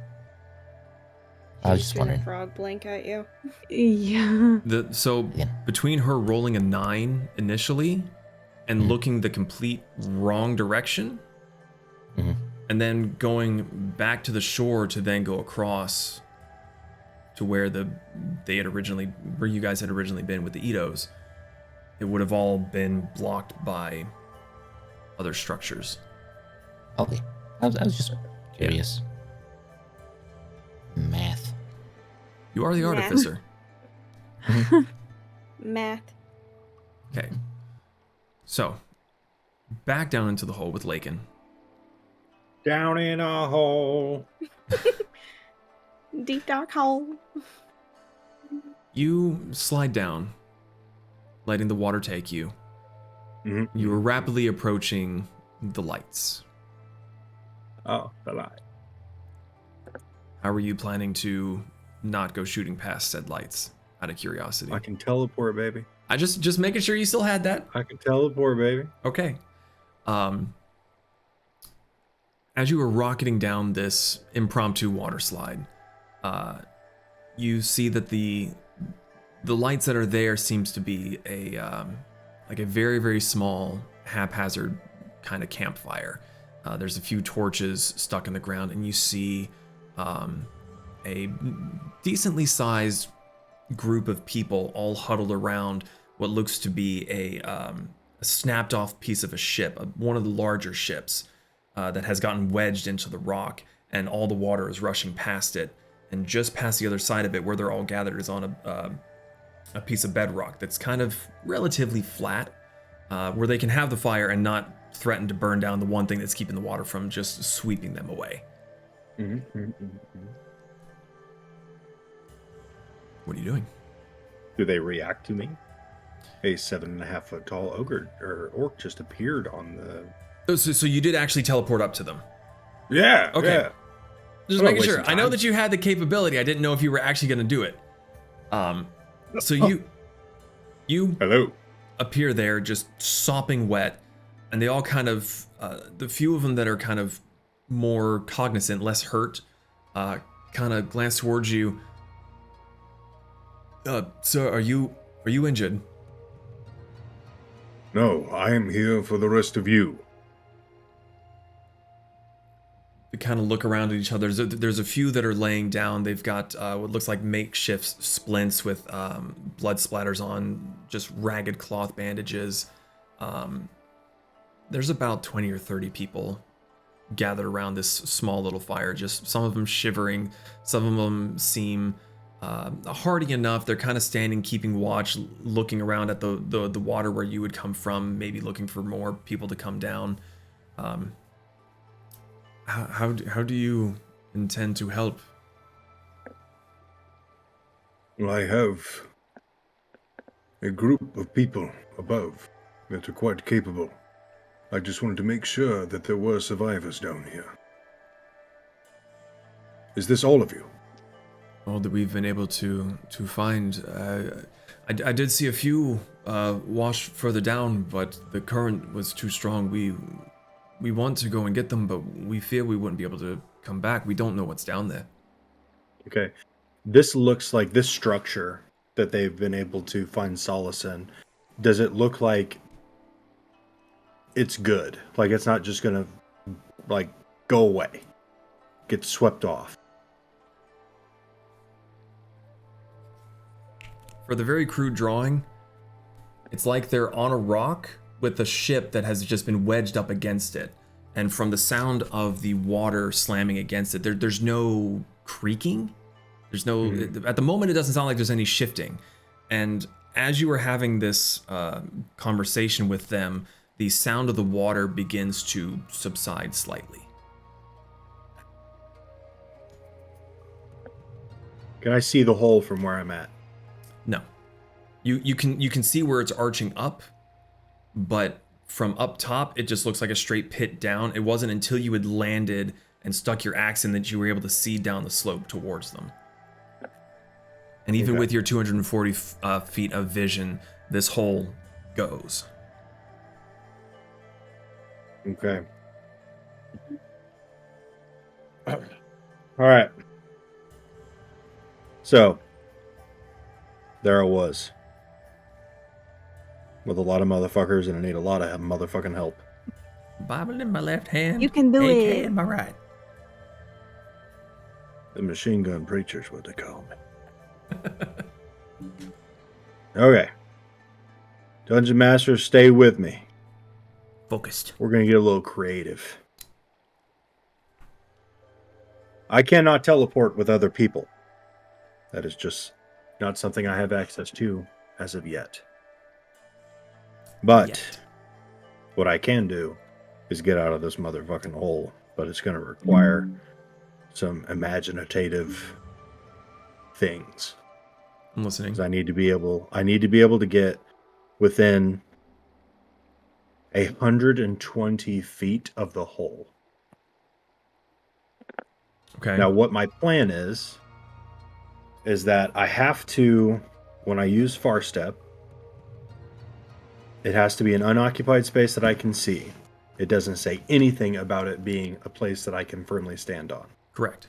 I was just wondering. Frog blink at you. Yeah. So between her rolling a 9 initially and looking the complete wrong direction, and then going back to the shore to then go across to where where you guys had originally been with the Itos, it would have all been blocked by other structures. Okay. I was just curious. Math. You are the Math. artificer. Math. Okay. So, back down into the hole with Lakin. Down in a hole. Deep dark hole. You slide down, letting the water take you. You are rapidly approaching the lights. Oh, the light. How are you planning to not go shooting past said lights, out of curiosity? I can teleport, baby. I just making sure you still had that. I can teleport, baby. Okay. As you were rocketing down this impromptu water slide, you see that the lights that are there seems to be a very, very small, haphazard kind of campfire. There's a few torches stuck in the ground, and you see a decently sized group of people all huddled around what looks to be a snapped off piece of a ship, one of the larger ships that has gotten wedged into the rock, and all the water is rushing past it. And just past the other side of it, where they're all gathered, is on a piece of bedrock that's kind of relatively flat, where they can have the fire and not threaten to burn down the one thing that's keeping the water from just sweeping them away. What are you doing? Do they react to me? A 7.5 foot tall ogre or orc just appeared on the. Oh, so you did actually teleport up to them? Yeah. Okay. Yeah. Just making sure. I know that you had the capability. I didn't know if you were actually going to do it. So you hello appear there, just sopping wet, and they all kind of the few of them that are kind of more cognizant, less hurt, kind of glance towards you. Sir, are you injured? No, I am here for the rest of you. They kind of look around at each other. There's a few that are laying down. They've got what looks like makeshift splints with blood splatters on just ragged cloth bandages. There's about 20 or 30 people gathered around this small little fire. Just some of them shivering. Some of them seem hardy enough. They're kind of standing, keeping watch, looking around at the water where you would come from, maybe looking for more people to come down. How do you intend to help? Well, I have a group of people above that are quite capable. I just wanted to make sure that there were survivors down here. Is this all of you? All that we've been able to find. I did see a few washed further down, but the current was too strong. We want to go and get them, but we fear we wouldn't be able to come back. We don't know what's down there. Okay. This looks like this structure that they've been able to find solace in. Does it look like it's good? Like it's not just gonna go away, get swept off? For the very crude drawing, it's like they're on a rock with a ship that has just been wedged up against it. And from the sound of the water slamming against it, there's no creaking. There's no, at the moment, it doesn't sound like there's any shifting. And as you were having this conversation with them, the sound of the water begins to subside slightly. Can I see the hole from where I'm at? No. You can see where it's arching up, but from up top, it just looks like a straight pit down. It wasn't until you had landed and stuck your axe in that you were able to see down the slope towards them. And even with your 240 feet of vision, this hole goes. Okay. All right. So, there I was. With a lot of motherfuckers, and I need a lot of motherfucking help. Bible in my left hand. You can do AK it. in my right. The machine gun preacher's what they call me. Okay. Dungeon Master, stay with me. Focused. We're going to get a little creative. I cannot teleport with other people. That is just not something I have access to as of yet. But what I can do is get out of this motherfucking hole. But it's going to require some imaginative things. I'm listening. 'Cause I need to be able to get within 120 feet of the hole. Okay. Now, what my plan is that I have to, when I use Far Step, it has to be an unoccupied space that I can see. It doesn't say anything about it being a place that I can firmly stand on. Correct.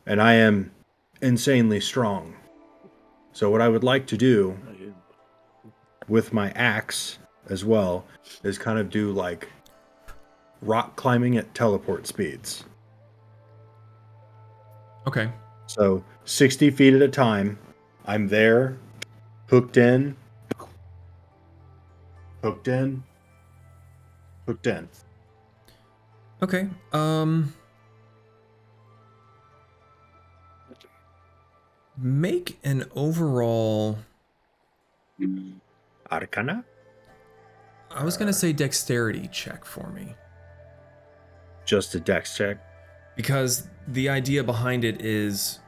And I am insanely strong. So what I would like to do with my axe as well is kind of do like rock climbing at teleport speeds. Okay. So 60 feet at a time, I'm there, hooked in, hooked in, hooked in. Okay. Make an overall Arcana? I was gonna say dexterity check for me. Just a dex check? Because the idea behind it is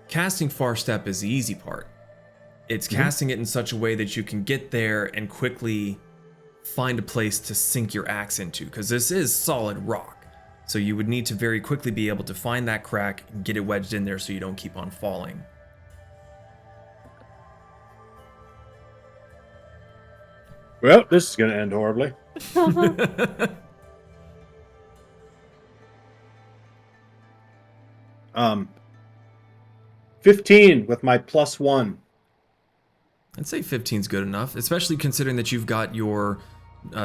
casting Far Step is the easy part. It's casting it in such a way that you can get there and quickly find a place to sink your axe into, because this is solid rock. So you would need to very quickly be able to find that crack and get it wedged in there so you don't keep on falling. Well, this is going to end horribly. 15 with my +1. I'd say 15 is good enough, especially considering that you've got your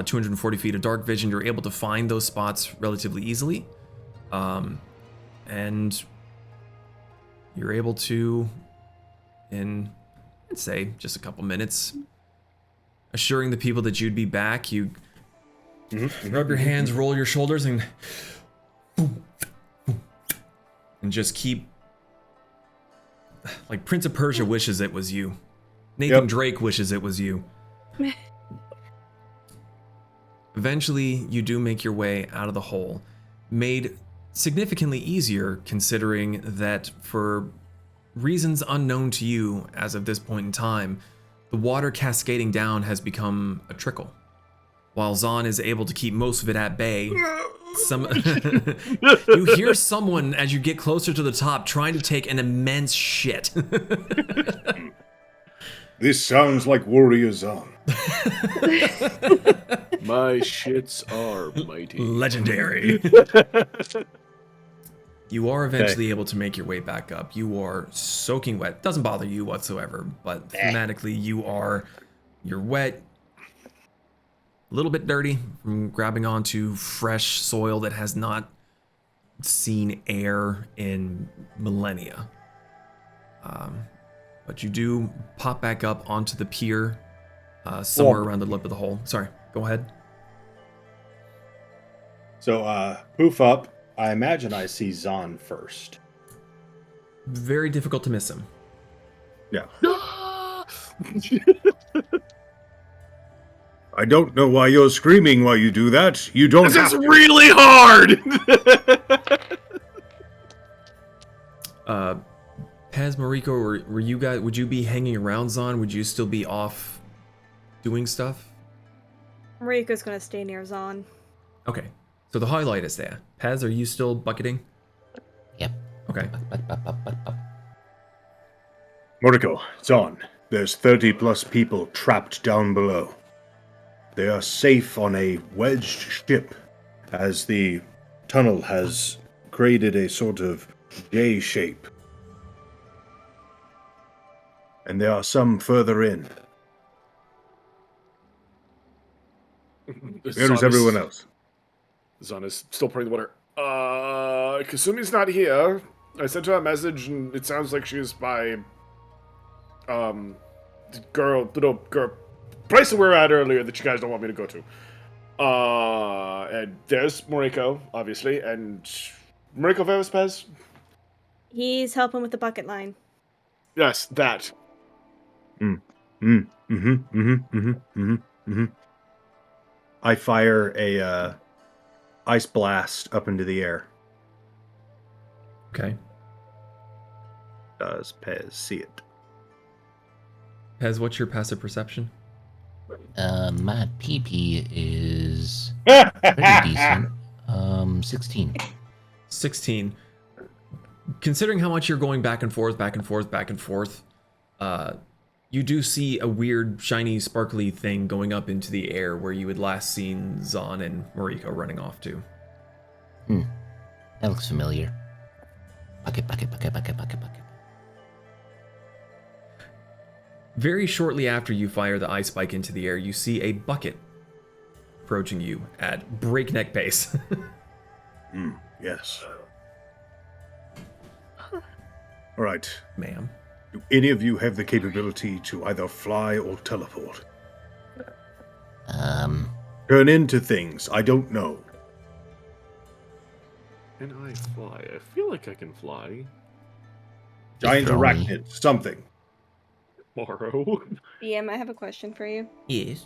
240 feet of dark vision. You're able to find those spots relatively easily. And you're able to, in, I'd say, just a couple minutes, assuring the people that you'd be back, you rub your hands, roll your shoulders, and just keep, like Prince of Persia wishes it was you. Nathan Drake wishes it was you. Eventually, you do make your way out of the hole, made significantly easier considering that for reasons unknown to you as of this point in time, the water cascading down has become a trickle. While Zahn is able to keep most of it at bay, you hear someone as you get closer to the top trying to take an immense shit. This sounds like Warrior Zahn. My shits are mighty. Legendary. You are eventually able to make your way back up. You are soaking wet. Doesn't bother you whatsoever, but thematically you're wet, a little bit dirty from grabbing onto fresh soil that has not seen air in millennia. But you do pop back up onto the pier somewhere around the lip of the hole. Sorry, go ahead. So, poof up. I imagine I see Zahn first. Very difficult to miss him. Yeah. I don't know why you're screaming while you do that. You don't have This is to. really hard! Pez, Moriko, or were you guys? Would you be hanging around Zon? Would you still be off doing stuff? Mariko's gonna stay near Zon. Okay, so the highlight is there. Pez, are you still bucketing? Yep. Okay. Moriko, it's on. There's 30 plus people trapped down below. They are safe on a wedged ship, as the tunnel has created a sort of J shape. And there are some further in. Where is everyone else? Zon is still pouring the water. Kasumi's not here. I sent her a message, and it sounds like she's by, little girl, place that we were at earlier that you guys don't want me to go to. And there's Moriko, obviously, and Moriko Veraspez. He's helping with the bucket line. Yes, that. I fire a ice blast up into the air. Okay. Does Pez see it? Pez, what's your passive perception? My PP is pretty decent. 16. 16. Considering how much you're going back and forth, you do see a weird, shiny, sparkly thing going up into the air where you had last seen Zon and Moriko running off to. That looks familiar. Bucket. Very shortly after you fire the ice spike into the air, you see a bucket approaching you at breakneck pace. Yes. All right. Ma'am. Do any of you have the capability to either fly or teleport? Turn into things. I don't know. Can I fly? I feel like I can fly. Giant arachnid. Something. Tomorrow. BM, I have a question for you. Yes.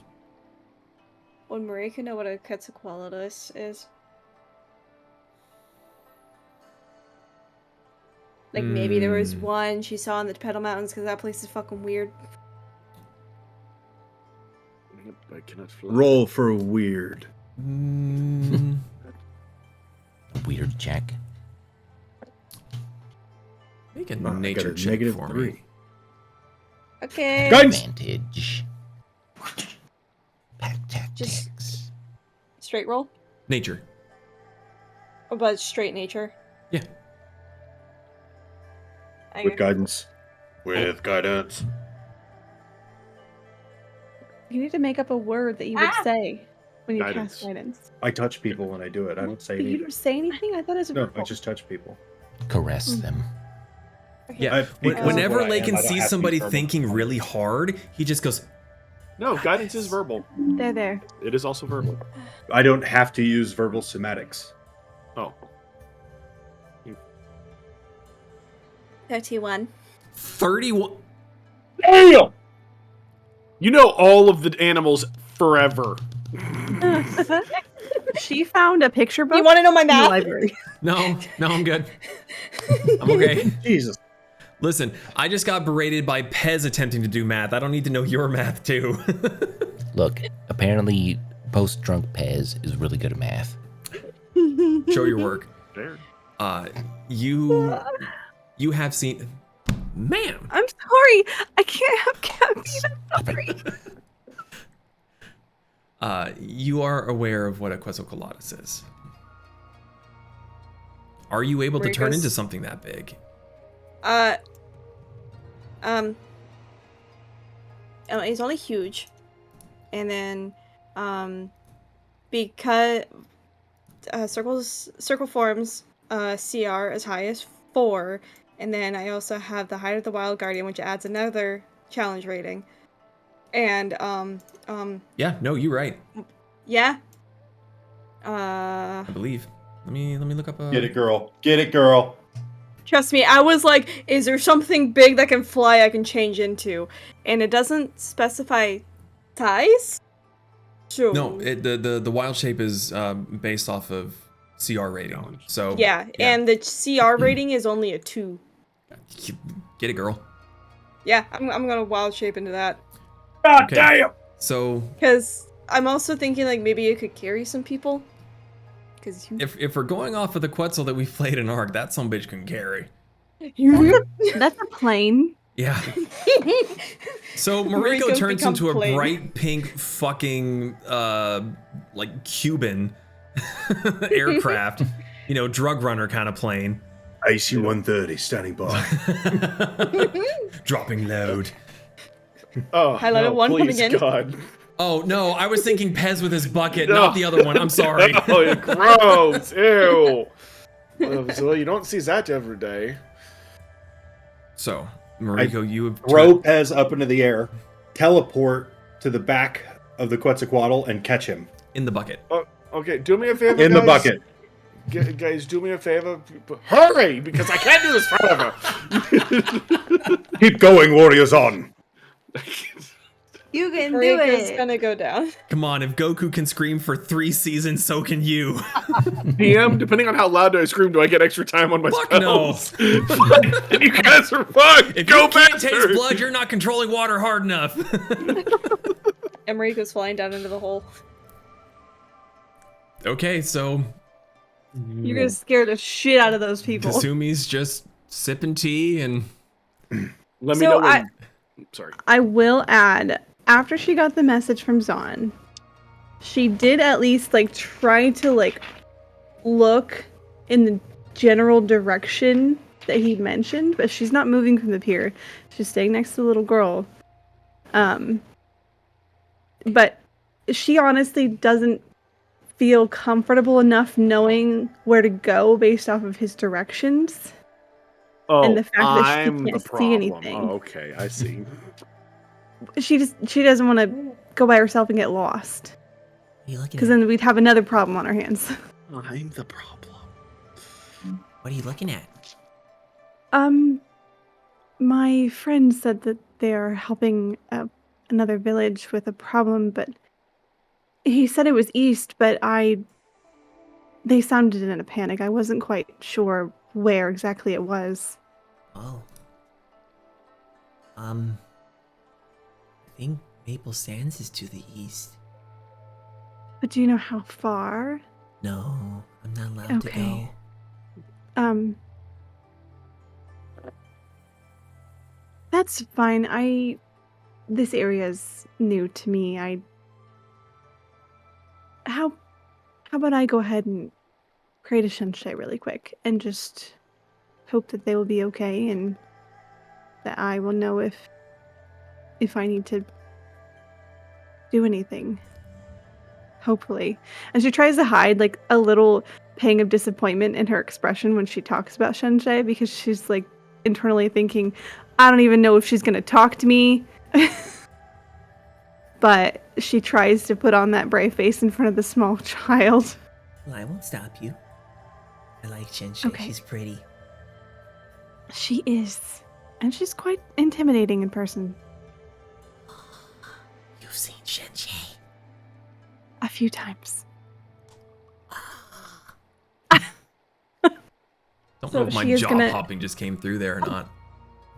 Would Moriko know what a Quetzalcoatlus is? Like, maybe there was one she saw in the Pedal Mountains because that place is fucking weird. I cannot fly. Roll for a weird. Weird check. Make a I got nature a check -3. for me. Okay. Advantage. Pack Just tactics. straight roll? Nature. Or but straight nature? Yeah. With guidance. With guidance. You need to make up a word that you would say when you Guidance. cast guidance. I touch people when I do it. I don't say But you anything. don't say anything? I thought it was a No, I verbal. just touch people. Caress them. Yeah. because of Whenever what I am, Lakin I don't sees have to be somebody verbal. thinking really hard, he just goes, No, guidance is verbal. There. It is also verbal. I don't have to use verbal semantics. Oh. 31. 31. Damn! You know all of the animals forever. She found a picture book. You want to know my in the math? library. No, I'm good. I'm okay. Jesus. Listen, I just got berated by Pez attempting to do math. I don't need to know your math, too. Look, apparently post-drunk Pez is really good at math. Show your work. There. You have seen... Ma'am! I'm sorry. I can't have caffeine. I'm sorry. You are aware of what a Quetzalcoatlus is. Are you able to turn Moriko's- into something that big? He's only huge. And then, because circle forms CR as high as 4, and then I also have the Height of the Wild Guardian, which adds another challenge rating. And Yeah, no, you're right. yeah. I believe. Let me look up. Get it, girl. Get it, girl. Trust me, I was like, is there something big that can fly I can change into? And it doesn't specify size? So No, the wild shape is based off of CR rating. So yeah, and the CR rating is only a 2. Get it, girl. Yeah, I'm gonna wild shape into that. God Okay. damn! So Because I'm also thinking like maybe you could carry some people. Because you... if we're going off of the Quetzal that we played in Ark, that some bitch can carry. That's a plane. Yeah. So Moriko Mariko's turns become into a plain. bright pink fucking like Cuban aircraft, you know, drug runner kind of plane. AC-130 standing by. Dropping load. Oh, Highlighted no, one coming please, in. God. Oh no, I was thinking Pez with his bucket, No. not the other one. I'm sorry. Oh, gross. Ew. So you don't see that every day. So, Moriko, you have Throw Pez up into the air, teleport to the back of the Quetzalcoatl, and catch him. in the bucket. Oh, okay, do me a favor, In the guys. bucket. Guys, do me a favor. Hurry, because I can't do this forever. Keep going, warriors on. You can do Mariko's it. gonna go down. Come on, if Goku can scream for 3 seasons, so can you. PM, depending on how loud I scream, do I get extra time on my Fuck spells? No. You guys are fucked. If Go you can't faster. taste blood, you're not controlling water hard enough. And Mariko's flying down into the hole. Okay, so You're gonna scare the shit out of those people. Kasumi's just sipping tea and Let me So know when... Sorry. I will add, after she got the message from Zahn, she did at least like try to like look in the general direction that he mentioned, but she's not moving from the pier. She's staying next to the little girl. But she honestly doesn't feel comfortable enough knowing where to go based off of his directions. Oh, And the fact that she I'm can't the see problem. anything. Oh, okay, I see. She doesn't want to go by herself and get lost. What are you looking Because at? then we'd have another problem on our hands. I'm the problem. What are you looking at? My friend said that they are helping another village with a problem, but he said it was east, but they sounded in a panic. I wasn't quite sure where exactly it was. Oh. I think Maple Sands is to the east. But do you know how far? No, I'm not allowed to Okay. go. That's fine. This area is new to me. How about I go ahead and create a Shenshai really quick and just hope that they will be okay and that I will know if I need to do anything. Hopefully. And she tries to hide like a little pang of disappointment in her expression when she talks about Shenshai, because she's like internally thinking, I don't even know if she's gonna talk to me. But she tries to put on that brave face in front of the small child. Well, I won't stop you. I like Shenshai. Okay. She's pretty. She is. And she's quite intimidating in person. You've seen Shenshai. A few times. don't So know if my she is jaw gonna- popping just came through there or not.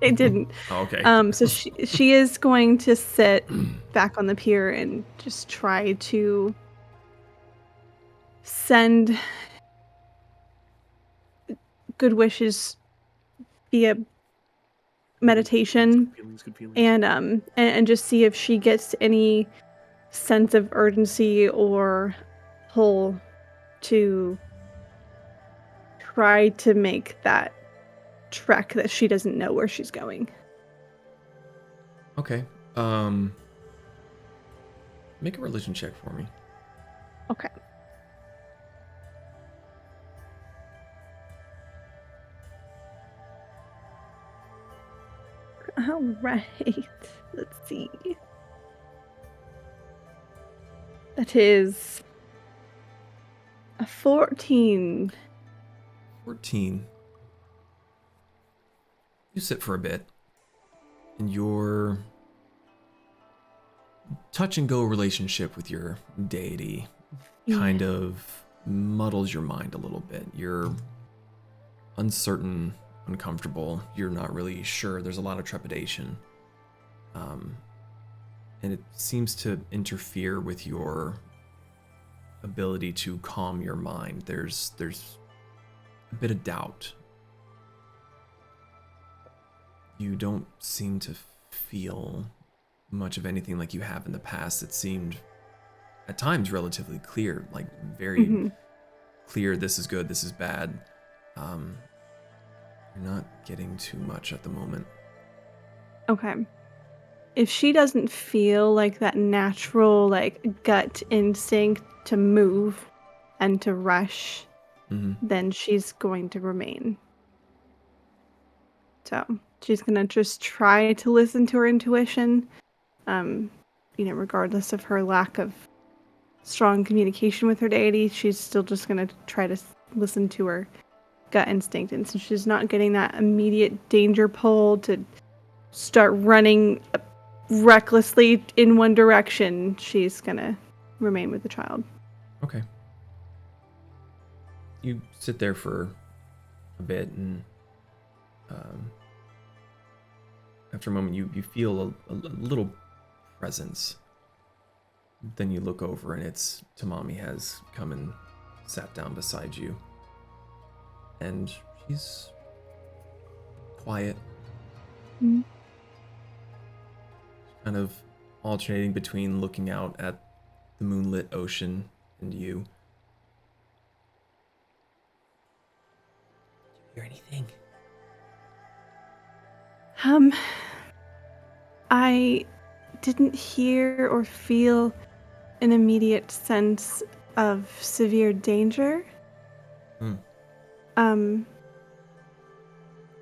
It didn't. Oh, okay. So she is going to sit back on the pier and just try to send good wishes via meditation, Good feelings. and just see if she gets any sense of urgency or pull to try to make that trek that she doesn't know where she's going. Okay. Make a religion check for me. Okay. All right. Let's see. That is a 14. 14. You sit for a bit, and your touch and go relationship with your deity kind of muddles your mind a little bit. You're uncertain uncomfortable. You're not really sure. There's a lot of trepidation. And it seems to interfere with your ability to calm your mind. There's a bit of doubt. You don't seem to feel much of anything like you have in the past. It seemed at times relatively clear, like very clear, this is good, this is bad. You're not getting too much at the moment. Okay. If she doesn't feel like that natural, like, gut instinct to move and to rush, then she's going to remain. So she's going to just try to listen to her intuition, regardless of her lack of strong communication with her deity. She's still just going to try to listen to her gut instinct. And since she's not getting that immediate danger pull to start running recklessly in one direction, she's gonna remain with the child. Okay. You sit there for a bit, and after a moment you feel a little presence. Then you look over, and it's Tamami has come and sat down beside you. And she's quiet. Kind of alternating between looking out at the moonlit ocean and you. Did you hear anything? I didn't hear or feel an immediate sense of severe danger.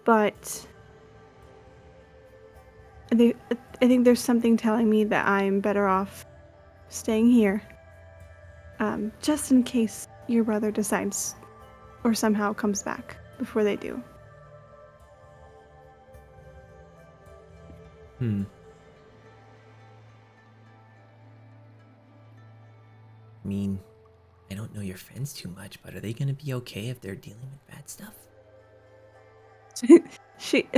But I think there's something telling me that I'm better off staying here. Just in case your brother decides or somehow comes back before they do. I mean, I don't know your friends too much, but are they gonna be okay if they're dealing with bad stuff? She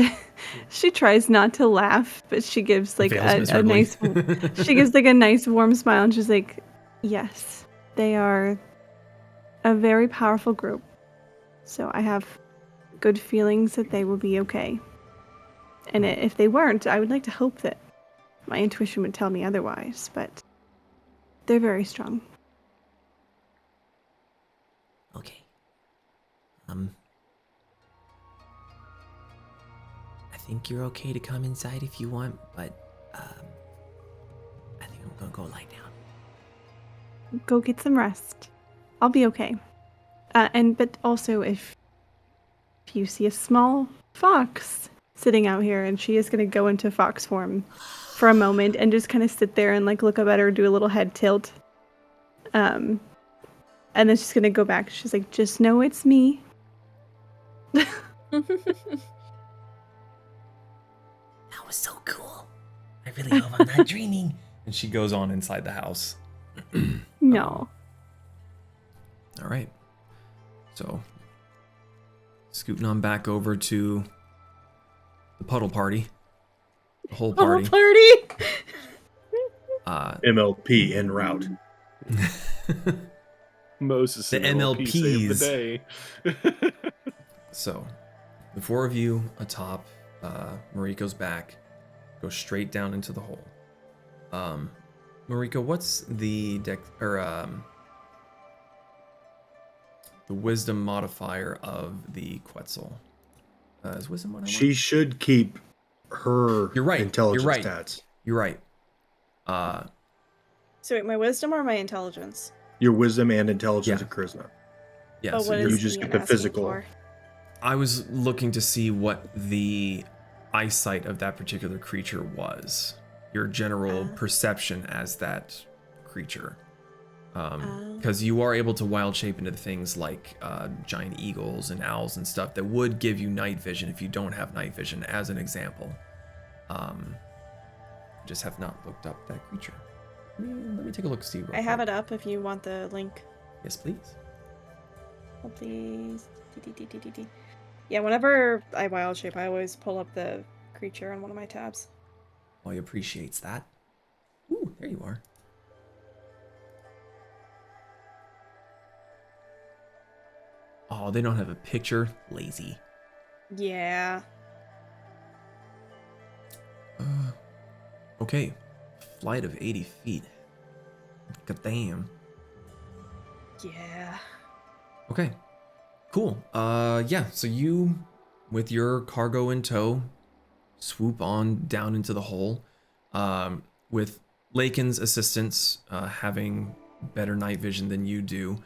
tries not to laugh, but she gives like a nice a nice warm smile, and she's like, yes, they are a very powerful group, so I have good feelings that they will be okay. And if they weren't, I would like to hope that my intuition would tell me otherwise, but they're very strong. Okay. I think you're okay to come inside if you want, but I think I'm gonna go lie down. Go get some rest. I'll be okay. But also if you see a small fox sitting out here, and she is gonna go into fox form for a moment and just kind of sit there and like look up at her, do a little head tilt. And then she's gonna go back. She's like, just know it's me. That was so cool. I really hope I'm not dreaming. And she goes on inside the house. No. All right. So, scooting on back over to the puddle party. The whole party. MLP en route. Moses The and MLPs. save the day. So, the four of you atop Moriko's back go straight down into the hole. Moriko, what's the the wisdom modifier of the Quetzal? Is wisdom 101? She should keep her intelligence stats. You're right. So wait, my wisdom or my intelligence? Your wisdom and intelligence and charisma. Yeah, But so what you is just Ian get the asking physical. for? I was looking to see what the eyesight of that particular creature was. Your general perception as that creature. Because you are able to wild shape into things like giant eagles and owls and stuff that would give you night vision if you don't have night vision, as an example. Just have not looked up that creature. Let me take a look, Steve. I have it up if you want the link. Yes, please. Oh, please. Yeah, whenever I wild shape, I always pull up the creature on one of my tabs. Well, he appreciates that. Ooh, there you are. Oh, they don't have a picture. Lazy. Yeah. Okay. Flight of 80 feet. God damn. Yeah. Okay. Cool. Yeah, so you, with your cargo in tow, swoop on down into the hole. With Lakin's assistance, having better night vision than you do,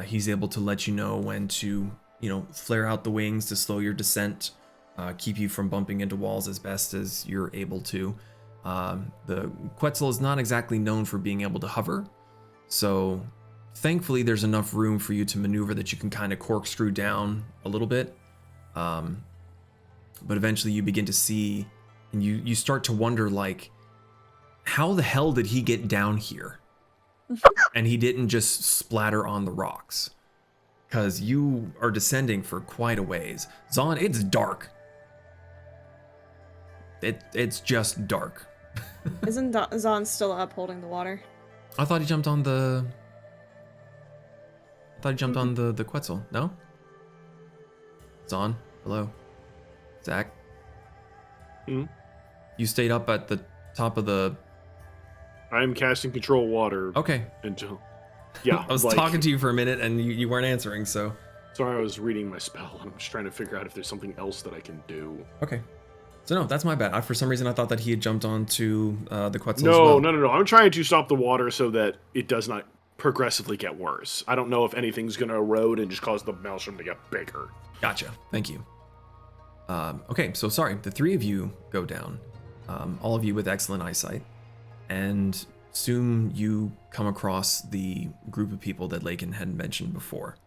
he's able to let you know when to, flare out the wings to slow your descent, keep you from bumping into walls as best as you're able to. The Quetzal is not exactly known for being able to hover, so thankfully there's enough room for you to maneuver that you can kind of corkscrew down a little bit. But eventually you begin to see, and you start to wonder, like, how the hell did he get down here? And he didn't just splatter on the rocks. Because you are descending for quite a ways. Zon, it's dark. It's just dark. Isn't Zon still up holding the water? I thought he jumped on the... on the Quetzal. No? Zon, hello. Zach? Hmm? You stayed up at the top of the... I'm casting control water. Okay. Until... Yeah. I was talking to you for a minute and you weren't answering, so... Sorry, I was reading my spell. I'm just trying to figure out if there's something else that I can do. Okay. So no, that's my bad. For some reason I thought that he had jumped onto the Quetzal No, as well. no. I'm trying to stop the water so that it does not progressively get worse. I don't know if anything's going to erode and just cause the maelstrom to get bigger. Gotcha. Thank you. Okay, so sorry. The three of you go down. All of you with excellent eyesight. And soon you come across the group of people that Lakin had mentioned before.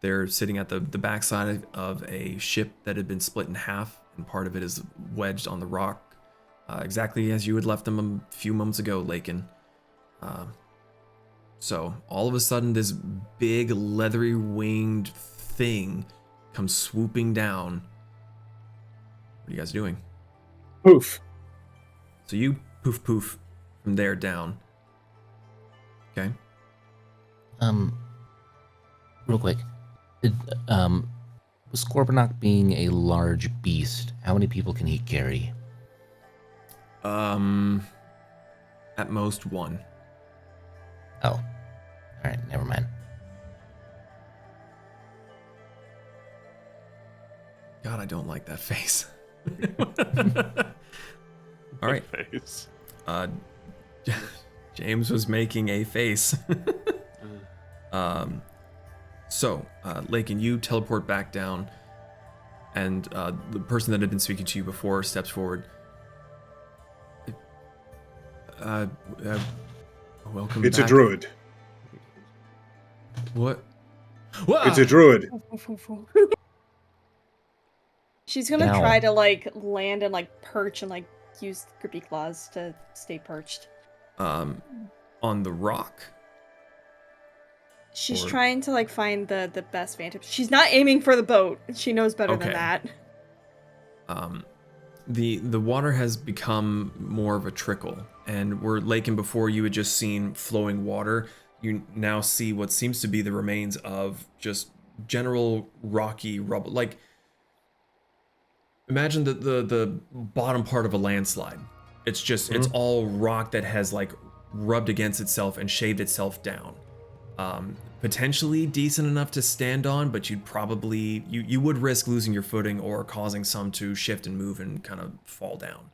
They're sitting at the backside of a ship that had been split in half, and part of it is wedged on the rock, exactly as you had left them a few moments ago, Lakin. So all of a sudden, this big leathery winged thing comes swooping down. What are you guys doing? Poof. So you poof from there down. Okay. Real quick. With Scorponok being a large beast, how many people can he carry? At most one. Oh. Alright, never mind. God, I don't like that face. All right. Face. James was making a face. So, Lakin, you teleport back down, and the person that had been speaking to you before steps forward. Welcome It's back. a druid. What? It's a druid. She's gonna Ow. try to, land and, perch and, use grippy claws to stay perched. On the rock? She's Or- trying to, find the best vantage. She's not aiming for the boat. She knows better than Okay. that. The water has become more of a trickle, and where Lakin before you had just seen flowing water, you now see what seems to be the remains of just general rocky rubble. Like, imagine the bottom part of a landslide. It's just it's all rock that has rubbed against itself and shaved itself down. Potentially decent enough to stand on, but you'd probably you would risk losing your footing or causing some to shift and move and kind of fall down.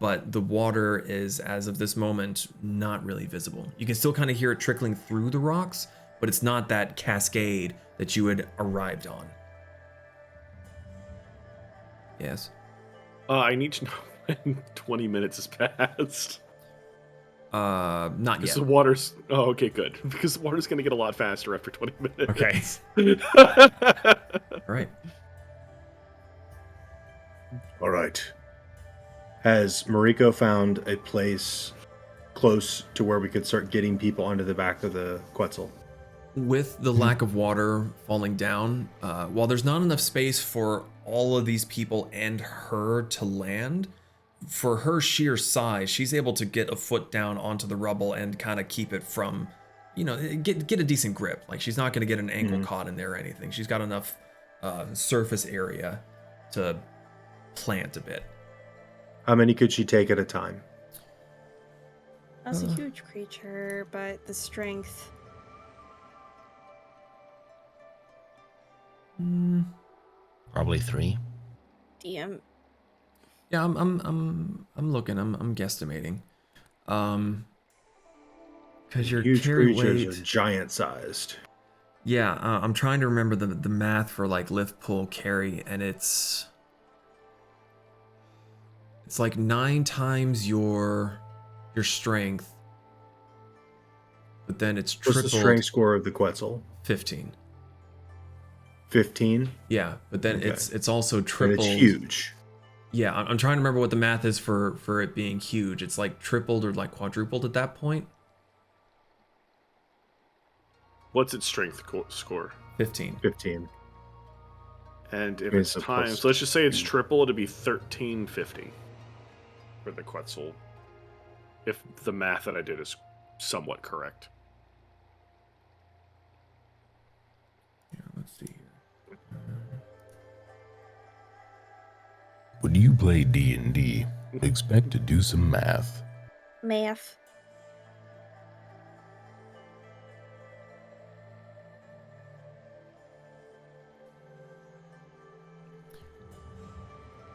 But the water is, as of this moment, not really visible. You can still kind of hear it trickling through the rocks, but it's not that cascade that you had arrived on. Yes. I need to know when 20 minutes has passed. Not Because yet. the water's... Oh, okay, good. Because the water's going to get a lot faster after 20 minutes. Okay. All right. All right. Has Moriko found a place close to where we could start getting people onto the back of the Quetzal? with the lack of water falling down, while there's not enough space for all of these people and her to land, for her sheer size, she's able to get a foot down onto the rubble and kind of keep it from, get a decent grip. Like, she's not going to get an ankle caught in there or anything. She's got enough surface area to plant a bit. How many could she take at a time? That's a huge creature, but the strength. Probably 3. DM. Yeah, I'm looking. I'm guesstimating. Because your Huge carry creatures weight. are giant-sized. Yeah, I'm trying to remember the math for like lift, pull, carry, and it's like 9 times your strength, but then it's tripled. What's the strength score of the Quetzal? 15. 15? Yeah, but then Okay. it's also And tripled. it's huge. Yeah, I'm trying to remember what the math is for it being huge. It's like tripled or like quadrupled at that point. What's its strength score? 15. 15. And if It's it's a times, plus let's just say it's triple, it'd be 1350 for the Quetzal. If the math that I did is somewhat correct. Yeah, let's see here. When you play D&D, expect to do some math. Math.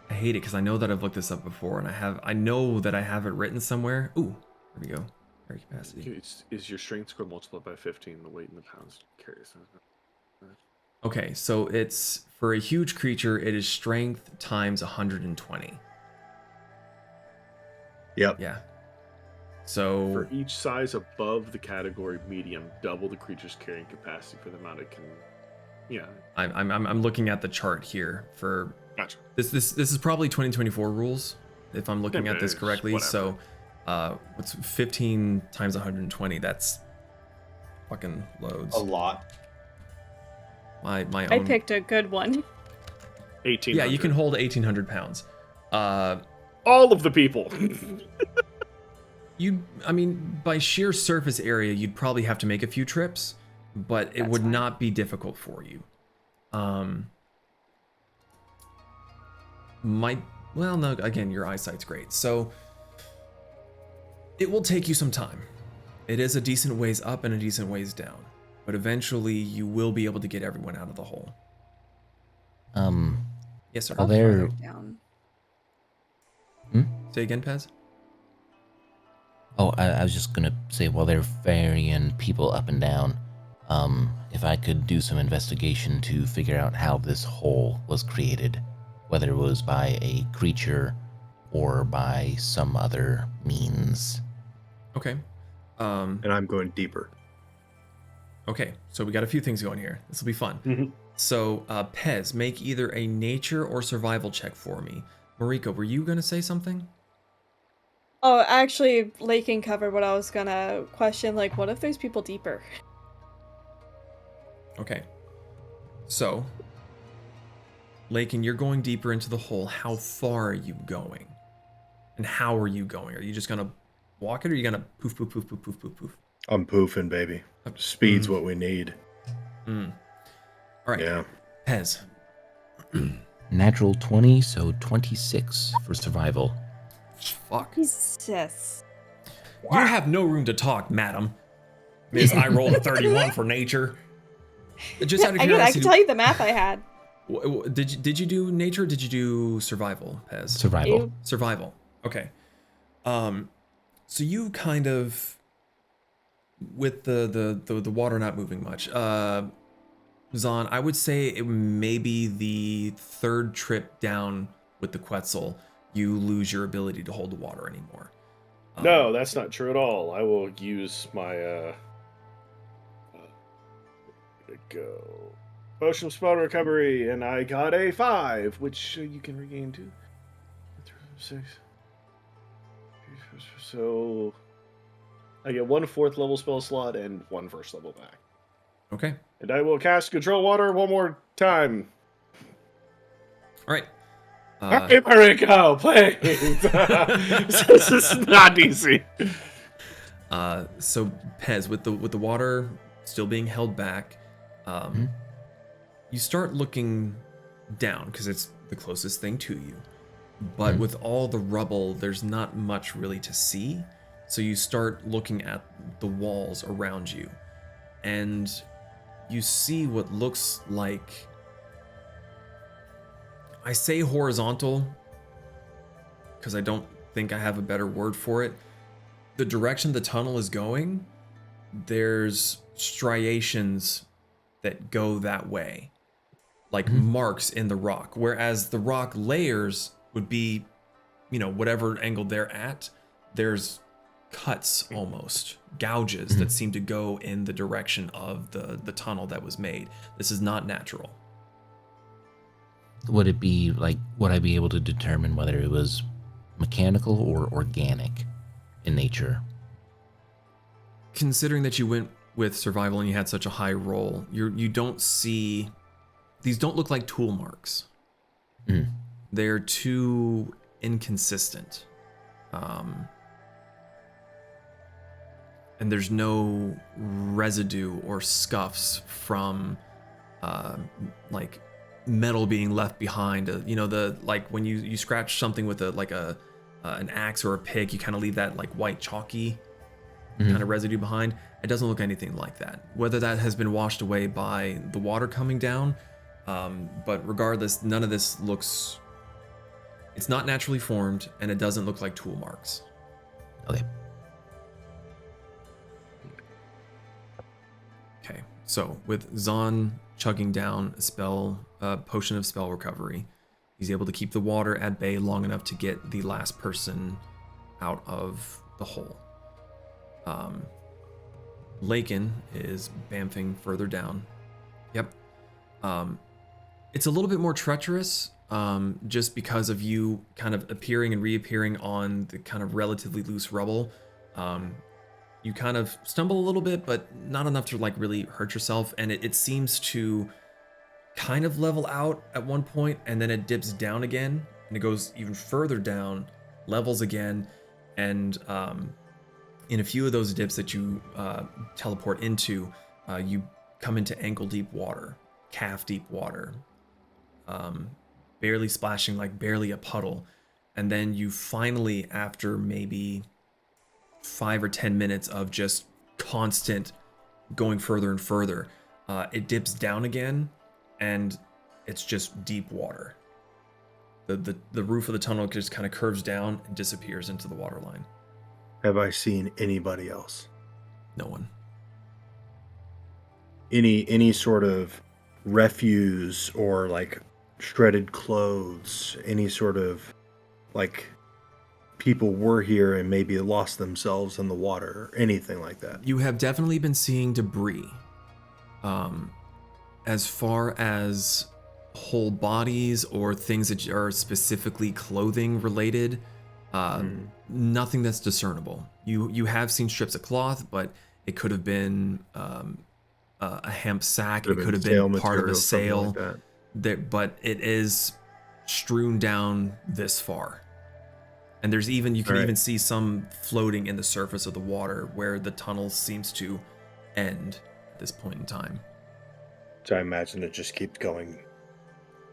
I hate it because I know that I've looked this up before, and I know that I have it written somewhere. Ooh, here we go. Carry capacity. Is your strength score multiplied by 15, the weight in the pounds carries? Okay, so it's for a huge creature, it is strength times 120. Yep. Yeah. So For each size above the category medium, double the creature's carrying capacity for the amount it can. Yeah. I'm looking at the chart here for. Gotcha. This is probably 2024 rules, if I'm looking at this correctly. Whatever. So, what's 15 times 120? That's fucking loads. A lot. My own. I picked a good one. 18. Yeah, you can hold 1,800 pounds. All of the people. I mean, by sheer surface area, you'd probably have to make a few trips, but it would not be difficult for you. Well, no, again, your eyesight's great. So it will take you some time. It is a decent ways up and a decent ways down, but eventually you will be able to get everyone out of the hole. Yes, sir. Are there... Down. Say again, Pez? Oh, I was just gonna say, while they're ferrying people up and down, if I could do some investigation to figure out how this hole was created, whether it was by a creature or by some other means. Okay. And I'm going deeper. Okay, so we got a few things going here. This will be fun. Mm-hmm. So, Pez, make either a nature or survival check for me. Moriko, were you gonna say something? Oh, actually, Lakin covered what I was gonna question. Like, what if there's people deeper? Okay. So, Lakin, you're going deeper into the hole. How far are you going? And how are you going? Are you just gonna walk it, or are you gonna poof, poof, poof, poof, poof, poof, poof? I'm poofing, baby. Speed's what we need. All right. Yeah. Pez. Natural 20, so 26 for survival. Fuck. Jesus. You have no room to talk, madam. Miss, I rolled a 31 for nature. Just out of I curiosity. can tell you the math I had. Did you do nature? Or did you do survival, Pez? Survival. Survival. Okay. So you kind of, with the water not moving much, Zahn, I would say it may be the third trip down with the Quetzal, you lose your ability to hold the water anymore. No, that's not true at all. I will use my go potion of spell recovery, and I got a 5, which you can regain 2, 3, 6. So I get 1 4th level spell slot and 1 1st level back. Okay. And I will cast Control Water one more time. All right. Hey, Mariko, please. This is not easy. So Pez, with the water still being held back, you start looking down because it's the closest thing to you. But with all the rubble, there's not much really to see. So you start looking at the walls around you, and you see what looks like, I say horizontal because I don't think I have a better word for it. The direction the tunnel is going, there's striations that go that way, like marks in the rock, whereas the rock layers would be, whatever angle they're at, there's cuts, almost gouges that seem to go in the direction of the tunnel that was made. This is not natural. Would it be would I be able to determine whether it was mechanical or organic in nature? Considering that you went with survival and you had such a high roll, you don't see, these don't look like tool marks. They're too inconsistent. And there's no residue or scuffs from metal being left behind. When you scratch something with an axe or a pick, you kind of leave that white chalky kind of residue behind. It doesn't look anything like that. Whether that has been washed away by the water coming down, but regardless, none of this looks, it's not naturally formed, and it doesn't look like tool marks. Okay. Okay, so with Zahn chugging down a potion of spell recovery, he's able to keep the water at bay long enough to get the last person out of the hole. Lakin is bamfing further down. Yep. It's a little bit more treacherous, just because of you kind of appearing and reappearing on the kind of relatively loose rubble. You kind of stumble a little bit, but not enough to really hurt yourself. And it seems to kind of level out at one point, and then it dips down again, and it goes even further down, levels again, and in a few of those dips that you teleport into, you come into ankle deep water, calf deep water, barely splashing, barely a puddle. And then you finally, after maybe 5 or 10 minutes of just constant going further and further, it dips down again, and it's just deep water. The roof of the tunnel just kind of curves down and disappears into the water line. Have I seen anybody else? No one. Any sort of refuse or shredded clothes, any sort of people were here and maybe lost themselves in the water, or anything like that? You have definitely been seeing debris. As far as whole bodies or things that are specifically clothing related, nothing that's discernible. You have seen strips of cloth, but it could have been a hemp sack. It could have been part of a sail. But it is strewn down this far. And there's you can even see some floating in the surface of the water where the tunnel seems to end at this point in time. So I imagine it just keeps going.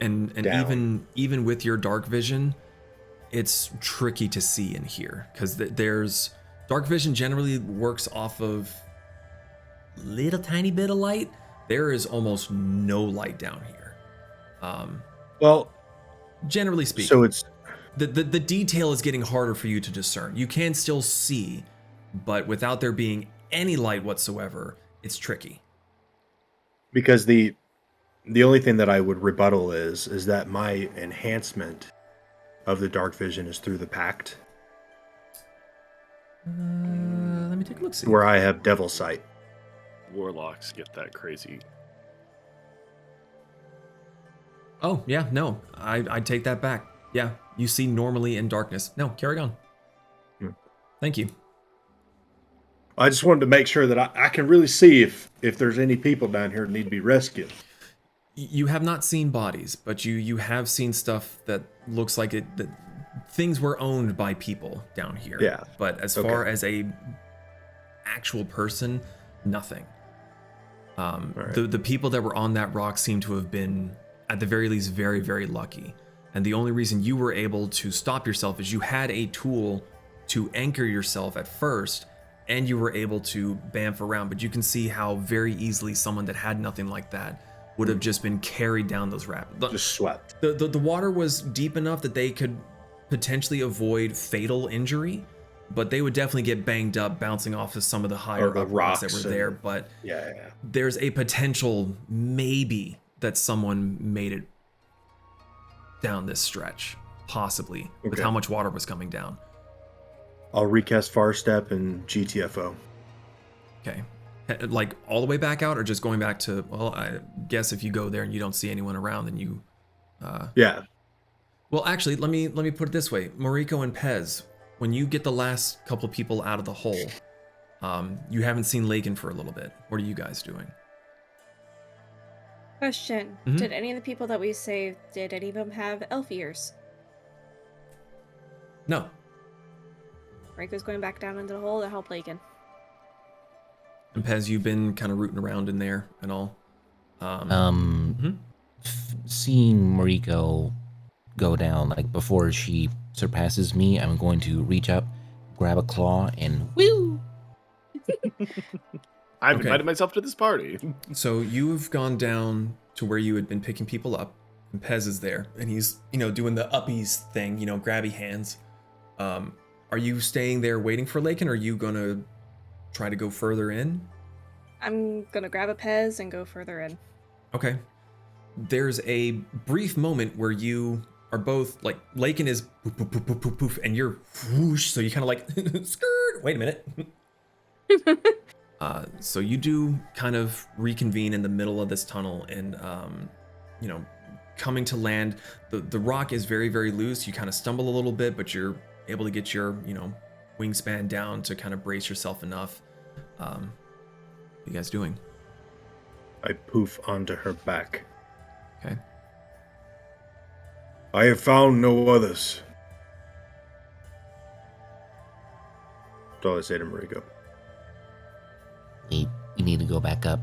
And down. even with your dark vision, it's tricky to see in here, because there's dark vision generally works off of little tiny bit of light. There is almost no light down here. Well, generally speaking, so it's the detail is getting harder for you to discern. You can still see, but without there being any light whatsoever, it's tricky. Because the only thing that I would rebuttal is that my enhancement of the dark vision is through the pact. Let me take a look. See. Where I have devil sight. Warlocks get that crazy. Oh yeah, no, I take that back. Yeah, you see normally in darkness. No, carry on. Thank you. I just wanted to make sure that I can really see if there's any people down here that need to be rescued. You have not seen bodies, but you have seen stuff that looks like that things were owned by people down here. Yeah. But as far as a actual person, nothing. The people that were on that rock seem to have been, at the very least, very, very lucky. And the only reason you were able to stop yourself is you had a tool to anchor yourself at first, and you were able to bamf around. But you can see how very easily someone that had nothing like that would have just been carried down those rapids. Just swept. The water was deep enough that they could potentially avoid fatal injury, but they would definitely get banged up bouncing off of some of the higher up rocks that were there. But there's a potential maybe that someone made it down this stretch, possibly, with how much water was coming down. I'll recast Far Step and GTFO. Okay. Like all the way back out, or just going back to, well, I guess if you go there and you don't see anyone around, then you yeah. Well, actually, let me put it this way. Moriko and Pez, when you get the last couple of people out of the hole, you haven't seen Lakin for a little bit. What are you guys doing? Question. Did any of the people that we saved, did any of them have elf ears? No. Moriko's going back down into the hole to help Lakin. And Pez, you've been kind of rooting around in there and all. Seeing Moriko go down, like before she surpasses me, I'm going to reach up, grab a claw, and woo! I've invited myself to this party. So you've gone down to where you had been picking people up, and Pez is there, and he's, doing the uppies thing, grabby hands. Are you staying there waiting for Lakin, or are you gonna try to go further in? I'm gonna grab a Pez and go further in. Okay. There's a brief moment where you are both, like, Lakin is poof, poof, poof, poof, poof, poof, and you're whoosh, so you kind of like, skirt, wait a minute. So you do kind of reconvene in the middle of this tunnel, and, coming to land, the rock is very, very loose. You kind of stumble a little bit, but you're able to get your, wingspan down to kind of brace yourself enough. What are you guys doing? I poof onto her back. Okay. I have found no others. That's all I say to Moriko. We need to go back up.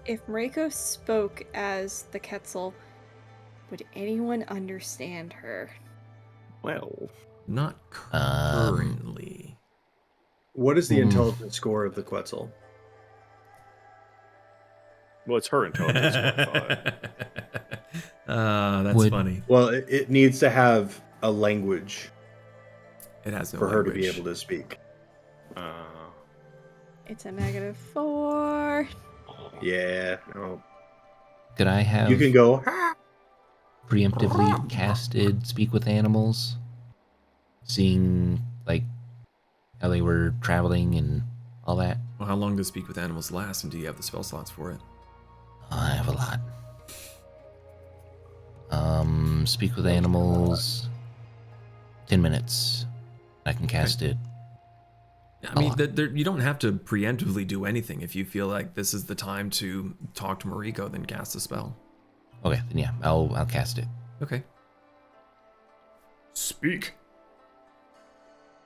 If Moriko spoke as the Quetzal, would anyone understand her? Well, not currently. What is the intelligence score of the Quetzal? Well, it's her intelligence. That's funny. Well, it needs to have a language. It has no for language. her to be able to speak. It's a -4. Yeah. No. Could I have? You can go. Preemptively casted Speak with Animals, seeing like how they were traveling and all that. Well, how long does Speak with Animals last, and do you have the spell slots for it? I have a lot. Speak with Animals, 10 minutes. I can cast it. I mean, you don't have to preemptively do anything. If you feel like this is the time to talk to Moriko, then cast a spell. Okay, then yeah, I'll cast it. Okay. Speak.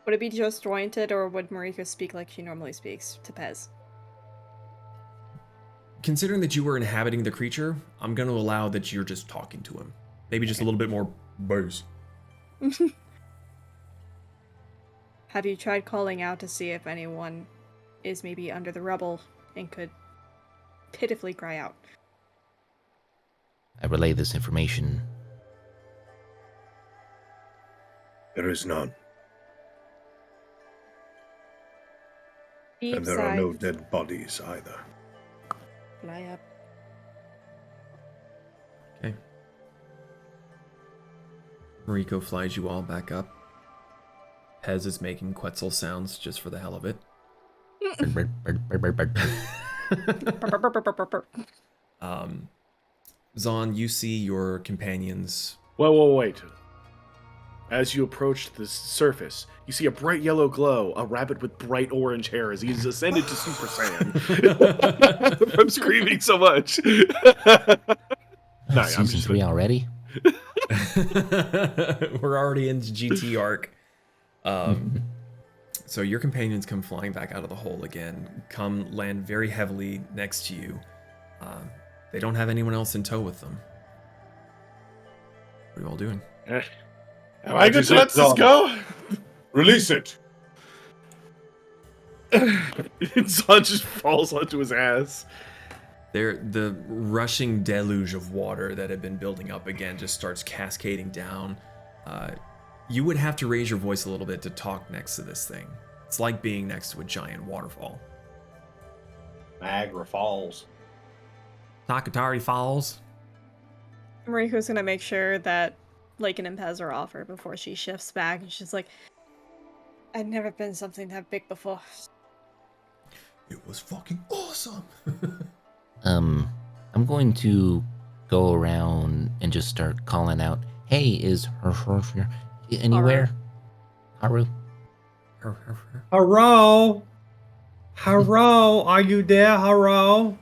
Would it be disjointed, or would Moriko speak like she normally speaks to Pez? Considering that you were inhabiting the creature, I'm going to allow that you're just talking to him. Maybe just a little bit more bass. Have you tried calling out to see if anyone is maybe under the rubble and could pitifully cry out? I relay this information. There is none. Deep And there are no sigh. dead bodies either. Fly up. Okay. Moriko flies you all back up. Pez is making Quetzal sounds just for the hell of it. Zon, you see your companions. Wait. As you approach the surface, you see a bright yellow glow, a rabbit with bright orange hair as he's ascended to Super Saiyan from screaming so much. Season 3 already? We're already into GT arc. So your companions come flying back out of the hole again, come land very heavily next to you. They don't have anyone else in tow with them. What are you all doing? Am I good to let this go? Release it. Zon just falls onto his ass. The rushing deluge of water that had been building up again just starts cascading down. You would have to raise your voice a little bit to talk next to this thing. It's like being next to a giant waterfall. Niagara Falls. Takatari Falls. Moriko's gonna make sure that Lakin and Pez are off her before she shifts back, and she's like, I've never been something that big before. It was fucking awesome. I'm going to go around and just start calling out, hey, is her anywhere? Haru? Haro? Haro, are you there, Haro?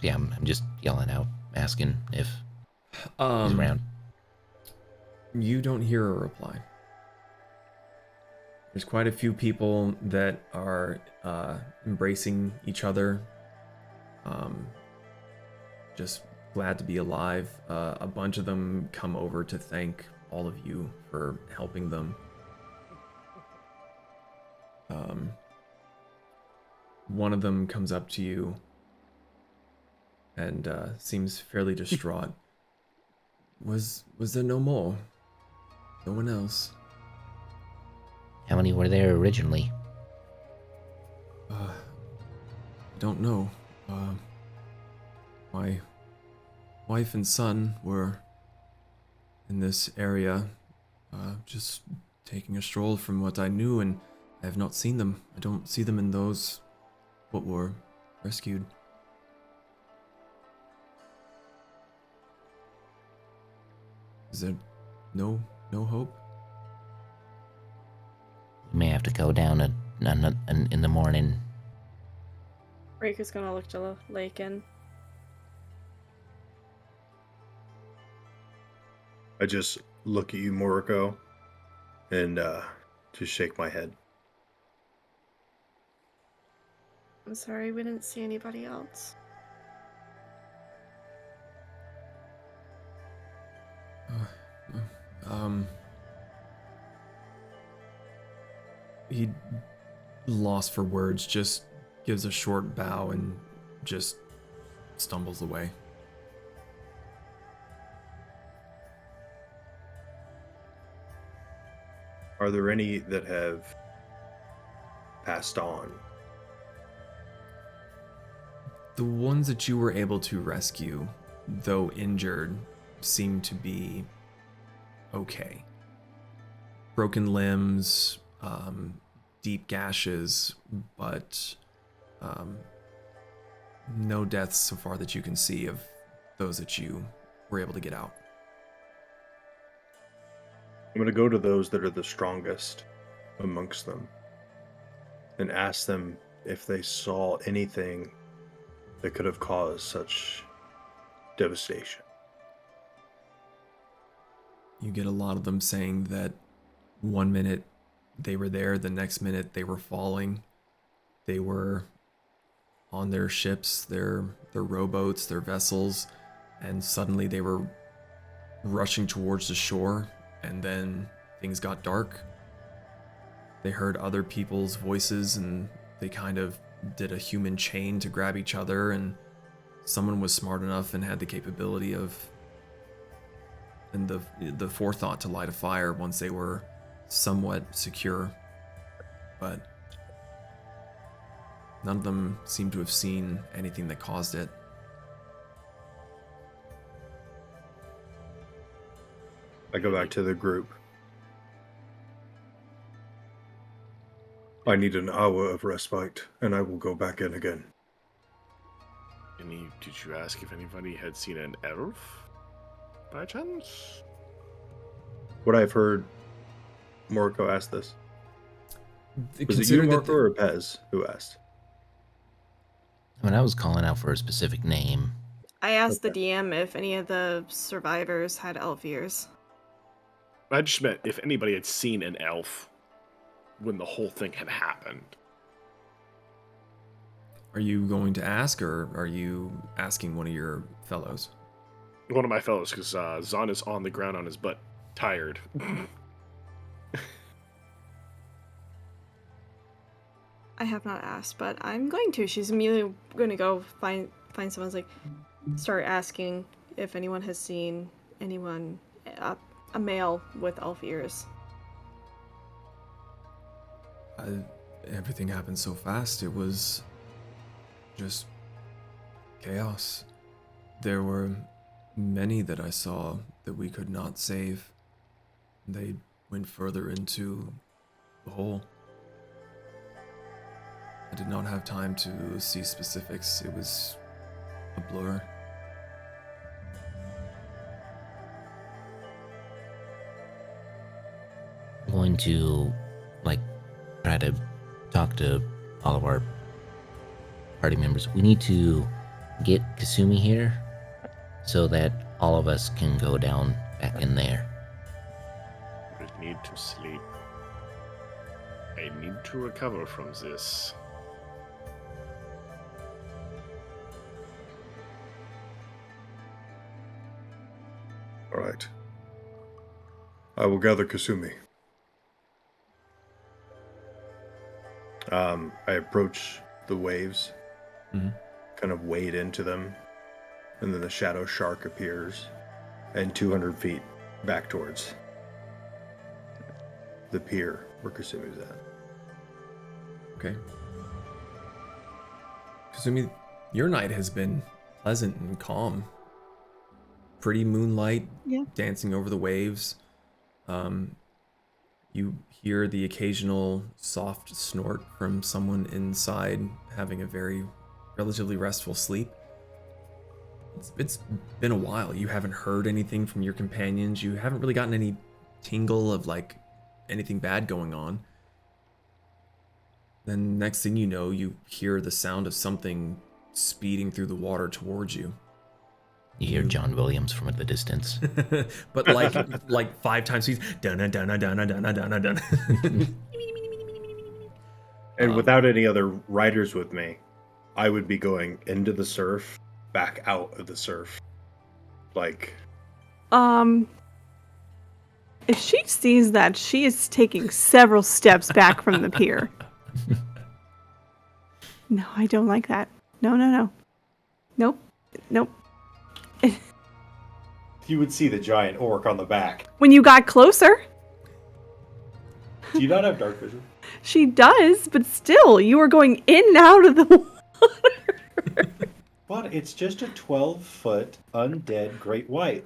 Yeah, I'm just yelling out, asking if he's around. You don't hear a reply. There's quite a few people that are embracing each other. Just glad to be alive. A bunch of them come over to thank all of you for helping them. One of them comes up to you and seems fairly distraught. Was there no more? No one else? How many were there originally? I don't know. My wife and son were in this area, just taking a stroll from what I knew, and I have not seen them. I don't see them in those what were rescued. Is there no hope? We may have to go down in the morning. Rika's gonna look to Lakin. I just look at you, Moriko, and just shake my head. I'm sorry, we didn't see anybody else. He lost for words, just gives a short bow and just stumbles away. Are there any that have passed on? The ones that you were able to rescue, though injured, seem to be okay. Broken limbs, deep gashes, but no deaths so far that you can see of those that you were able to get out. I'm going to go to those that are the strongest amongst them and ask them if they saw anything that could have caused such devastation. You get a lot of them saying that one minute they were there, the next minute they were falling. They were on their ships, their rowboats, their vessels, and suddenly they were rushing towards the shore, and then things got dark. They heard other people's voices, and they kind of did a human chain to grab each other, and someone was smart enough and had the capability of and the forethought to light a fire once they were somewhat secure. But none of them seem to have seen anything that caused it. I go back to the group. I need an hour of respite, and I will go back in again. Did you ask if anybody had seen an elf, by chance? What I've heard, Moriko asked this. Was it you, Consider that Moriko, or Pez who asked? When I was calling out for a specific name, I asked the DM if any of the survivors had elf ears. I just meant if anybody had seen an elf when the whole thing had happened. Are you going to ask, or are you asking one of your fellows? One of my fellows, because Zahn is on the ground on his butt, tired. I have not asked, but I'm going to. She's immediately going to go find someone's like, start asking if anyone has seen anyone, a male with elf ears. Everything happened so fast. It was just chaos. There were many that I saw that we could not save. They went further into the hole. I did not have time to see specifics. It was a blur. I'm going to, try to talk to all of our party members. We need to get Kasumi here so that all of us can go down back in there. I need to sleep. I need to recover from this. All right. I will gather Kasumi. I approach the waves, kind of wade into them, and then the shadow shark appears, and 200 feet back towards the pier where Kasumi's at. Okay. Kasumi, your night has been pleasant and calm. Pretty moonlight, dancing over the waves. You hear the occasional soft snort from someone inside having a very relatively restful sleep. It's been a while. You haven't heard anything from your companions. You haven't really gotten any tingle of anything bad going on. Then next thing you know, you hear the sound of something speeding through the water towards you. You hear John Williams from the distance. But like 5 times speed. Dun dun dun dun dun dun dun dun. And without any other riders with me, I would be going into the surf, back out of the surf. If she sees that, she is taking several steps back from the pier. No, I don't like that. No. Nope. You would see the giant orc on the back. When you got closer. Do you not have dark vision? She does, but still, you are going in and out of the water. But it's just a 12-foot undead great white.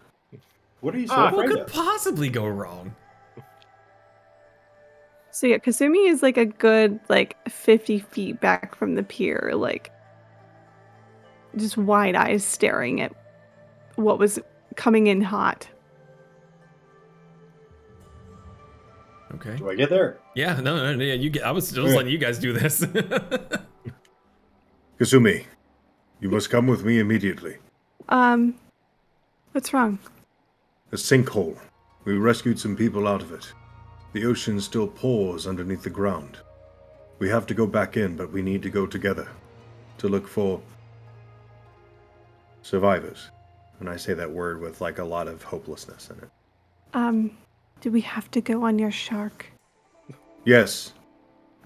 What are you so afraid What of? could possibly go wrong? So yeah, Kasumi is a good 50 feet back from the pier, just wide eyes staring at what was coming in hot. Okay. Do I get there? Yeah, no, yeah, you get. I was just letting you guys do this. Kasumi, you must come with me immediately. What's wrong? A sinkhole. We rescued some people out of it. The ocean still pours underneath the ground. We have to go back in, but we need to go together to look for survivors. And I say that word with a lot of hopelessness in it. Do we have to go on your shark? Yes.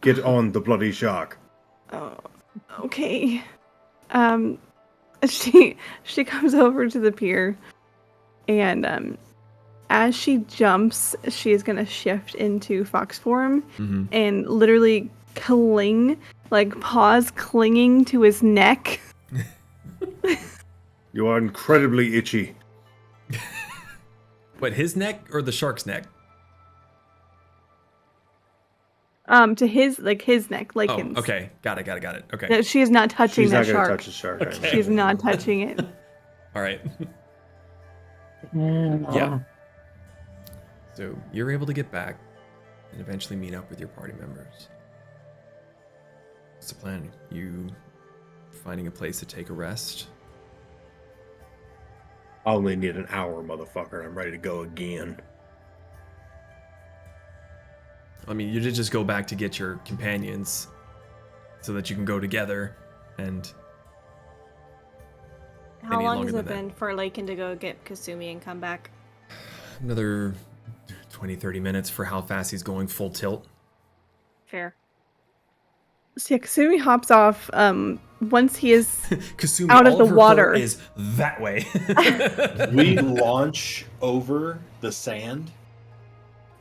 Get on the bloody shark. Oh, okay. She comes over to the pier, and as she jumps, she is gonna shift into fox form and literally cling, paws clinging to his neck. You are incredibly itchy. What, his neck or the shark's neck? To his neck, like Oh, his. okay. Got it. Okay. No, she is not touching She's that not going to shark. touch the shark. Okay. She's not touching it. All right. Yeah. So you're able to get back and eventually meet up with your party members. What's the plan? You finding a place to take a rest? I only need an hour, motherfucker, and I'm ready to go again. I mean, you did just go back to get your companions so that you can go together and... How need long longer has it than that. been for Lakin to go get Kasumi and come back? Another 20, 30 minutes for how fast he's going full tilt. Fair. So yeah, Kasumi hops off once he is Kasumi, out of all the her water. fur is that way. We launch over the sand,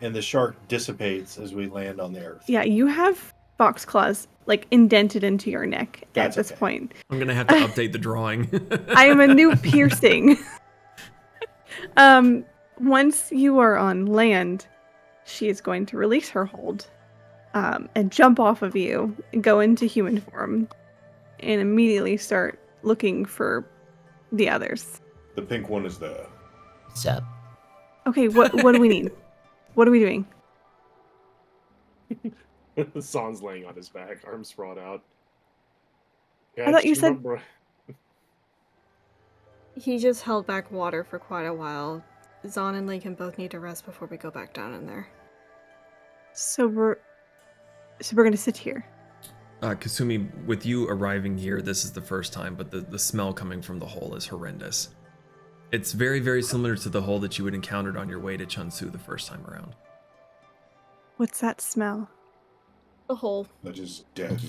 and the shark dissipates as we land on the earth. Yeah, you have fox claws like indented into your neck That's at this okay. point. I'm going to have to update the drawing. I am a new piercing. Once you are on land, she is going to release her hold and jump off of you and go into human form and immediately start looking for the others. The pink one is there. What's up? Okay, what do we need? What are we doing? San's laying on his back, arms sprawled out. I thought you said- He just held back water for quite a while. Zahn and Lakin both need to rest before we go back down in there. So we're gonna sit here. Kasumi, with you arriving here, this is the first time, but the smell coming from the hole is horrendous. It's very, very similar to the hole that you had encountered on your way to Chunsu the first time around. What's that smell? The hole. That is death.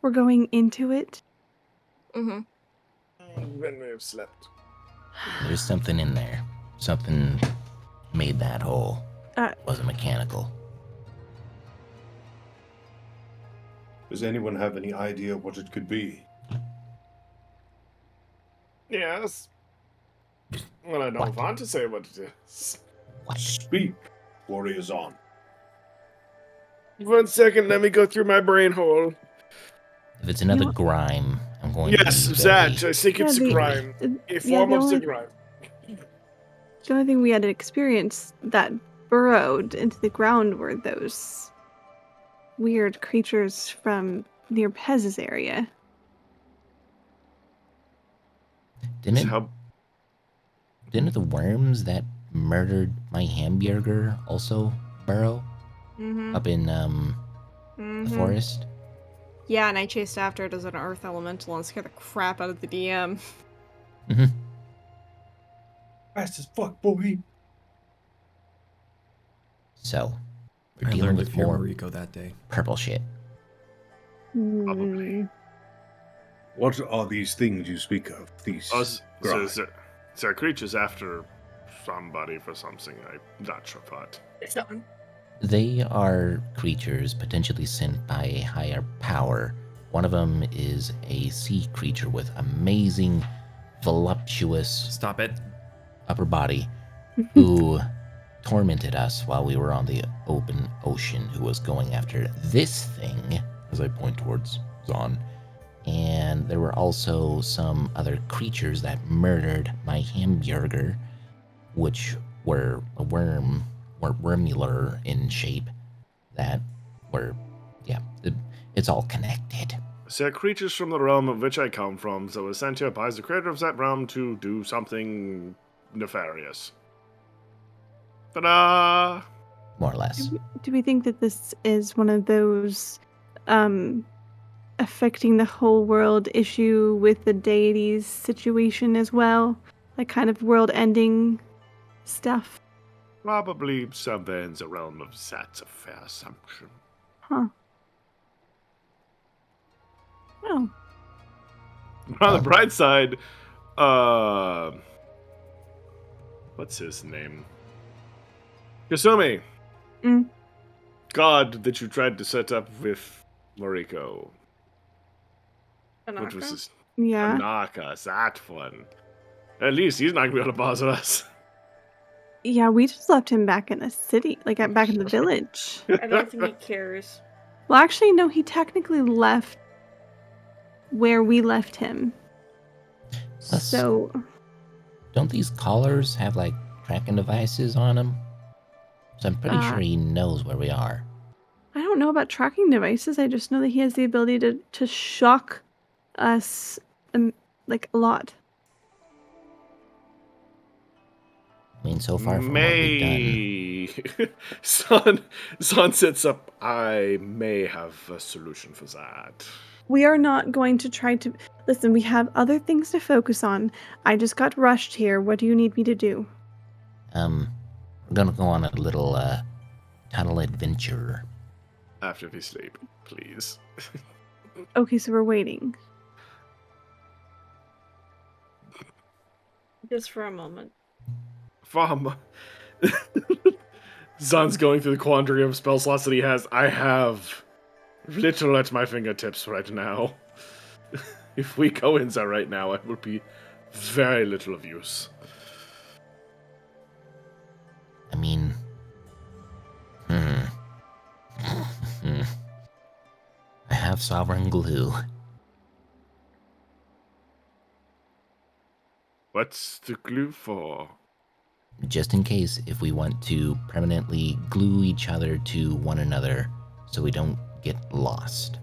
We're going into it. Mm-hmm. When we have slept. There's something in there. Something made that hole. It wasn't mechanical. Does anyone have any idea what it could be? Yes. Well, I don't want to say what it is. Speak, warriors on. 1 second, let me go through my brain hole. If it's another grime, I'm going Yes, to be that. very I think it's a grime. A form of the grime. The only thing we had experienced that burrowed into the ground were those weird creatures from near Pez's area. Didn't the worms that murdered my hamburger also burrow up in the forest? Yeah, and I chased after it as an earth elemental and scared the crap out of the DM. Mm-hmm. Fast as fuck, boy. So, we're I dealing learned with to fear more Moriko that day. purple shit. Probably. What are these things you speak of? These grime? They're creatures after somebody for something. I'm not sure what. They are creatures potentially sent by a higher power. One of them is a sea creature with amazing, voluptuous upper body who tormented us while we were on the open ocean, who was going after this thing, as I point towards Zahn. And there were also some other creatures that murdered my hamburger, which were a worm, or wormular in shape, that were, it's all connected. They're creatures from the realm of which I come from, so was sent here by the creator of that realm to do something nefarious. Ta-da! More or less. Do we think that this is one of those affecting the whole world issue with the deities situation as well? Like kind of world-ending stuff? Probably somewhere in the realm of that's a fair assumption. Huh. Oh. On the bright side, what's his name? Kasumi. God that you tried to set up with Moriko. What was his? Yeah. Tanaka, that one. At least he's not going to be able to bother us. Yeah, we just left him back in the city, like back in the village. I don't think he cares. Well, actually, no, he technically left where we left him. Plus, So, don't these collars have like tracking devices on them? So I'm pretty sure he knows where we are. I don't know about tracking devices. I just know that he has the ability to shock us, like a lot. I mean, so far from what we've done. Son sits up. I may have a solution for that. We are not going to try to listen. We have other things to focus on. I just got rushed here. What do you need me to do? We're gonna go on a little tunnel adventure. After we sleep, please. Okay, so we're waiting. Just for a moment. Zan's going through the quandary of spell slots that he has. I have little at my fingertips right now. If we go in there right now, it would be very little of use. I mean, I have sovereign glue. What's the glue for? Just in case if we want to permanently glue each other to one another so we don't get lost.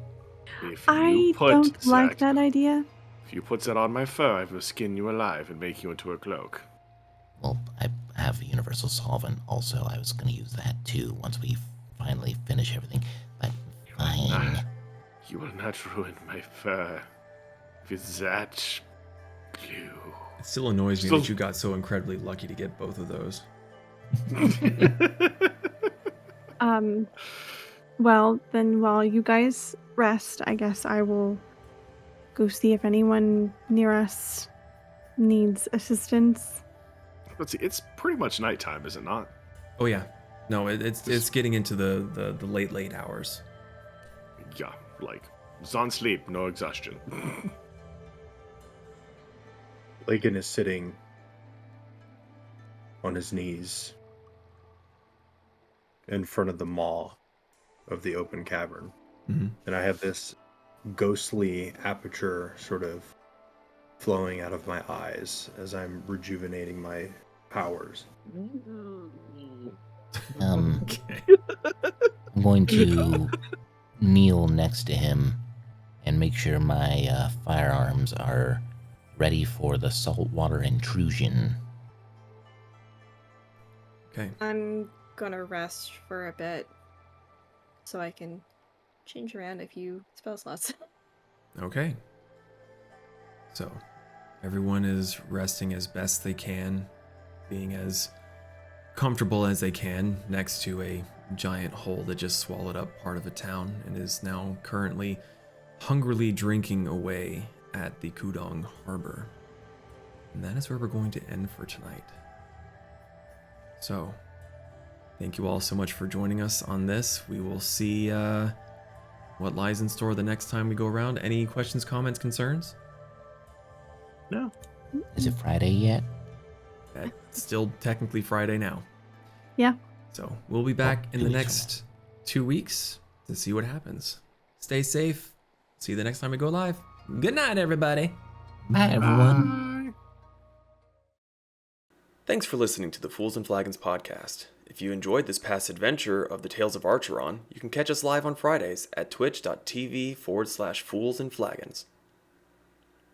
I don't like that idea. If you put that on my fur, I will skin you alive and make you into a cloak. Well, I have a universal solvent also. I was going to use that too once we finally finish everything. But fine. You will not ruin my fur with that glue. It still annoys me that you got so incredibly lucky to get both of those. Well, then while you guys rest, I guess I will go see if anyone near us needs assistance. Let's see, it's pretty much nighttime, is it not? Oh yeah. No, it's getting into the late hours. Yeah, like, Zon sleep, no exhaustion. Lakin is sitting on his knees in front of the maw of the open cavern. Mm-hmm. And I have this ghostly aperture sort of flowing out of my eyes as I'm rejuvenating my powers. I'm going to kneel next to him and make sure my firearms are ready for the saltwater intrusion. Okay. I'm gonna rest for a bit so I can change around a few spell slots. Okay. So, everyone is resting as best they can, being as comfortable as they can next to a giant hole that just swallowed up part of a town and is now currently hungrily drinking away at the Kudong Harbor. And that is where we're going to end for tonight. So, thank you all so much for joining us on this. We will see what lies in store the next time we go around. Any questions, comments, concerns? No. Is it Friday yet? It's still technically Friday now. Yeah. So we'll be back in the next 2 weeks to see what happens. Stay safe. See you the next time we go live. Good night, everybody. Bye, everyone. Thanks for listening to the Fools and Flagons podcast. If you enjoyed this past adventure of the Tales of Archeron, you can catch us live on Fridays at twitch.tv/Fools and Flagons.